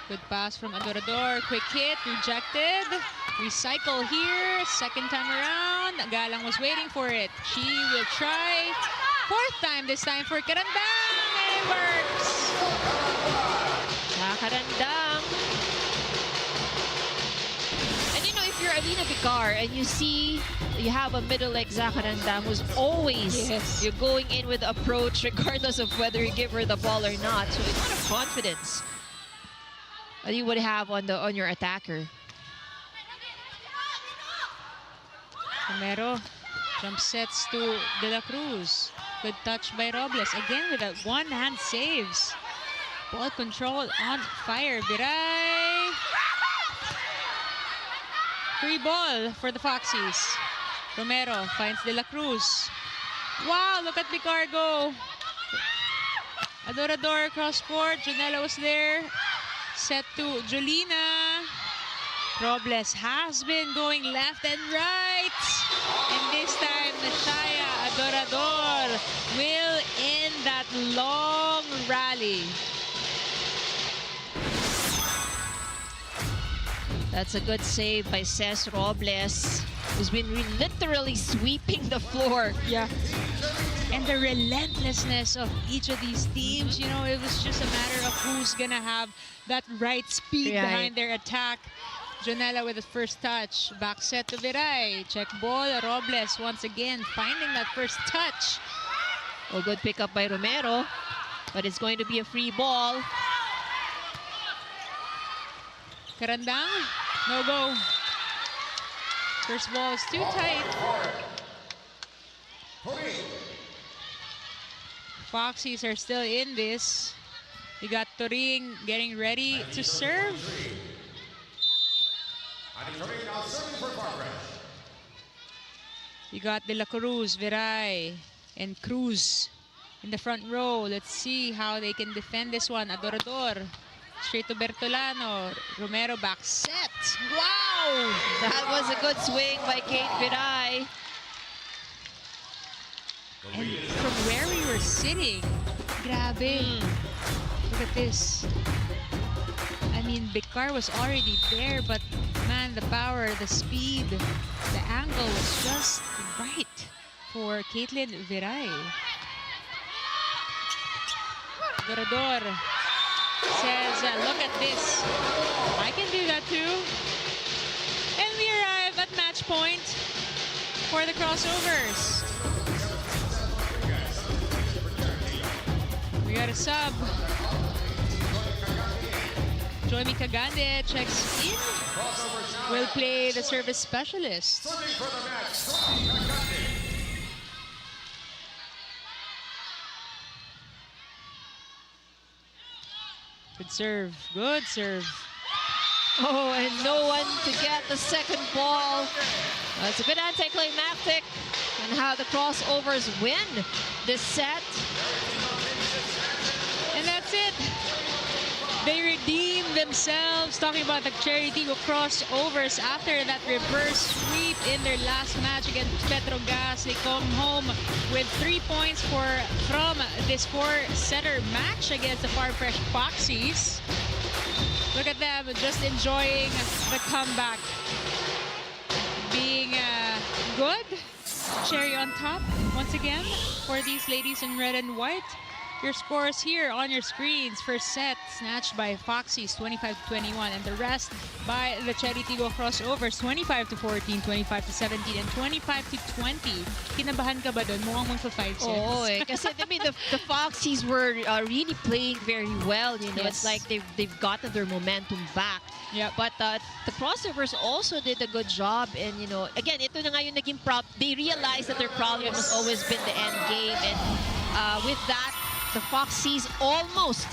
Good pass from Adorador. Quick hit, rejected. Recycle here, second time around. Galang was waiting for it. She will try. Fourth time this time for Karandang, and it works. Karandang. And you know, if you're Alina Bicar and you see you have a middle leg Zakarandang who's always you're going in with approach regardless of whether you give her the ball or not. So it's a lot of confidence that you would have on your attacker. Romero jump sets to De La Cruz. Good touch by Robles. Again with a one-hand saves. Ball control on fire. Biray. Free ball for the Foxies. Romero finds De La Cruz. Wow, look at Bicar go. Adorador cross court. Junella was there. Set to Jolina. Robles has been going left and right. And this time, Nashaya Adorador will end that long rally. That's a good save by Cez Robles, who's been literally sweeping the floor. Yeah. And the relentlessness of each of these teams, you know, it was just a matter of who's gonna have that right speed behind their attack. Jonella with the first touch. Back set to Viray. Check ball. Robles once again finding that first touch. Oh, good pickup by Romero. But it's going to be a free ball. Karandang. No go. First ball is too tight. Foxies are still in this. You got Turing getting ready to serve. You got De La Cruz, Viray, and Cruz in the front row. Let's see how they can defend this one. Adorador, straight to Bertolano. Romero back set. Wow! That was a good swing by Kate Viray. And from where we were sitting, Grabe. Look at this. I mean, Bekar was already there, but man, the power, the speed, the angle was just right for Caitlin Viray. Dorador says, look at this. I can do that too. And we arrive at match point for the crossovers. We got a sub. Joymi Cagande checks in. Will play the service specialist. Good serve. Good serve. Oh, and no one to get the second ball. It's a good anticlimactic and how the crossovers win this set. And that's it. They redeem themselves. Talking about the Chery Tiggo Crossovers after that reverse sweep in their last match against Petrogas. They come home with 3 points from this four-setter match against the Farm Fresh Foxies. Look at them just enjoying the comeback. Being good. Chery on top once again for these ladies in red and white. Your scores here on your screens. First set snatched by Foxies 25-21, and the rest by the Chery Tiggo Crossovers 25-14, 25-17, and 25-20. Kinabahan ka ba dun? Mukhang magpa-5 sets. Oh, kasi I mean, the Foxies were really playing very well. You know, Yes. it's like they've gotten their momentum back. Yep. But the crossovers also did a good job, and you know, again, ito na nga yung naging they realized that their problem has always been the end game, and with that, the Foxies almost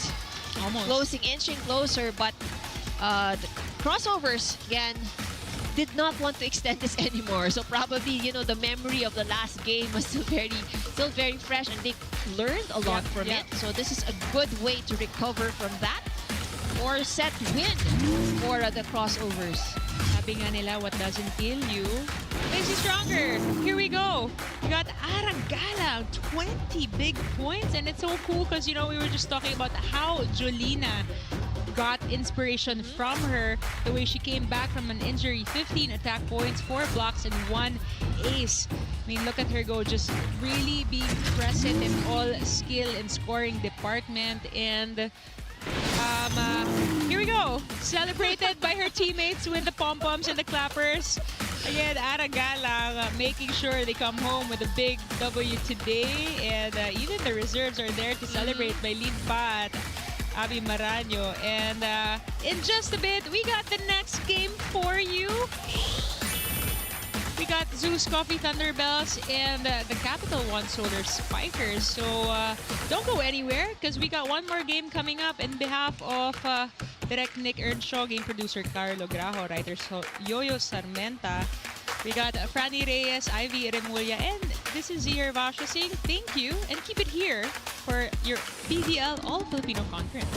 inching closer, but the crossovers again did not want to extend this anymore. So probably, you know, the memory of the last game was still very fresh, and they learned a lot from it. So this is a good way to recover from that. Or set win for the crossovers. Sabi nga nila, what doesn't kill you makes you stronger. Here we go. We got Arangala, 20 big points. And it's so cool because, you know, we were just talking about how Jolina got inspiration from her, the way she came back from an injury. 15 attack points, 4 blocks, and 1 ace. I mean, look at her go, just really being present in all skill and scoring department. And here we go. Celebrated by her teammates with the pom-poms and the clappers. Again, Arangala making sure they come home with a big W today. And even the reserves are there to celebrate by lead pa at Abi Maranyo. And in just a bit, we got the next game for you. We got Zeus Coffee Thunderbells and the Capital One Solar Spikers. So don't go anywhere because we got one more game coming up. In behalf of Direct Nick Earnshaw, game producer Carlo Grajo, writers Yoyo Sarmenta, we got Franny Reyes, Ivy Remulla, and this is Zier Vasha saying thank you and keep it here for your PVL All-Filipino content.